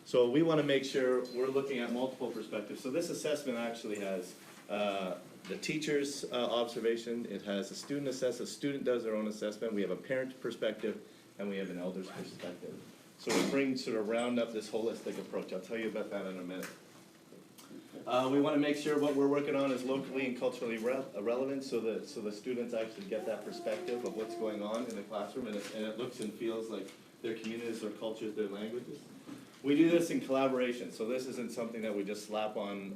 So we want to make sure we're looking at multiple perspectives. So this assessment actually has the teacher's observation, it has a student assess, a student does their own assessment, we have a parent perspective, and we have an elder's perspective. So we sort of round up this holistic approach. I'll tell you about that in a minute. We want to make sure what we're working on is locally and culturally relevant, so the students actually get that perspective of what's going on in the classroom, and it looks and feels like their communities, their cultures, their languages. We do this in collaboration, so this isn't something that we just slap on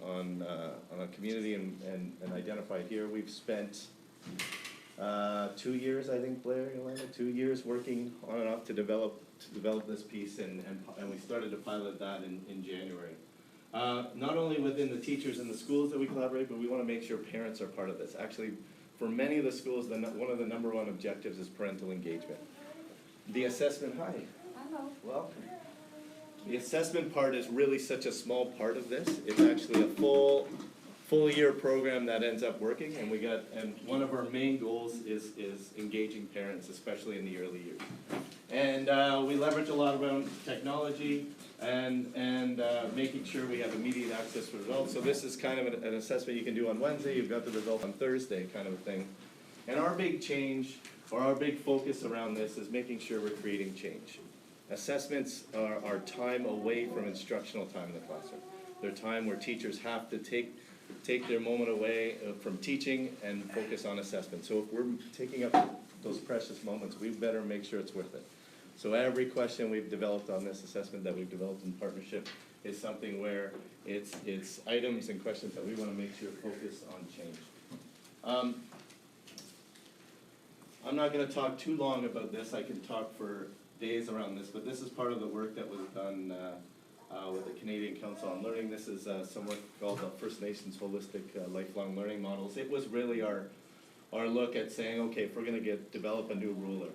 a community and identify here. We've spent 2 years, I think, Blaire, Yolanda, 2 years working on and off to develop this piece, and we started to pilot that in January. Not only within the teachers in the schools that we collaborate, but we want to make sure parents are part of this. Actually, for many of the schools, one of the number one objectives is parental engagement. The assessment, hi. Hello. Welcome. The assessment part is really such a small part of this. It's actually a full year program that ends up working, and one of our main goals is engaging parents, especially in the early years. And we leverage a lot around technology. and making sure we have immediate access to results. So this is kind of an assessment you can do on Wednesday, you've got the result on Thursday, kind of a thing. And our big change, or our big focus around this is making sure we're creating change. Assessments are time away from instructional time in the classroom. They're time where teachers have to take their moment away from teaching and focus on assessment. So if we're taking up those precious moments, we better make sure it's worth it. So every question we've developed on this assessment that we've developed in partnership is something where it's items and questions that we want to make sure focus on change. I'm not going to talk too long about this. I can talk for days around this, but this is part of the work that was done with the Canadian Council on Learning. This is some work called the First Nations Holistic Lifelong Learning Models. It was really our look at saying, okay, if we're going to develop a new ruler,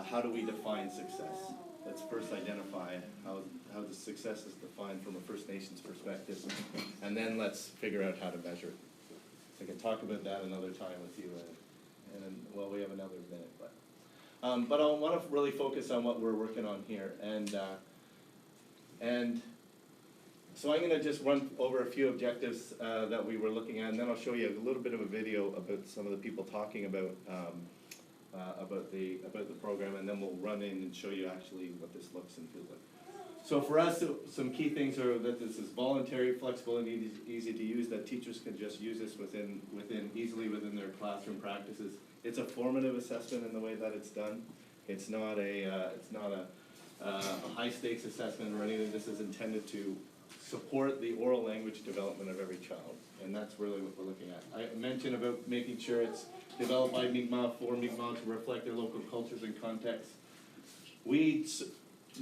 how do we define success? Let's first identify how the success is defined from a First Nations perspective, and then let's figure out how to measure it. I can talk about that another time with you, and well, we have another minute, but I want to really focus on what we're working on here, and so I'm going to just run over a few objectives that we were looking at, and then I'll show you a little bit of a video about some of the people talking about the program, and then we'll run in and show you actually what this looks and feels like. So for us, some key things are that this is voluntary, flexible, and easy to use, that teachers can just use this easily within their classroom practices. It's a formative assessment in the way that it's done. It's not a high stakes assessment or anything. This is intended to support the oral language development of every child, and that's really what we're looking at. I mentioned about making sure it's developed by Mi'kmaq for Mi'kmaq to reflect their local cultures and contexts.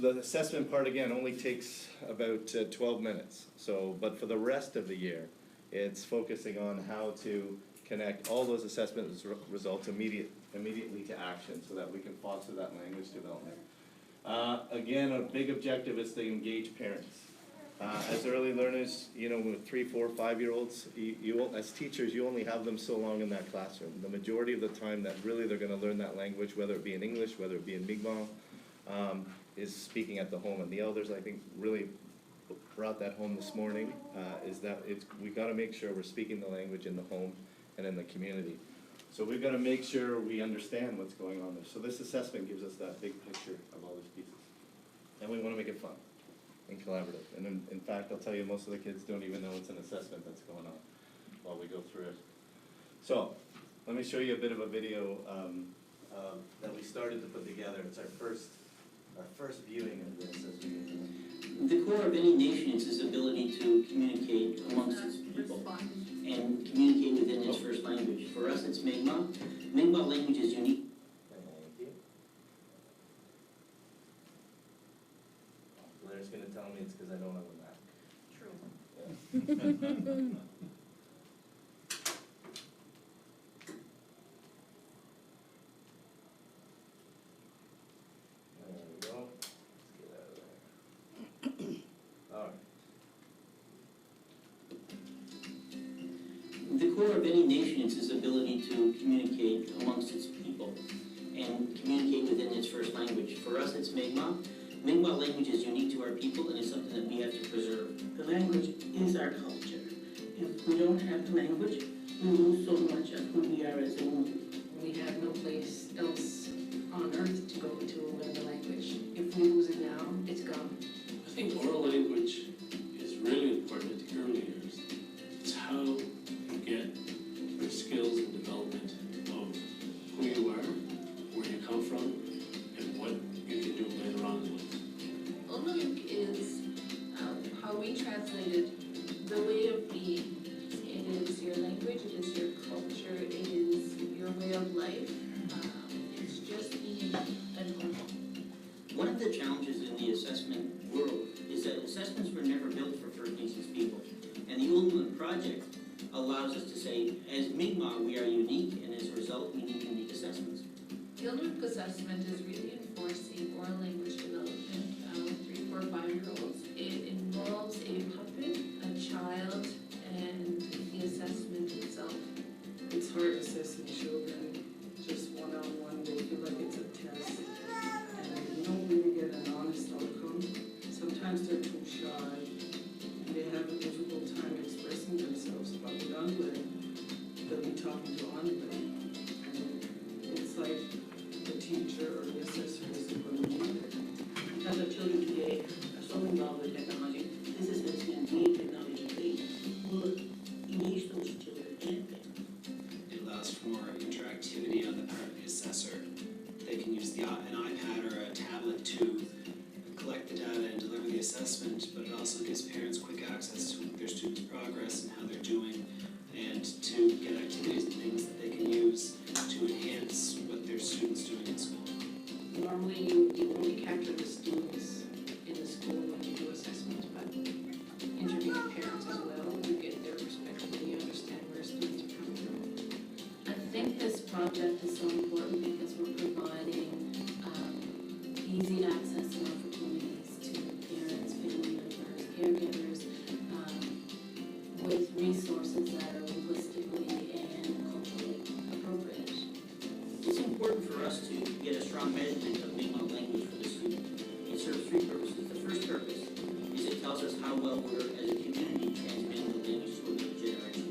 The assessment part, again, only takes about 12 minutes. So, but for the rest of the year, it's focusing on how to connect all those assessment results immediately to action so that we can foster that language development. Again, a big objective is to engage parents. As early learners, with 3, 4, 5-year-olds, as teachers, you only have them so long in that classroom. The majority of the time that really they're going to learn that language, whether it be in English, whether it be in Mi'kmaq, is speaking at the home. And the elders, I think, really brought that home this morning, is that we got to make sure we're speaking the language in the home and in the community. So we've got to make sure we understand what's going on there. So this assessment gives us that big picture of all these pieces. And we want to make it fun and collaborative. And in fact, I'll tell you, most of the kids don't even know it's an assessment that's going on while we go through it. So let me show you a bit of a video that we started to put together. It's our first viewing of this as we go through. The core of any nation is its ability to communicate amongst its people and communicate within its first language. For us, it's Mi'kmaq. Mi'kmaq language is unique. Thank you. Blaire's going to tell me it's because I don't have a Mac. True. Yeah. The core of any nation is its ability to communicate amongst its people and communicate within its first language. For us, it's Mi'kmaq. Mi'kmaq language is unique to our people and it's something that we have to preserve. The language is our culture. If we don't have the language, we lose so much of who we are as a woman. We have no place else on earth to go to learn the language. If we lose it now, it's gone. I think oral language is really important at the early years. It's how you get your skills and development of who you are, where you come from, and what you can do later on in life. Olmec is how we translated the way of being. It is your language, it is your culture, it is your way of life. It's just being at home. One of the challenges in the assessment world is that assessments were never built for First Nations people. And the Ultimate Project allows us to say, as Mi'kmaq, we are unique, and as a result, we need unique assessments. The Ultimate assessment is really enforcing oral language development with 3, 4, 5-year-olds. It involves a puppet, a child, and the assessment itself. It's hard assessing children just one-on-one. They feel like it's a test, and you don't really get an honest outcome. Sometimes they're too students' progress and how they're doing, and to get activities and things that they can use to enhance what their students doing in school. Normally, you only capture the students in the school when you do assessments, but interviewing parents as well, you get their perspective and you understand where students are coming from. I think this project is so important because we're providing easy access and opportunities to parents, family members, caregivers, with resources that are linguistically and culturally appropriate. It's important for us to get a strong measurement of Mi'kmaq language for the student. It serves three purposes. The first purpose is it tells us how well we're, as a community, transmitting the language to another generation.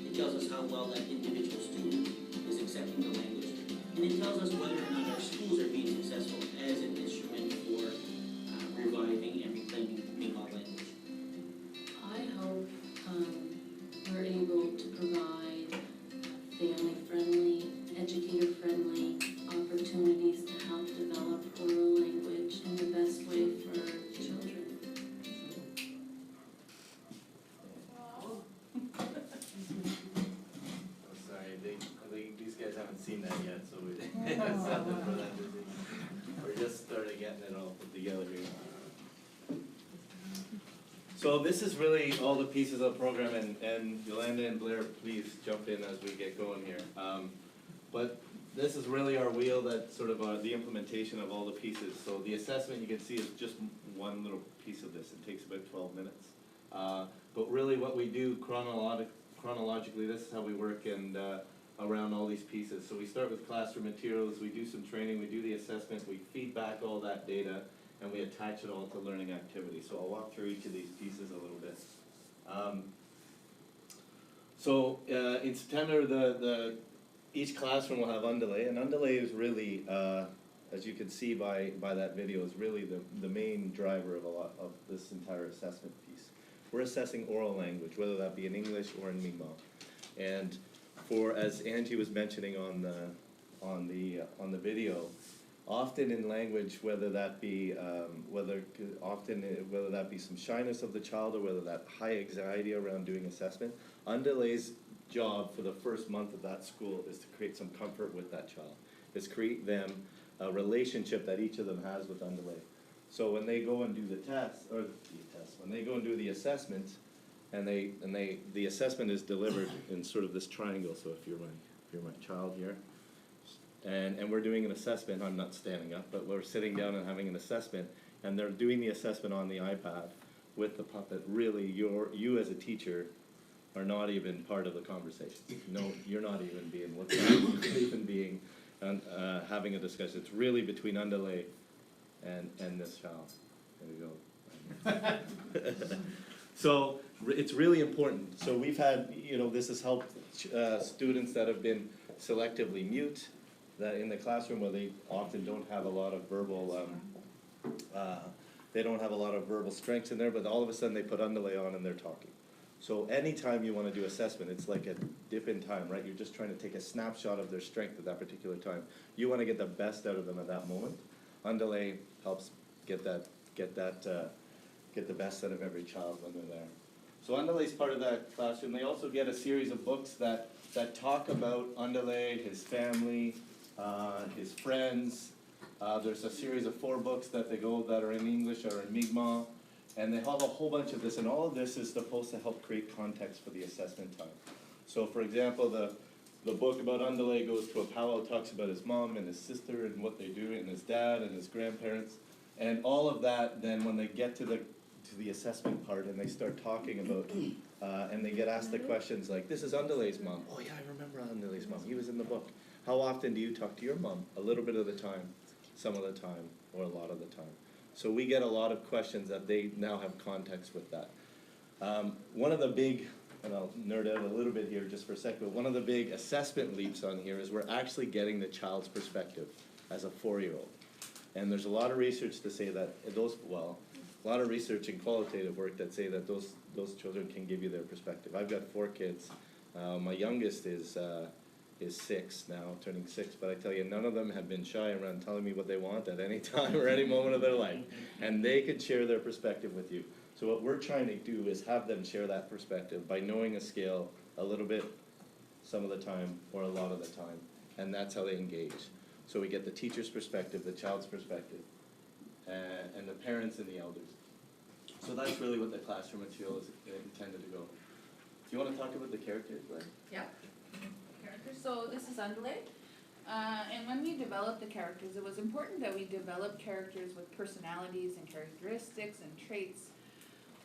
It tells us how well that individual student is accepting the language. And it tells us whether or not our schools are being successful as an instrument for reviving and reclaiming Mi'kmaq language. I hope we're able to provide family-friendly, educator-friendly opportunities to help develop oral language in the best way for children. Oh, sorry, these guys haven't seen that yet, so it's something for them to see. We're just starting getting it all put together here. So this is really all the pieces of the program, and Yolanda and Blaire, please jump in as we get going here. But this is really our wheel that sort of the implementation of all the pieces. So the assessment you can see is just one little piece of this. It takes about 12 minutes. But really what we do chronologically, this is how we work and around all these pieces. So we start with classroom materials, we do some training, we do the assessment, we feed back all that data, and we attach it all to learning activities. So I'll walk through each of these pieces a little bit. In September, each classroom will have underlay, and underlay is really, as you can see by that video, is really the main driver of a lot of this entire assessment piece. We're assessing oral language, whether that be in English or in Mi'kmaq. And as Angie was mentioning on the video, often in language, whether that be whether that be some shyness of the child or whether that high anxiety around doing assessment, underlay's job for the first month of that school is to create some comfort with that child. Is create them a relationship that each of them has with underlay. So when they go and do when they go and do the assessment, and the assessment is delivered in sort of this triangle. So if you're my child here, and we're doing an assessment, I'm not standing up, but we're sitting down and having an assessment, and they're doing the assessment on the iPad with the puppet. Really, you as a teacher are not even part of the conversation. No, you're not even being looked at. You're not even being having a discussion. It's really between underlay and this child. There you go. So it's really important. So we've had, this has helped students that have been selectively mute, that in the classroom where they often don't have a lot of verbal, they don't have a lot of verbal strengths in there, but all of a sudden they put underlay on and they're talking. So anytime you want to do assessment, it's like a dip in time, right? You're just trying to take a snapshot of their strength at that particular time. You want to get the best out of them at that moment. Underlay helps get the best out of every child when they're there. So underlay is part of that classroom. They also get a series of books that talk about underlay, his family, his friends. There's a series of 4 books that are in English or in Mi'kmaq. And they have a whole bunch of this, and all of this is supposed to help create context for the assessment time. So for example, the book about underlay goes to a powwow, talks about his mom and his sister and what they do, and his dad and his grandparents. And all of that, then when they get to the assessment part and they start talking about, and they get asked the questions like, this is underlay's mom. Oh yeah, I remember underlay's mom. He was in the book. How often do you talk to your mom? A little bit of the time, some of the time, or a lot of the time. So we get a lot of questions that they now have context with that. One of the big, and I'll nerd out a little bit here just for a second, but one of the big assessment leaps on here is we're actually getting the child's perspective as a 4-year-old. And there's a lot of research to say that a lot of research and qualitative work that say that those children can give you their perspective. I've got 4 kids. My youngest is 6 now, turning 6, but I tell you, none of them have been shy around telling me what they want at any time or any moment of their life. And they could share their perspective with you. So what we're trying to do is have them share that perspective by knowing a scale a little bit some of the time or a lot of the time, and that's how they engage. So we get the teacher's perspective, the child's perspective, and the parents and the elders. So that's really what the classroom material is intended to go. Do you want to talk about the characters, Blaire? Yeah. Characters. So this is Andale. And when we developed the characters, it was important that we develop characters with personalities and characteristics and traits.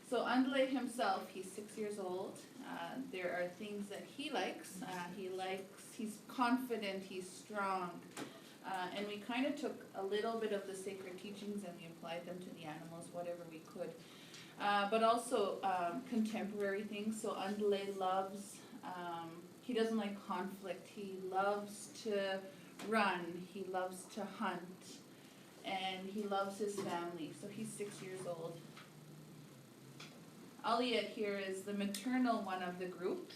So Andale himself, he's 6 years old. There are things that he likes. He's confident, he's strong. And we kind of took a little bit of the sacred teachings and we applied them to the animals, whatever we could. But also contemporary things. So Andale loves, he doesn't like conflict. He loves to run. He loves to hunt. And he loves his family. So he's 6 years old. Aliette here is the maternal one of the group.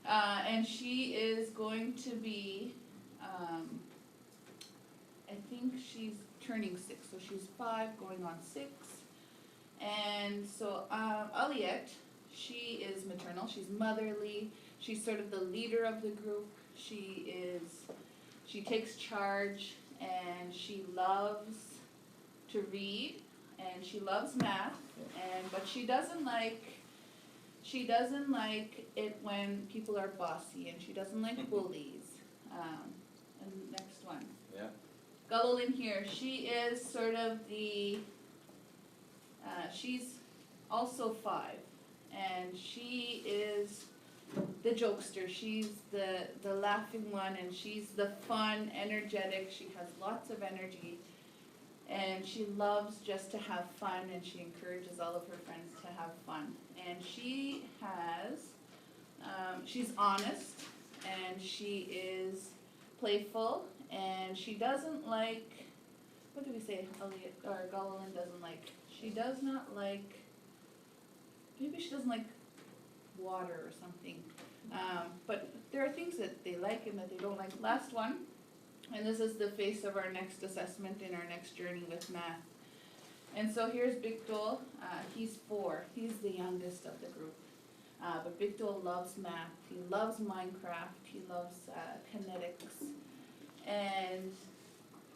And she is going to be, I think she's turning 6. So she's 5 going on 6. And so Aliette, she is maternal, she's motherly, she's sort of the leader of the group, she takes charge, and she loves to read, and she loves math, but she doesn't like it when people are bossy, and she doesn't like bullies. And next one. Yeah. Gail here, she is sort of the she's also 5, and she is the jokester. She's the laughing one, and she's the fun, energetic. She has lots of energy, and she loves just to have fun, and she encourages all of her friends to have fun. And she has, she's honest, and she is playful, and she doesn't like, what do we say, Gawain doesn't like? She does not like, maybe she doesn't like water or something. But there are things that they like and that they don't like. Last one, and this is the face of our next assessment in our next journey with math. And so here's Big Dole. He's 4. He's the youngest of the group. But Big Dole loves math. He loves Minecraft. He loves kinetics. And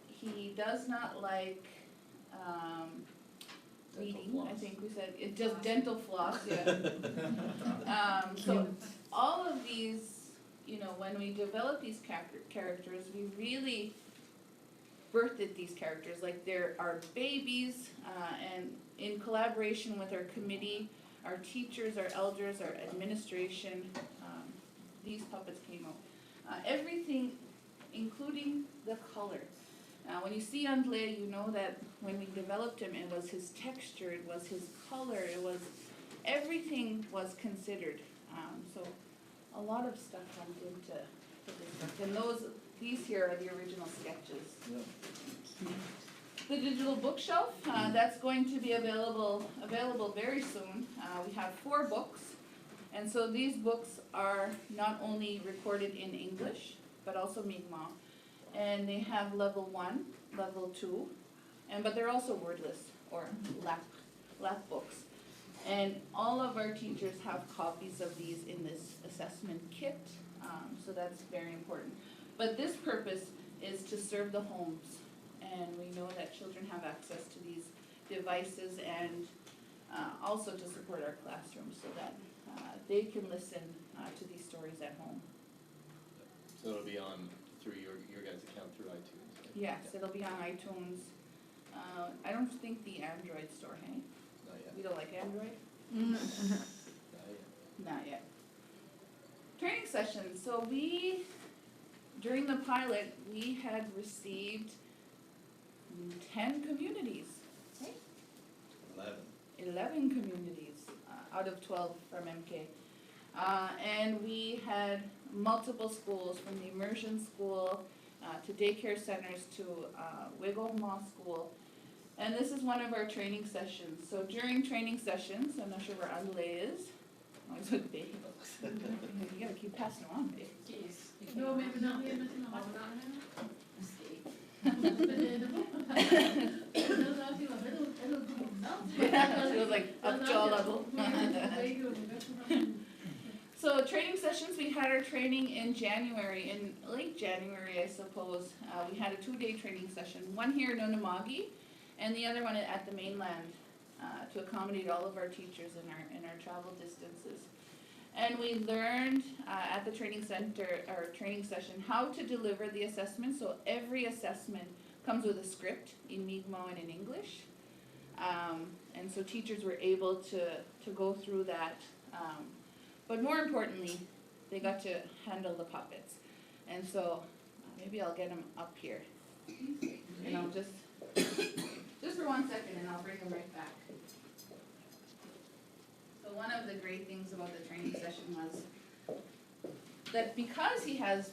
he does not like reading, I think we said, it just dental floss, yeah. So all of these, when we develop these characters, we really birthed these characters, like they're our babies, and in collaboration with our committee, our teachers, our elders, our administration, these puppets came out. Everything, including the color. When you see Andale, you know that when we developed him, it was his texture, it was his color, everything was considered. So a lot of stuff went into this. And these here are the original sketches. Yeah. The digital bookshelf, that's going to be available very soon. We have 4 books, and so these books are not only recorded in English, but also Mi'kmaq. And they have level 1, level 2, but they're also wordless or lap books. And all of our teachers have copies of these in this assessment kit, so that's very important. But this purpose is to serve the homes, and we know that children have access to these devices, and also to support our classrooms so that they can listen to these stories at home. So it'll be on through your guys' account through iTunes. Right? Yes, it'll be on iTunes. I don't think the Android store, hey? Not yet. We don't like Android? Not yet. Not yet. Training sessions. So during the pilot, we had received 10 communities, right? 11 communities out of 12 from MK. And we had multiple schools, from the Immersion school to daycare centers to Wiggleham School. And this is one of our training sessions. So during training sessions, I'm not sure where Andale is. Oh, he's with baby books. You gotta keep passing around, babe. No, maybe not. Maybe not. She was like up to all training sessions, we had our training in January, in late January, I suppose. We had a 2-day training session, one here in Unamagi and the other one at the mainland, to accommodate all of our teachers in our travel distances. And we learned at the training center, or training session, how to deliver the assessment. So every assessment comes with a script in Mi'kmaq and in English. And so teachers were able to go through that. But more importantly, they got to handle the puppets. And so maybe I'll get them up here. And I'll just for 1 second, and I'll bring them right back. So one of the great things about the training session was that because he has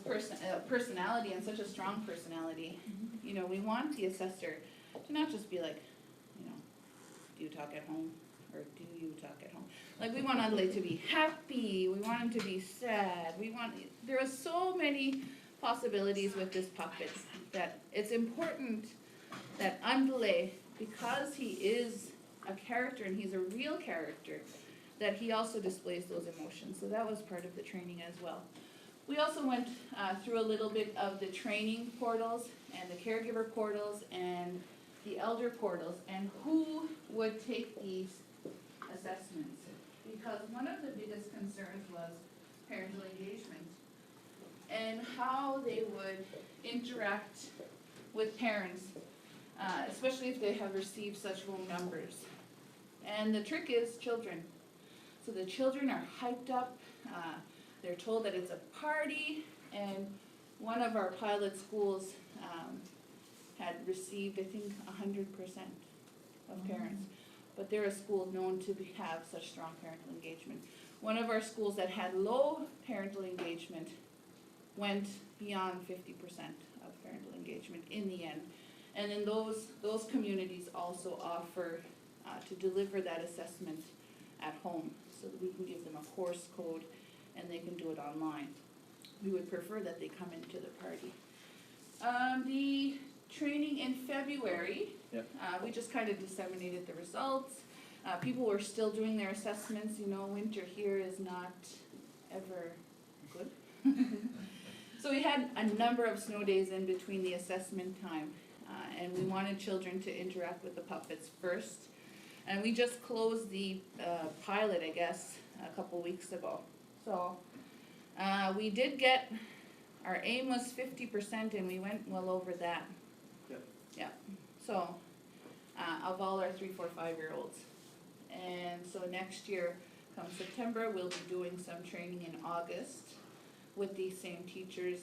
personality and such a strong personality, you know, we want the assessor to not just be like, you know, do you talk at home? Or do you talk at home? Like, we want Adelaide to be happy, we want him to be sad, there are so many possibilities with this puppet that it's important that Adelaide, because he is a character and he's a real character, that he also displays those emotions. So that was part of the training as well. We also went through a little bit of the training portals and the caregiver portals and the elder portals and who would take these assessments. Because one of the biggest concerns was parental engagement and how they would interact with parents, especially if they have received such low numbers. And the trick is children. So the children are hyped up, they're told that it's a party, and one of our pilot schools had received, I think, 100% of parents. But they're a school known to have such strong parental engagement. One of our schools that had low parental engagement went beyond 50% of parental engagement in the end. And then those communities also offer to deliver that assessment at home so that we can give them a course code and they can do it online. We would prefer that they come into the party. The training in February, we just kind of disseminated the results. People were still doing their assessments. You know, winter here is not ever good. So we had a number of snow days in between the assessment time, and we wanted children to interact with the puppets first. And we just closed the pilot, I guess, a couple weeks ago. So we did get, our aim was 50% and we went well over that. Yep. Yeah. So of all our 3, 4, 5-year-olds. And so next year, come September, we'll be doing some training in August with these same teachers,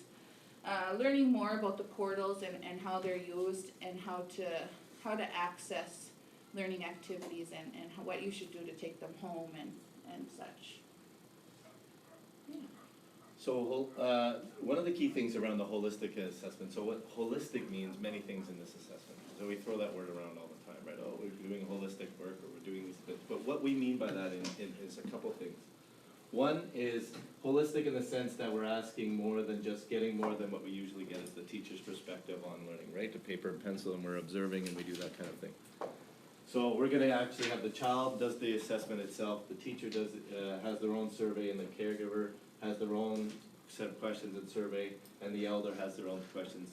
learning more about the portals and how they're used and how to access learning activities and what you should do to take them home and such. Yeah. So one of the key things around the holistic assessment, so what holistic means many things in this assessment. So we throw that word around all the time, right? Oh, we're doing holistic work or we're doing these bits. But what we mean by that is a couple things. One is holistic in the sense that we're asking more than just getting more than what we usually get as the teacher's perspective on learning, right? The paper and pencil, and we're observing and we do that kind of thing. So we're gonna actually have the child does the assessment itself, the teacher does has their own survey, and the caregiver has their own set of questions and survey, and the elder has their own questions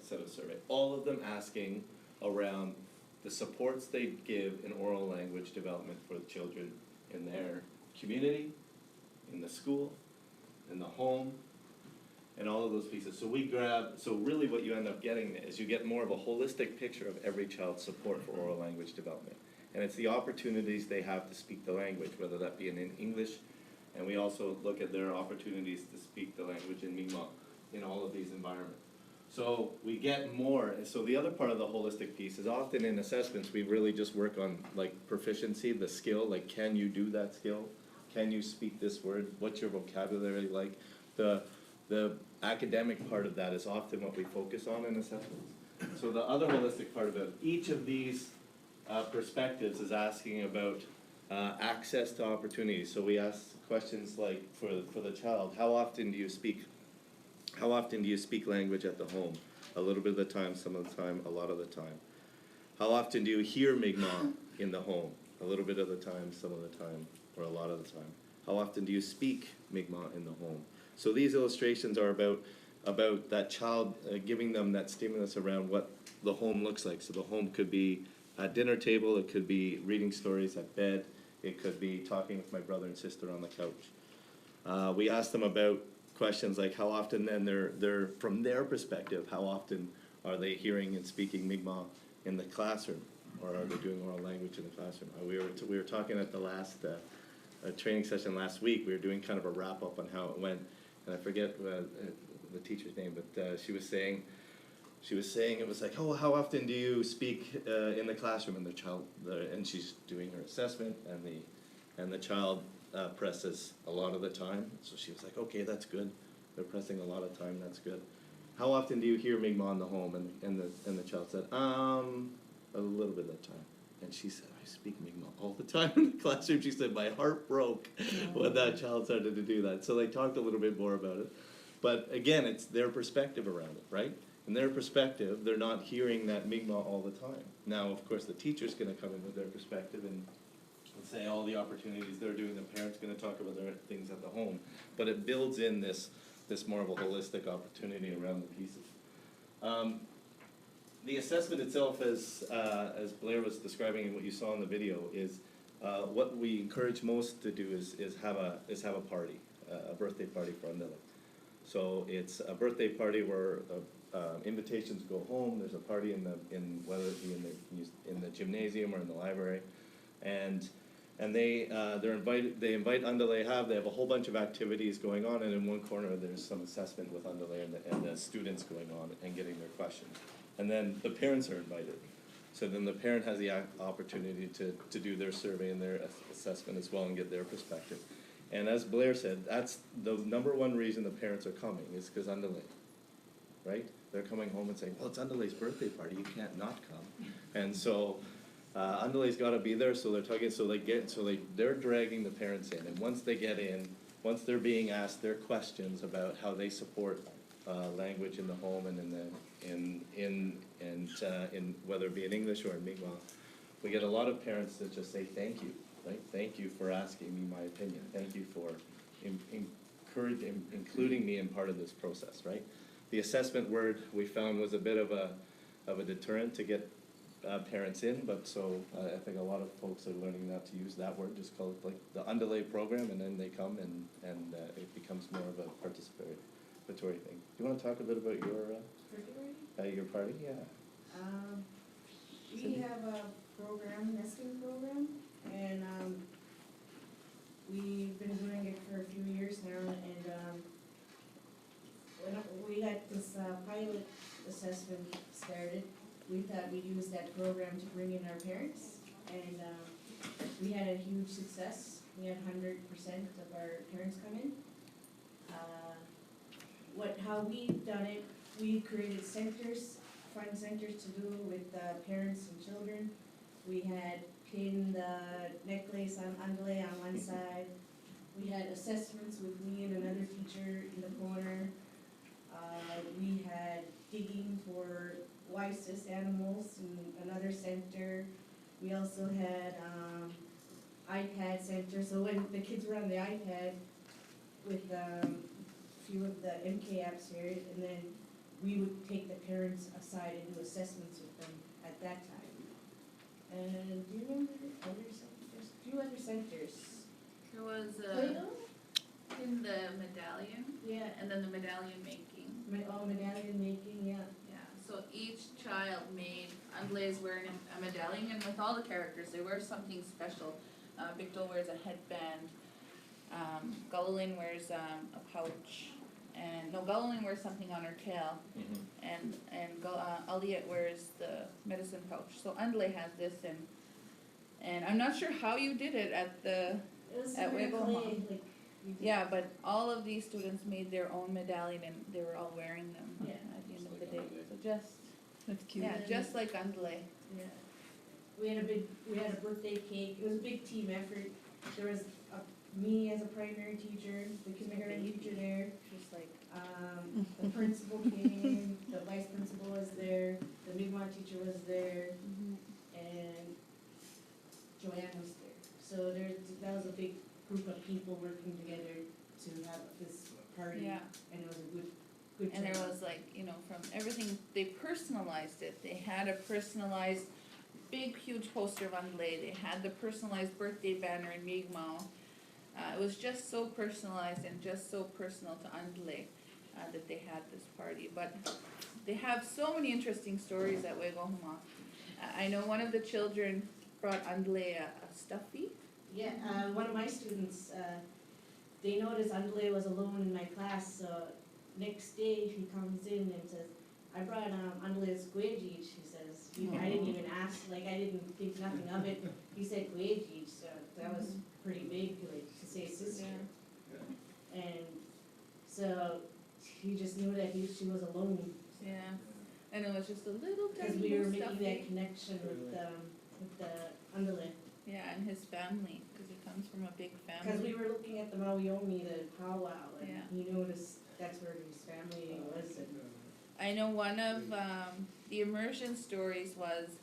set of survey. All of them asking around the supports they give in oral language development for the children in their community, in the school, in the home, and all of those pieces. So really what you end up getting is you get more of a holistic picture of every child's support for oral language development. And it's the opportunities they have to speak the language, whether that be in English, and we also look at their opportunities to speak the language in Mi'kmaq in all of these environments. So we get more, and so the other part of the holistic piece is often in assessments we really just work on like proficiency, the skill, like can you do that skill? Can you speak this word? What's your vocabulary like? The academic part of that is often what we focus on in assessments. So the other holistic part of it, each of these perspectives is asking about access to opportunities. So we ask questions like for the child, how often do you speak language at the home? A little bit of the time, some of the time, a lot of the time. How often do you hear Mi'kmaq in the home? A little bit of the time, some of the time, or a lot of the time. how often do you speak Mi'kmaq in the home? So these illustrations are about that child, giving them that stimulus around what the home looks like. So the home could be at dinner table, it could be reading stories at bed, it could be talking with my brother and sister on the couch. We asked them about questions like how often then they're from their perspective, how often are they hearing and speaking Mi'kmaq in the classroom, or are they doing oral language in the classroom? We were talking at the last training session last week. We were doing kind of a wrap up on how it went, and I forget the teacher's name, but she was saying it was like, oh, how often do you speak in the classroom? And the child, and she's doing her assessment, and the child presses a lot of the time. So she was like, okay, that's good. They're pressing a lot of time. That's good. How often do you hear Mi'kmaq in the home? And the child said, a little bit of the time. And she said, I speak Mi'kmaq all the time in the classroom. She said, my heart broke when that child started to do that. So they talked a little bit more about it. But again, it's their perspective around it, right? In their perspective, they're not hearing that Mi'kmaq all the time. Now, of course, the teacher's going to come in with their perspective and say all the opportunities they're doing. The parent's going to talk about their things at the home. But it builds in this more of a holistic opportunity around the pieces. The assessment itself, as Blaire was describing and what you saw in the video, is what we encourage most to do is have a party, a birthday party for Untitled. So it's a birthday party where invitations go home. There's a party whether it be in the gymnasium or in the library, and they invite Untitled. They have a whole bunch of activities going on, and in one corner there's some assessment with Untitled and the students going on and getting their questions. And then the parents are invited. So then the parent has the opportunity to do their survey and their assessment as well and get their perspective. And as Blaire said, that's the number one reason the parents are coming is because Untitled, right? They're coming home and saying, well, it's Untitled birthday party, you can't not come. And so Untitled got to be there, so they're talking, they're dragging the parents in. And once they get in, once they're being asked their questions about how they support language in the home and in whether it be in English or in Mi'kmaq, we get a lot of parents that just say thank you, right? Thank you for asking me my opinion. Thank you for including me in part of this process, right? The assessment word we found was a bit of a deterrent to get parents in, but so I think a lot of folks are learning not to use that word. Just call it like the Untitled program, and then they come and it becomes more of a participatory thing. Do you want to talk a bit about your party? Yeah. We have a program, nesting program, and we've been doing it for a few years now, and when we had this pilot assessment started, we thought we'd use that program to bring in our parents, and we had a huge success. We had 100% of our parents come in. How we've done it, we've created centers, fun centers to do with parents and children. We had pinned the necklace on Untitled on one side. We had assessments with me and another teacher in the corner. We had digging for wisest animals in another center. We also had iPad center, so when the kids were on the iPad with a few of the MK apps here, and then we would take the parents aside and do assessments with them at that time. And do you remember other centers? A few other centers. There was in the medallion. Yeah. And then the medallion making. Medallion making, yeah. Yeah, so each child made, Untitled wearing a medallion, and with all the characters, they wear something special. Victor wears a headband, Gaulin wears a pouch, and Gaulin wears something on her tail, and Aliet wears the medicine pouch. So Untitled has this, and I'm not sure how you did it at Wiggle. Yeah, but all of these students made their own medallion, and they were all wearing them at the end of the day. So that's cute. Yeah, just like Untitled. Yeah. We had a birthday cake. It was a big team effort. There was me as a primary teacher, the kindergarten teacher there. Just like the principal came, the vice principal was there, the Mi'kmaq teacher was there, and Joanne was there. So that was a big group of people working together to have this party, Yeah. and it was a good And there turnout. was like, you know, from everything, they personalized it. They had a personalized, big, huge poster of Unlay. They had the personalized birthday banner in Mi'kmaq. It was just so personalized and just so personal to Unlay that they had this party. But they have so many interesting stories at Wegohuma. I know one of the children brought Unlay a stuffy. Yeah, one of my students, they noticed Andale was alone in my class, so next day he comes in and says, I brought Andale's Guejij, he says. I didn't even ask, like, I didn't think nothing of it. He said Guejij, so that was pretty big, like, to say sister. And so he just knew that she was alone. Yeah, and it was just a little tiny Because we were making stuffy. that connection with the Andale. Yeah, and his family, because he comes from a big family. Because we were looking at the Mawiomi, the powwow, and Yeah. he noticed that's where his family was. And I know one of the immersion stories was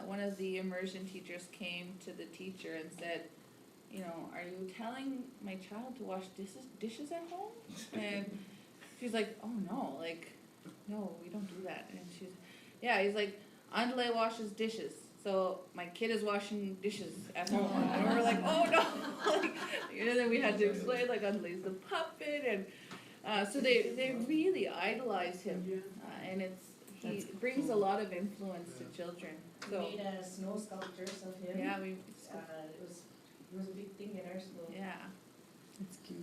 one of the immersion teachers came to the teacher and said, you know, are you telling my child to wash dishes at home? And she's like, oh no, like, no, we don't do that. And he's like, Andale washes dishes. So my kid is washing dishes at home, and we're like, oh no! Like, and then we had to explain like Andale's the puppet, and so they really idolize him, and he brings a lot of influence to children. So we made snow sculptures of him. yeah, it was a big thing at our school. Yeah, That's cute.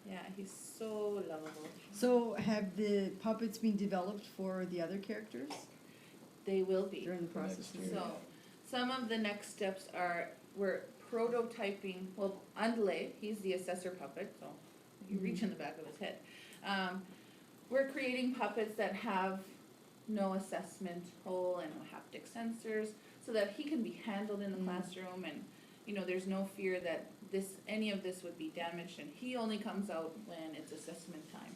yeah, he's so lovable. So have the puppets been developed for the other characters They will be. during the process? So, some of the next steps are, we're prototyping, well, Andale, he's the assessor puppet, so you reach in the back of his head. We're creating puppets that have no assessment hole and no haptic sensors, so that he can be handled in the classroom, and, you know, there's no fear that any of this would be damaged, and he only comes out when it's assessment time.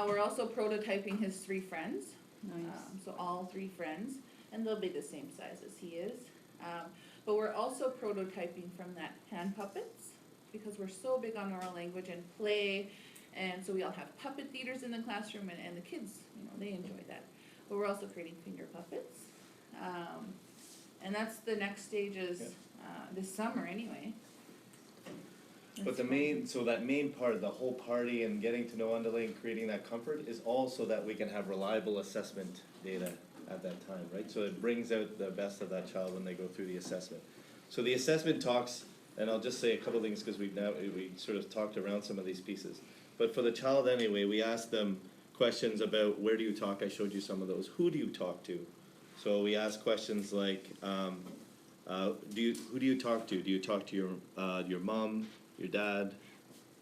We're also prototyping his 3 friends. Nice. So all 3 friends, and they'll be the same size as he is. But we're also prototyping from that hand puppets, because we're so big on oral language and play, and so we all have puppet theaters in the classroom, and the kids, you know, they enjoy that. But we're also creating finger puppets, and that's the next stages this summer anyway. But that main part, the whole party and getting to know Andale and creating that comfort is also that we can have reliable assessment data at that time, right? So it brings out the best of that child when they go through the assessment. So the assessment talks, and I'll just say a couple things because we sort of talked around some of these pieces. But for the child anyway, we asked them questions about where do you talk? I showed you some of those. Who do you talk to? So we asked questions like, who do you talk to? Do you talk to your mom, your dad,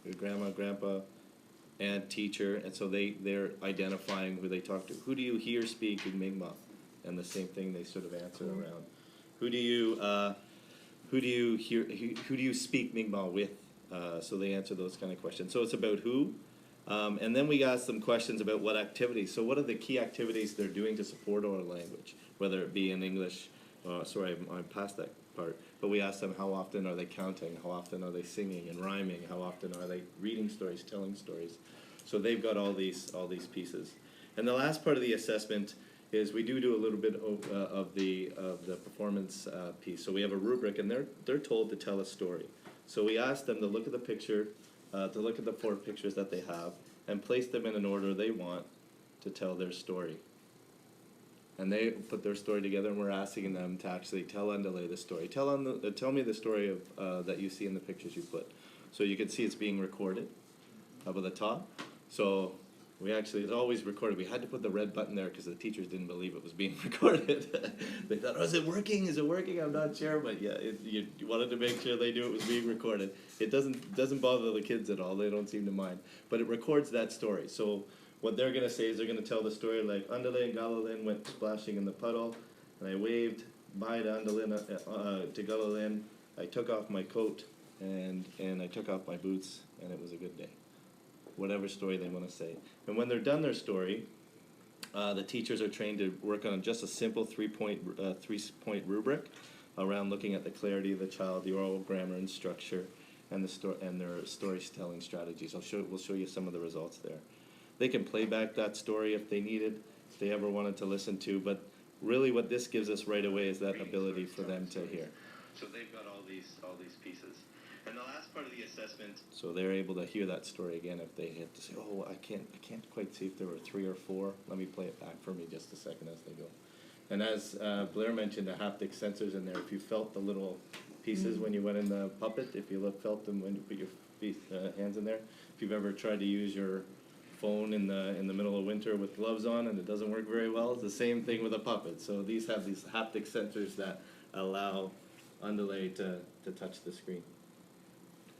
your grandma, grandpa, and teacher? And so they're identifying who they talk to. Who do you hear speak in Mi'kmaq? And the same thing they sort of answer around. Who do you speak Mi'kmaq with? So they answer those kind of questions. So it's about who. And then we asked them questions about what activities. So what are the key activities they're doing to support oral language, whether it be in English. Sorry, I'm past that part. But we asked them how often are they counting, how often are they singing and rhyming, how often are they reading stories, telling stories. So they've got all these pieces. And the last part of the assessment is we do a little bit of the performance piece. So we have a rubric, and they're told to tell a story. So we asked them to look at the picture, to look at the 4 pictures that they have, and place them in an order they want to tell their story. And they put their story together, and we're asking them to actually tell Andale the story. Tell me the story of that you see in the pictures you put. So you can see it's being recorded up at the top. So it's always recorded. We had to put the red button there because the teachers didn't believe it was being recorded. They thought, oh, is it working? Is it working? I'm not sure, but yeah, you wanted to make sure they knew it was being recorded. It doesn't bother the kids at all. They don't seem to mind. But it records that story. So what they're going to say is they're going to tell the story like, Andale and Galalin went splashing in the puddle, and I waved bye to Andale, to Galalin. I took off my coat, and I took off my boots, and it was a good day. Whatever story they want to say. And when they're done their story, the teachers are trained to work on just a simple three-point rubric around looking at the clarity of the child, the oral grammar and structure, and their storytelling strategies. We'll show you some of the results there. They can play back that story if they needed, if they ever wanted to listen to, but really what this gives us right away is that ability for them to hear. So they've got all these pieces. And the last part of the assessment, so they're able to hear that story again if they have to say, oh, I can't quite see if there were 3 or 4. Let me play it back for me just a second as they go. And as Blaire mentioned, the haptic sensors in there, if you felt the little pieces when you went in the puppet, if you felt them when you put your hands in there, if you've ever tried to use your phone in the middle of winter with gloves on and it doesn't work very well, it's the same thing with a puppet. So these have these haptic sensors that allow Underlay to touch the screen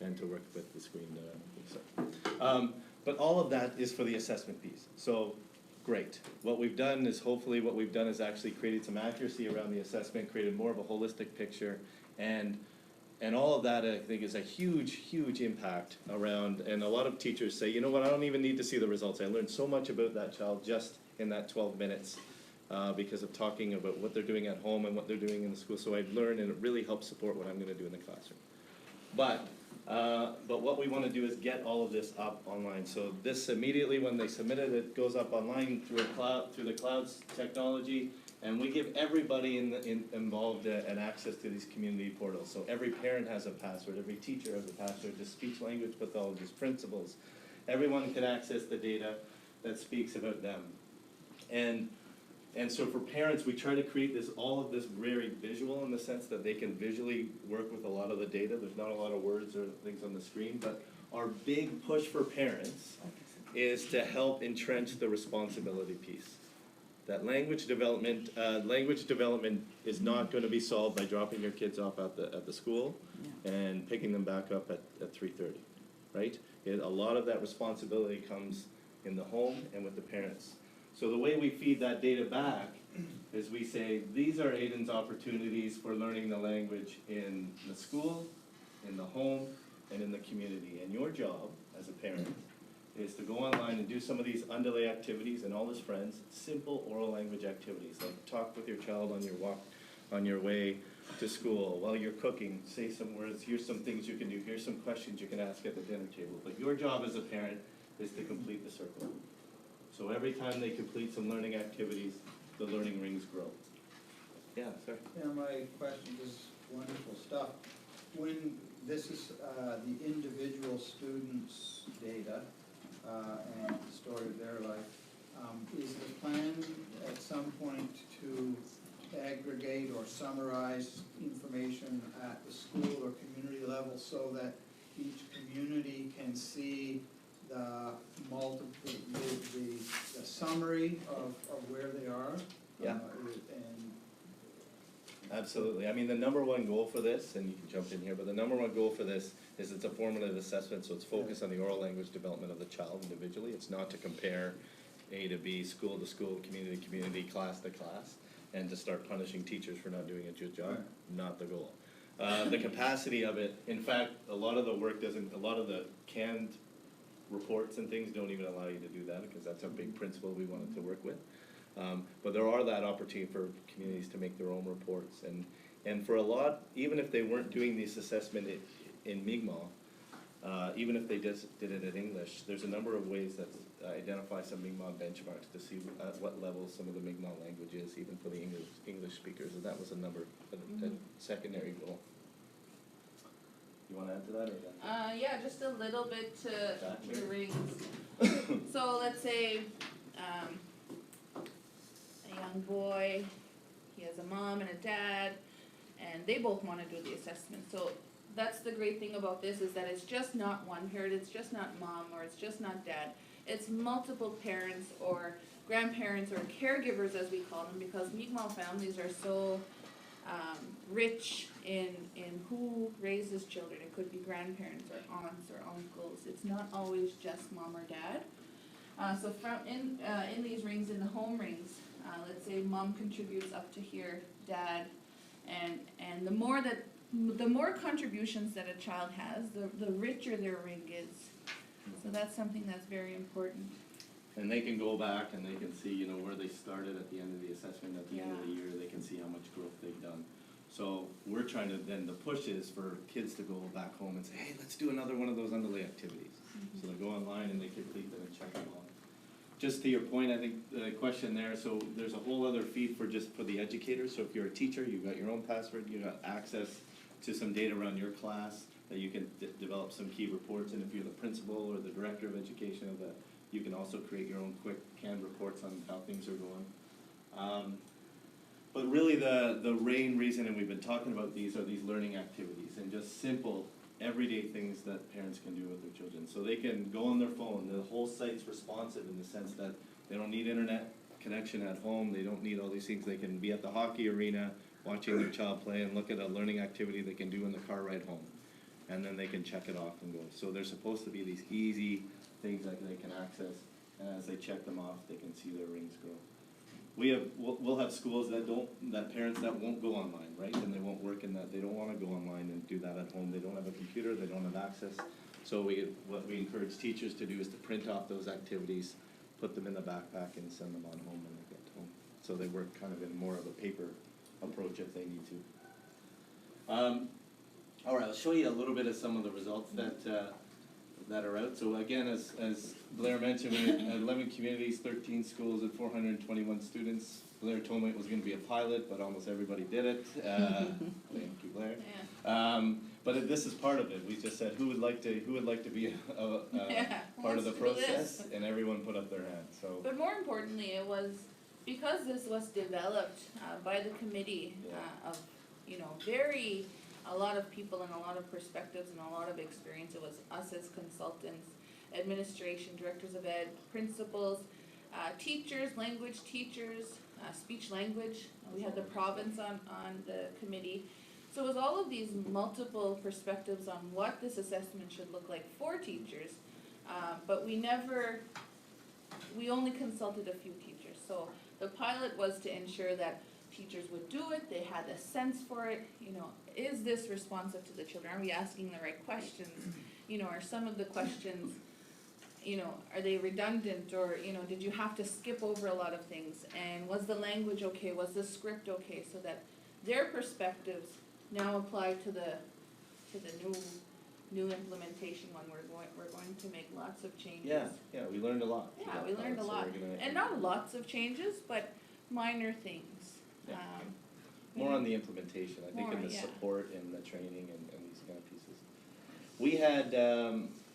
and to work with the screen. But all of that is for the assessment piece. So great. What we've done is actually created some accuracy around the assessment, created more of a holistic picture, and all of that I think is a huge, huge impact around, and a lot of teachers say, you know what, I don't even need to see the results. I learned so much about that child just in that 12 minutes because of talking about what they're doing at home and what they're doing in the school. So I've learned, and it really helps support what I'm going to do in the classroom. But what we want to do is get all of this up online. So this immediately, when they submit it, it goes up online through the cloud's technology, and we give everybody involved an access to these community portals. So every parent has a password, every teacher has a password, the speech-language pathologists, principals. Everyone can access the data that speaks about them. And so for parents, we try to create all of this very visual in the sense that they can visually work with a lot of the data. There's not a lot of words or things on the screen, but our big push for parents is to help entrench the responsibility piece. That language development is not going to be solved by dropping your kids off at the school and picking them back up at 3:30, right? A lot of that responsibility comes in the home and with the parents. So the way we feed that data back is we say, these are Aiden's opportunities for learning the language in the school, in the home, and in the community. And your job as a parent is to go online and do some of these underlay activities and all his friends, simple oral language activities, like talk with your child on your walk, on your way to school, while you're cooking, say some words, here's some things you can do, here's some questions you can ask at the dinner table. But your job as a parent is to complete the circle. So every time they complete some learning activities, the learning rings grow. Yeah, sir? Yeah, my question is wonderful stuff. When this is the individual students' data and the story of their life, is the plan at some point to aggregate or summarize information at the school or community level so that each community can see the summary of where they are? Yeah. Absolutely. I mean, the number one goal for this, and you can jump in here, but the number one goal for this is it's a formative assessment, so it's focused on the oral language development of the child individually. It's not to compare A to B, school to school, community to community, class to class, and to start punishing teachers for not doing a good job. Not the goal. The capacity of it, in fact, a lot of the canned reports and things don't even allow you to do that because that's a big principle we wanted to work with. But there are that opportunity for communities to make their own reports. And for a lot, even if they weren't doing this assessment in Mi'kmaq, even if they just did it in English, there's a number of ways that identify some Mi'kmaq benchmarks to see at what level some of the Mi'kmaq language is, even for the English speakers. And that was a secondary goal. You want to add to that, or yeah, just a little bit to rings. So let's say a young boy, he has a mom and a dad, and they both want to do the assessment. So that's the great thing about this, is that it's just not one parent, it's just not mom, or it's just not dad. It's multiple parents or grandparents or caregivers, as we call them, because Mi'kmaq families are so rich in who raises children. It could be grandparents or aunts or uncles. It's not always just mom or dad. So from in these rings, in the home rings, let's say mom contributes up to here, dad, and the more contributions that a child has, the richer their ring is. So that's something that's very important. And they can go back and they can see, where they started at the end of the assessment, at the end of the year, they can see how much growth they've done. So we're trying to, then the push is for kids to go back home and say, hey, let's do another one of those underlay activities. So they go online and they complete them and check them off. Just to your point, I think the question there, so there's a whole other feed for just for the educators. So if you're a teacher, you've got your own password, you got access to some data around your class that you can develop some key reports. And if you're the principal or the director of education of that, you can also create your own quick canned reports on how things are going. But really the main reason, and we've been talking about these, are these learning activities and just simple everyday things that parents can do with their children. So they can go on their phone, the whole site's responsive in the sense that they don't need internet connection at home, they don't need all these things, they can be at the hockey arena watching their child play and look at a learning activity they can do in the car ride home. And then they can check it off and go. So they're supposed to be these easy things that they can access, and as they check them off, they can see their rings grow. We'll have schools that parents that won't go online, right? And they won't work in that, they don't wanna go online and do that at home, they don't have a computer, they don't have access. So what we encourage teachers to do is to print off those activities, put them in the backpack and send them on home when they get home. So they work kind of in more of a paper approach if they need to. All right, I'll show you a little bit of some of the results that are out. So again, as Blaire mentioned, we had 11 communities, 13 schools, and 421 students. Blaire told me it was going to be a pilot, but almost everybody did it. Thank you, Blaire. Yeah. But this is part of it. We just said who would like to be part of the process, and everyone put up their hand. So. But more importantly, it was because this was developed by the committee of a lot of people and a lot of perspectives and a lot of experience. It was us as consultants, administration, directors of ed, principals, teachers, language teachers, speech language. We had the province on the committee. So it was all of these multiple perspectives on what this assessment should look like for teachers. But we only consulted a few teachers. So the pilot was to ensure that teachers would do it, they had a sense for it, is this responsive to the children? Are we asking the right questions? Are some of the questions, are they redundant, or, did you have to skip over a lot of things? And was the language okay? Was the script okay? So that their perspectives now apply to the new implementation when we're going to make lots of changes. Yeah, we learned a lot. Yeah, we learned a lot. And not lots of changes, but minor things. Yeah. More on the implementation, I think, and the support and the training and these kind of pieces. We had,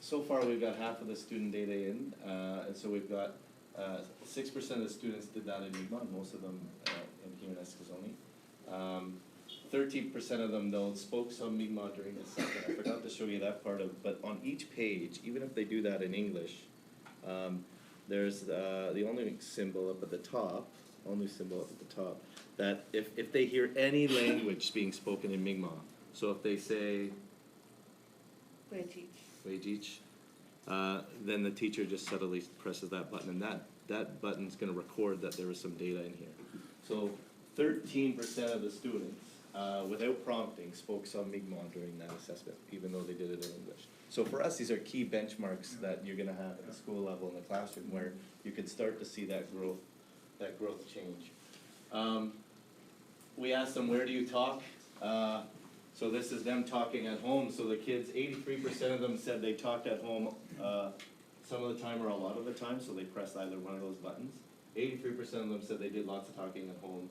so far we've got half of the student data in, and so we've got 6% of the students did that in Mi'kmaq, most of them in here in Eskasoni. 13% of them though spoke some Mi'kmaq during the session. I forgot to show you that part of, but on each page, even if they do that in English, there's the only symbol up at the top, that if they hear any language being spoken in Mi'kmaq, so if they say Wejich, then the teacher just subtly presses that button, and that button's going to record that there was some data in here. So 13% of the students, without prompting, spoke some Mi'kmaq during that assessment, even though they did it in English. So for us, these are key benchmarks that you're going to have at the school level in the classroom, where you can start to see that growth change. We asked them, where do you talk? So this is them talking at home. So the kids, 83% of them said they talked at home some of the time or a lot of the time, so they pressed either one of those buttons. 83% of them said they did lots of talking at home.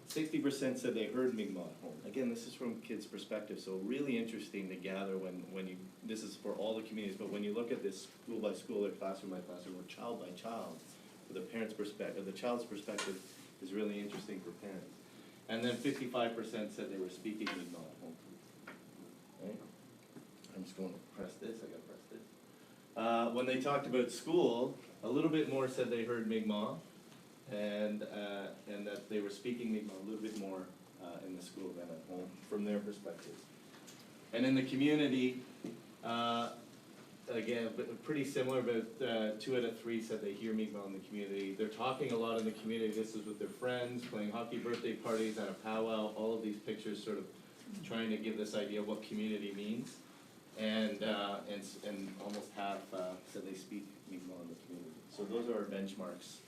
60% said they heard Mi'kmaq at home. Again, this is from kids' perspective, so really interesting to gather when you, this is for all the communities, but when you look at this school by school or classroom by classroom or child by child, for the parent's perspective, the child's perspective is really interesting for parents. And then 55% said they were speaking Mi'kmaq at home. Right? I'm just going to press this, I gotta press this. When they talked about school, a little bit more said they heard Mi'kmaq, and that they were speaking Mi'kmaq a little bit more in the school than at home, from their perspective. And in the community, again, pretty similar, but 2 out of 3 said they hear Mi'kmaq in the community. They're talking a lot in the community. This is with their friends, playing hockey birthday parties at a powwow. All of these pictures sort of trying to give this idea of what community means. And almost half said they speak Mi'kmaq in the community. So those are our benchmarks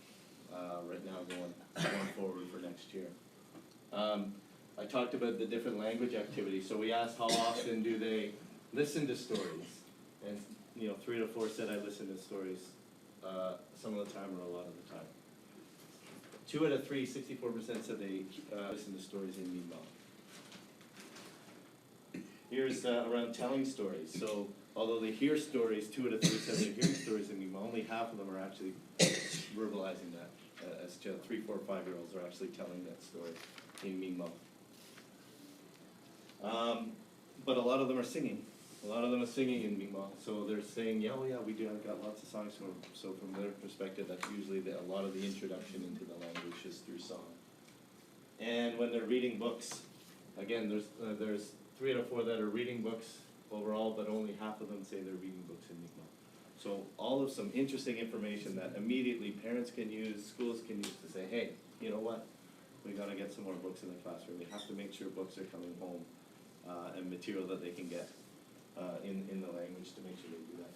right now going forward for next year. I talked about the different language activities, so we asked how often do they listen to stories? And, 3 to 4 said I listen to stories some of the time or a lot of the time. 2 out of 3, 64% said they listen to stories in Mi'kmaq. Here's around telling stories. So although they hear stories, 2 out of 3 said they're hearing stories in Mi'kmaq. Only half of them are actually verbalizing that. As 3, 4, 5-year-olds are actually telling that story in Mi'kmaq. But a lot of them are singing. A lot of them are singing in Mi'kmaq. So they're saying, yeah, we do. I've got lots of songs. So from their perspective, that's usually a lot of the introduction into the language is through song. And when they're reading books, again, there's 3 out of 4 that are reading books overall, but only half of them say they're reading books in Mi'kmaq. So all of some interesting information that immediately parents can use, schools can use to say, hey, you know what? We gotta get some more books in the classroom. We have to make sure books are coming home and material that they can get in the language to make sure they do that.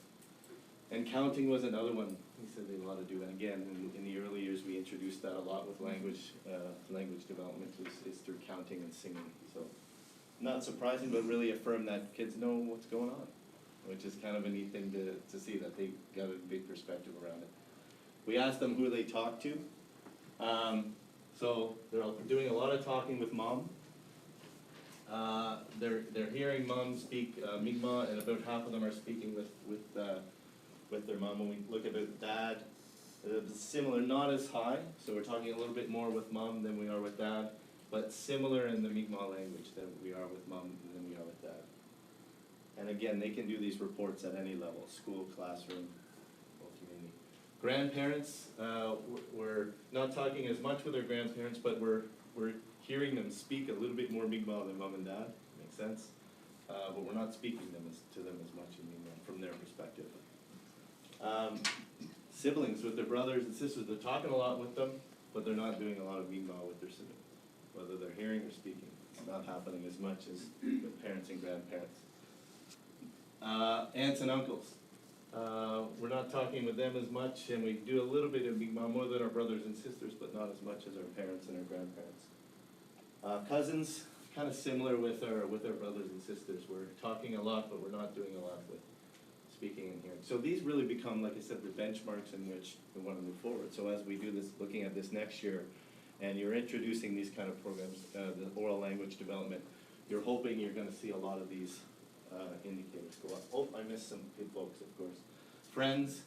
And counting was another one. He said they ought to do. And again, in the early years, we introduced that a lot with language development is through counting and singing. So not surprising, but really affirm that kids know what's going on, which is kind of a neat thing to see that they got a big perspective around it. We asked them who they talk to. So they're doing a lot of talking with mom. They're hearing mom speak Mi'kmaq, and about half of them are speaking with their mom. When we look at dad, similar, not as high. So we're talking a little bit more with mom than we are with dad, but similar in the Mi'kmaq language that we are with mom than we are with dad. And again, they can do these reports at any level: school, classroom, or community. Grandparents, we're not talking as much with our grandparents, but we're hearing them speak a little bit more Mi'kmaq than mom and dad. Makes sense. But we're not speaking to them as much in Mi'kmaq from their perspective. Siblings with their brothers and sisters, they're talking a lot with them, but they're not doing a lot of Mi'kmaq with their siblings. Whether they're hearing or speaking, it's not happening as much as with parents and grandparents. Aunts and uncles. We're not talking with them as much, and we do a little bit of Mi'kmaq, more than our brothers and sisters, but not as much as our parents and our grandparents. Cousins, kind of similar with our brothers and sisters. We're talking a lot, but we're not doing a lot with speaking and hearing. So these really become, like I said, the benchmarks in which we want to move forward. So as we do this, looking at this next year, and you're introducing these kind of programs, the oral language development, you're hoping you're going to see a lot of these indicators go up. Oh, I missed some good folks, of course. Friends,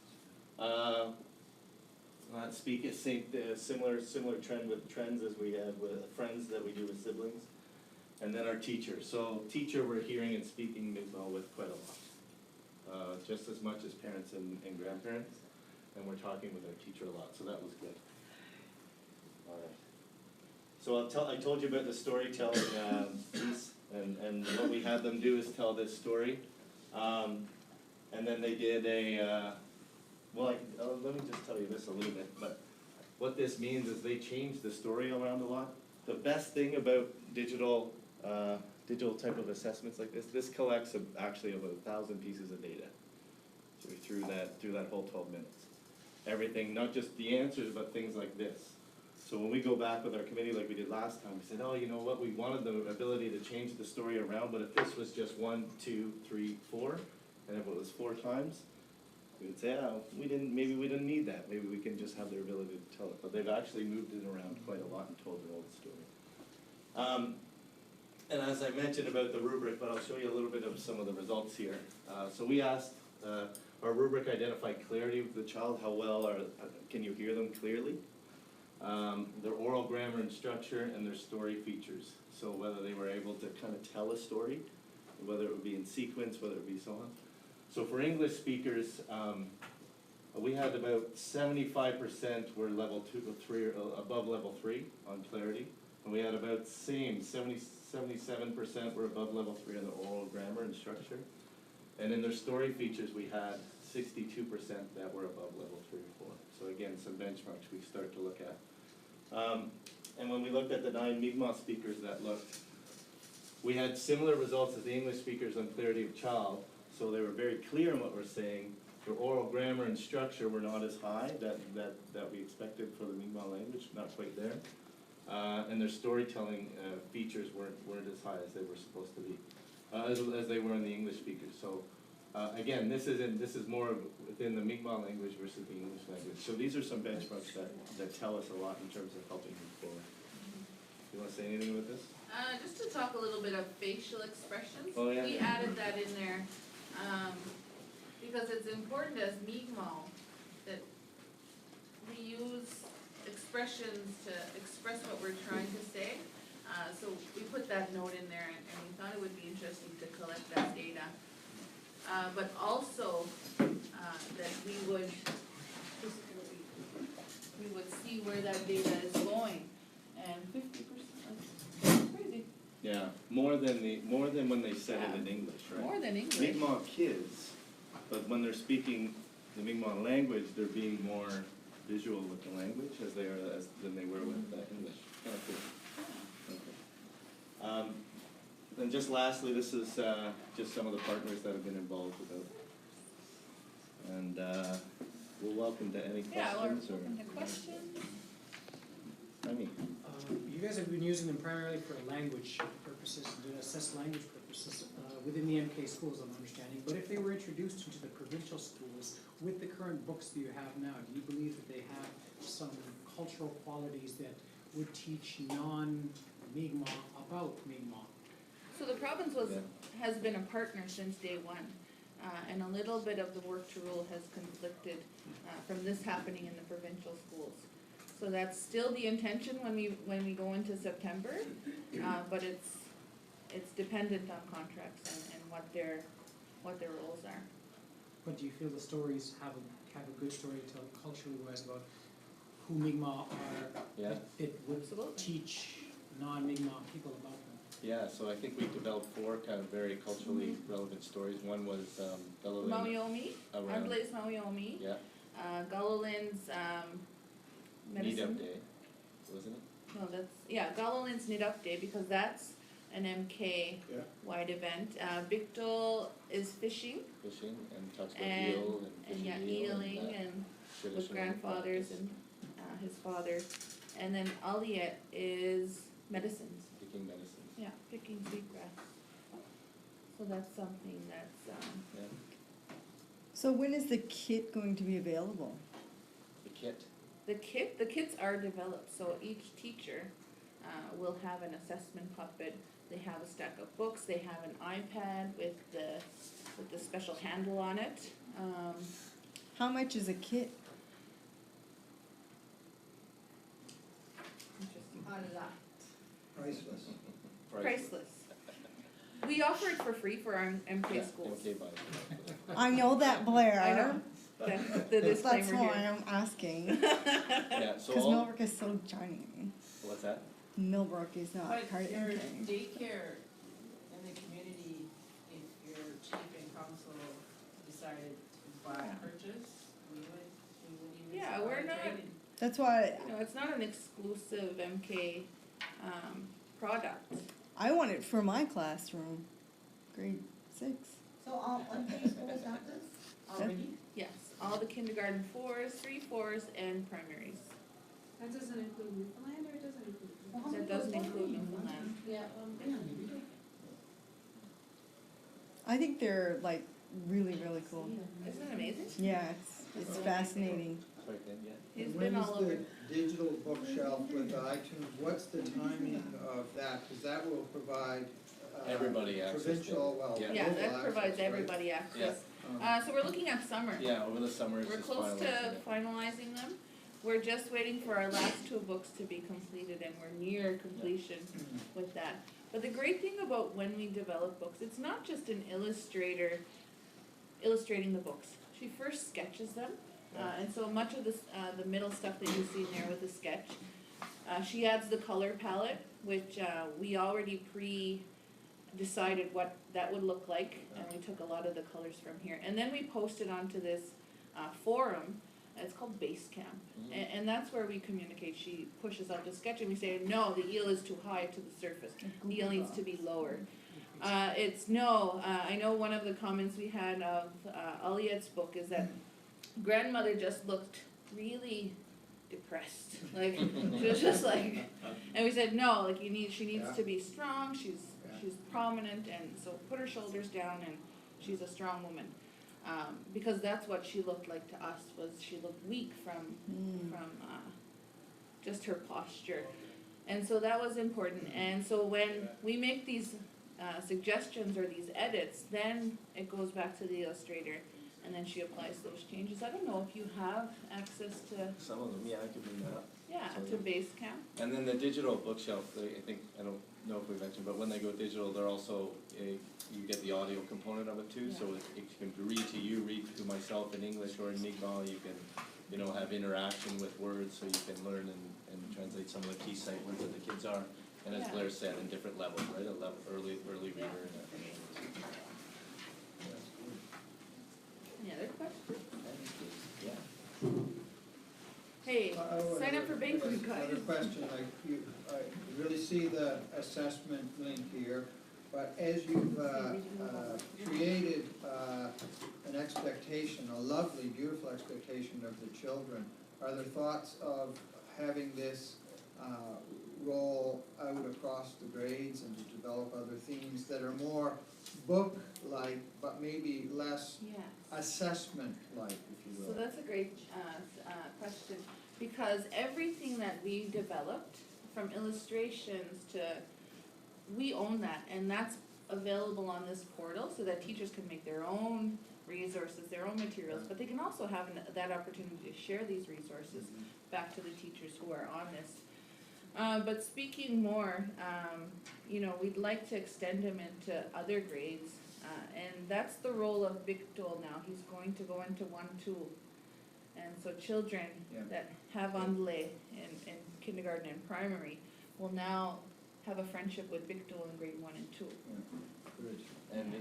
speak a similar trend with trends as we had with friends that we do with siblings. And then our teacher. So teacher, we're hearing and speaking Mi'kmaq with quite a lot. Just as much as parents and grandparents. And we're talking with our teacher a lot, so that was good. All right. So I told you about the storytelling piece, and what we had them do is tell this story. And then they did let me just tell you this a little bit, but what this means is they changed the story around a lot. The best thing about digital type of assessments like this collects actually about 1,000 pieces of data through that whole 12 minutes. Everything, not just the answers, but things like this. So when we go back with our committee like we did last time, we said, oh, you know what, we wanted the ability to change the story around, but if this was just 1, 2, 3, 4, and if it was 4 times, we would say, oh, maybe we didn't need that. Maybe we can just have their ability to tell it. But they've actually moved it around quite a lot and told their own story. And as I mentioned about the rubric, but I'll show you a little bit of some of the results here. So we asked, our rubric identified clarity with the child. How well can you hear them clearly? Their oral grammar and structure, and their story features. So whether they were able to kind of tell a story, whether it would be in sequence, whether it would be so on. So for English speakers, we had about 75% were level 2 or 3, or above level 3 on clarity. And we had about 77% were above level 3 on the oral grammar and structure. And in their story features, we had 62% that were above level 3 or 4. So again, some benchmarks we start to look at. And when we looked at the 9 Mi'kmaq speakers that looked, we had similar results as the English speakers on clarity of child. So they were very clear in what we're saying. Their oral grammar and structure were not as high that we expected for the Mi'kmaq language, not quite there. and their storytelling features weren't as high as they were supposed to be, as they were in the English speakers. So again, this is more of within the Mi'kmaq language versus the English language. So these are some benchmarks that tell us a lot in terms of helping move forward. You want to say anything about this? Just to talk a little bit of facial expressions. Oh, yeah. We added that in there, because it's important as Mi'kmaq that we use expressions to express what we're trying to say. So we put that note in there, and we thought it would be interesting to collect that data. But also, that we would see where that data is going, and 50%, that's crazy. Yeah, more than when they said it in English, right? More than English. Mi'kmaq kids, but when they're speaking the Mi'kmaq language, they're being more visual with the language than they were with English. Kind of cool. Okay. And just lastly, this is just some of the partners that have been involved with it. And we're welcome to any questions. Yeah, we're open to questions. I mean. You guys have been using them primarily for language purposes, to assess language purposes within the MK schools, I'm understanding. But if they were introduced into the provincial schools, with the current books that you have now, do you believe that they have some cultural qualities that would teach non-Mi'kmaq about Mi'kmaq? So the province has been a partner since day one, and a little bit of the work to rule has conflicted from this happening in the provincial schools. So that's still the intention when we go into September, but it's dependent on contracts and what their roles are. But do you feel the stories have a good story to tell culturally wise about who Mi'kmaq are? Yeah. It would teach non-Mi'kmaq people about them. Yeah, so I think we developed 4 kind of very culturally relevant stories. One was Maui-Omi, Andale's Maui-Omi. Yeah. Galalin's medicine. Need Up Day, wasn't it? No, Galalin's Need Up Day, because that's an MK-wide event. Bictol is fishing. Fishing, and talks about eel and eeling and with grandfathers and his father. And then Aliet is medicines. Picking medicines. Yeah, picking sweetgrass. So that's something that's So when is the kit going to be available? The kit? The kits are developed, so each teacher will have an assessment puppet. They have a stack of books. They have an iPad with the special handle on it. How much is a kit? Interesting. A lot. Priceless. Priceless. We offer it for free for our MK schools. MK buys it. I know that, Blaire. I know. That's the disclaimer That's here. why I'm asking. Yeah, so Because Millbrook is so tiny. What's that? Millbrook is not But part of your anything. daycare in the community, if your chief and council decided to purchase, we would even. Yeah, we're not. That's why No, it's not an exclusive MK product. I want it for my classroom, grade 6. So all unpaid schools have this already? Yes, all the kindergarten 4s, 3-4s, and primaries. That doesn't include Newfoundland, or it doesn't include? That doesn't include Newfoundland. Yeah. I think they're like really, really cool. Isn't it amazing? Yeah, it's fascinating. He's When been is all over. the digital bookshelf with iTunes, what's the timing of that? Because that will provide Everybody access to it. provincial, well, Yeah, local that provides access, right? everybody access. So we're looking at summer. Yeah, over the summer it's We're just close to finalizing it. finalizing them. We're just waiting for our last 2 books to be completed, and we're near completion with that. But the great thing about when we develop books, it's not just an illustrator illustrating the books. She first sketches them, and so much of this, the middle stuff that you see in there with the sketch, she adds the color palette, which we already decided what that would look like, and we took a lot of the colors from here. And then we posted onto this forum. It's called Basecamp, and that's where we communicate. She pushes out the sketch, and we say, no, the eel is too high to the surface. The eel needs to be lower. I know one of the comments we had of Aliet's book is that grandmother just looked really depressed. Like, she was just like, and we said, no, like she needs to be strong, she's prominent, and so put her shoulders down, and she's a strong woman. Because that's what she looked like to us, was she looked weak from just her posture. And so that was important. And so when we make these suggestions or these edits, then it goes back to the illustrator, and then she applies those changes. I don't know if you have access to... Some of them, yeah, I could bring that up. Yeah, to Basecamp. And then the digital bookshelf, I think, I don't know if we mentioned, but when they go digital, they're also, you get the audio component of it too, so it can read to you, read to myself in English or in Mi'kmaq. You can, have interaction with words, so you can learn and translate some of the key sight words that the kids are. And as Blaire said, in different levels, right? A level, early reader and Any other questions? Hey, sign up for banquet, guys. Another question, I really see the assessment link here, but as you've created an expectation, a lovely, beautiful expectation of the children, are there thoughts of having this roll out across the grades and to develop other themes that are more book-like, but maybe less assessment-like, if you will? So that's a great question, because everything that we developed, from illustrations to, we own that, and that's available on this portal so that teachers can make their own resources, their own materials, but they can also have that opportunity to share these resources back to the teachers who are on this. But speaking more, we'd like to extend him into other grades, and that's the role of Victor now. He's going to go into 1-2. And so children that have Anglais in kindergarten and primary will now have a friendship with Victor in grade 1 and 2. Good.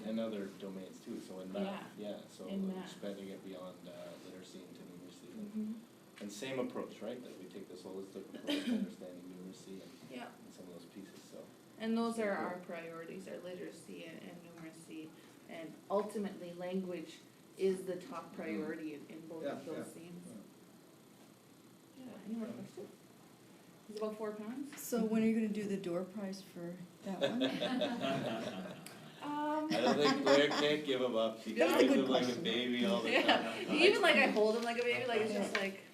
And other domains too, so in math, so expanding it beyond literacy into numeracy. And same approach, right, that we take this holistic approach to understanding numeracy and some of those pieces, so. And those are our priorities, our literacy and numeracy, and ultimately language is the top priority in both of those themes. Any more questions? It's about 4 pounds. So when are you gonna do the door prize for that one? I don't think Blaire can't give him up. She carries him like a baby all the time. Even like I hold him like a baby, like it's just like.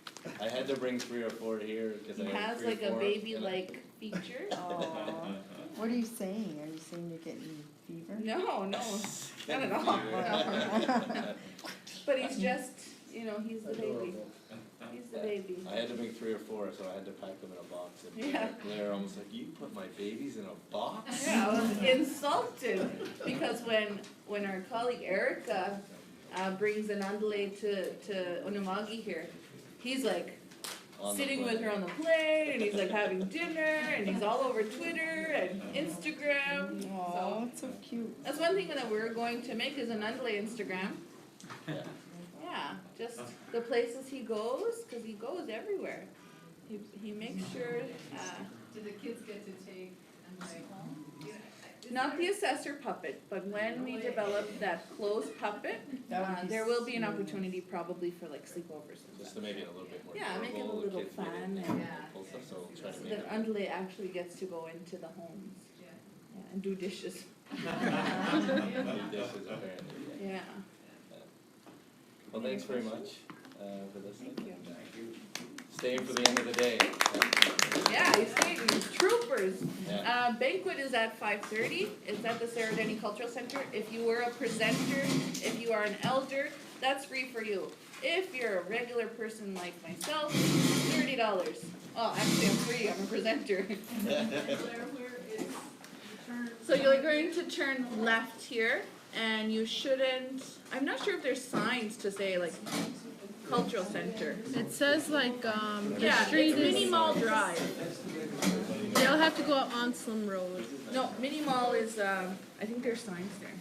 I had to bring 3 or 4 here because I had 3 or 4. He has like a baby-like feature. Aww. What are you saying? Are you saying you're getting fever? No, not at all. But he's just, he's the baby. He's the baby. I had to bring 3 or 4, so I had to pack them in a box. And Blaire almost like, you put my babies in a box? Yeah, I was insulted because when our colleague Erica brings an Andale to Unamagi here, he's like sitting with her on the plane, and he's like having dinner, and he's all over Twitter and Instagram. Oh, it's so cute. That's one thing that we're going to make is an Andale Instagram. Yeah, just the places he goes, because he goes everywhere. He makes sure. Do the kids get to take home? Not the assessor puppet, but when we develop that closed puppet, there will be an opportunity probably for like sleepovers and just to make it a little bit more make it a little fun and so try to make the it. Andale actually gets to go into the homes and do dishes. Do dishes, apparently. Yeah. Well, thanks very much for listening. Thank you. Staying for the end of the day. Yeah, he's staying. Troopers. Banquet is at 5:30. It's at the Sarah Denny Cultural Center. If you were a presenter, if you are an elder, that's free for you. If you're a regular person like myself, $30. Oh, actually, I'm free. I'm a presenter. So you're going to turn left here, and you shouldn't. I'm not sure if there's signs to say like Cultural Center. It says like the it's street Mini is. Mall Drive. They'll have to go up Onslum Road. No, Mini Mall is. I think there's signs there.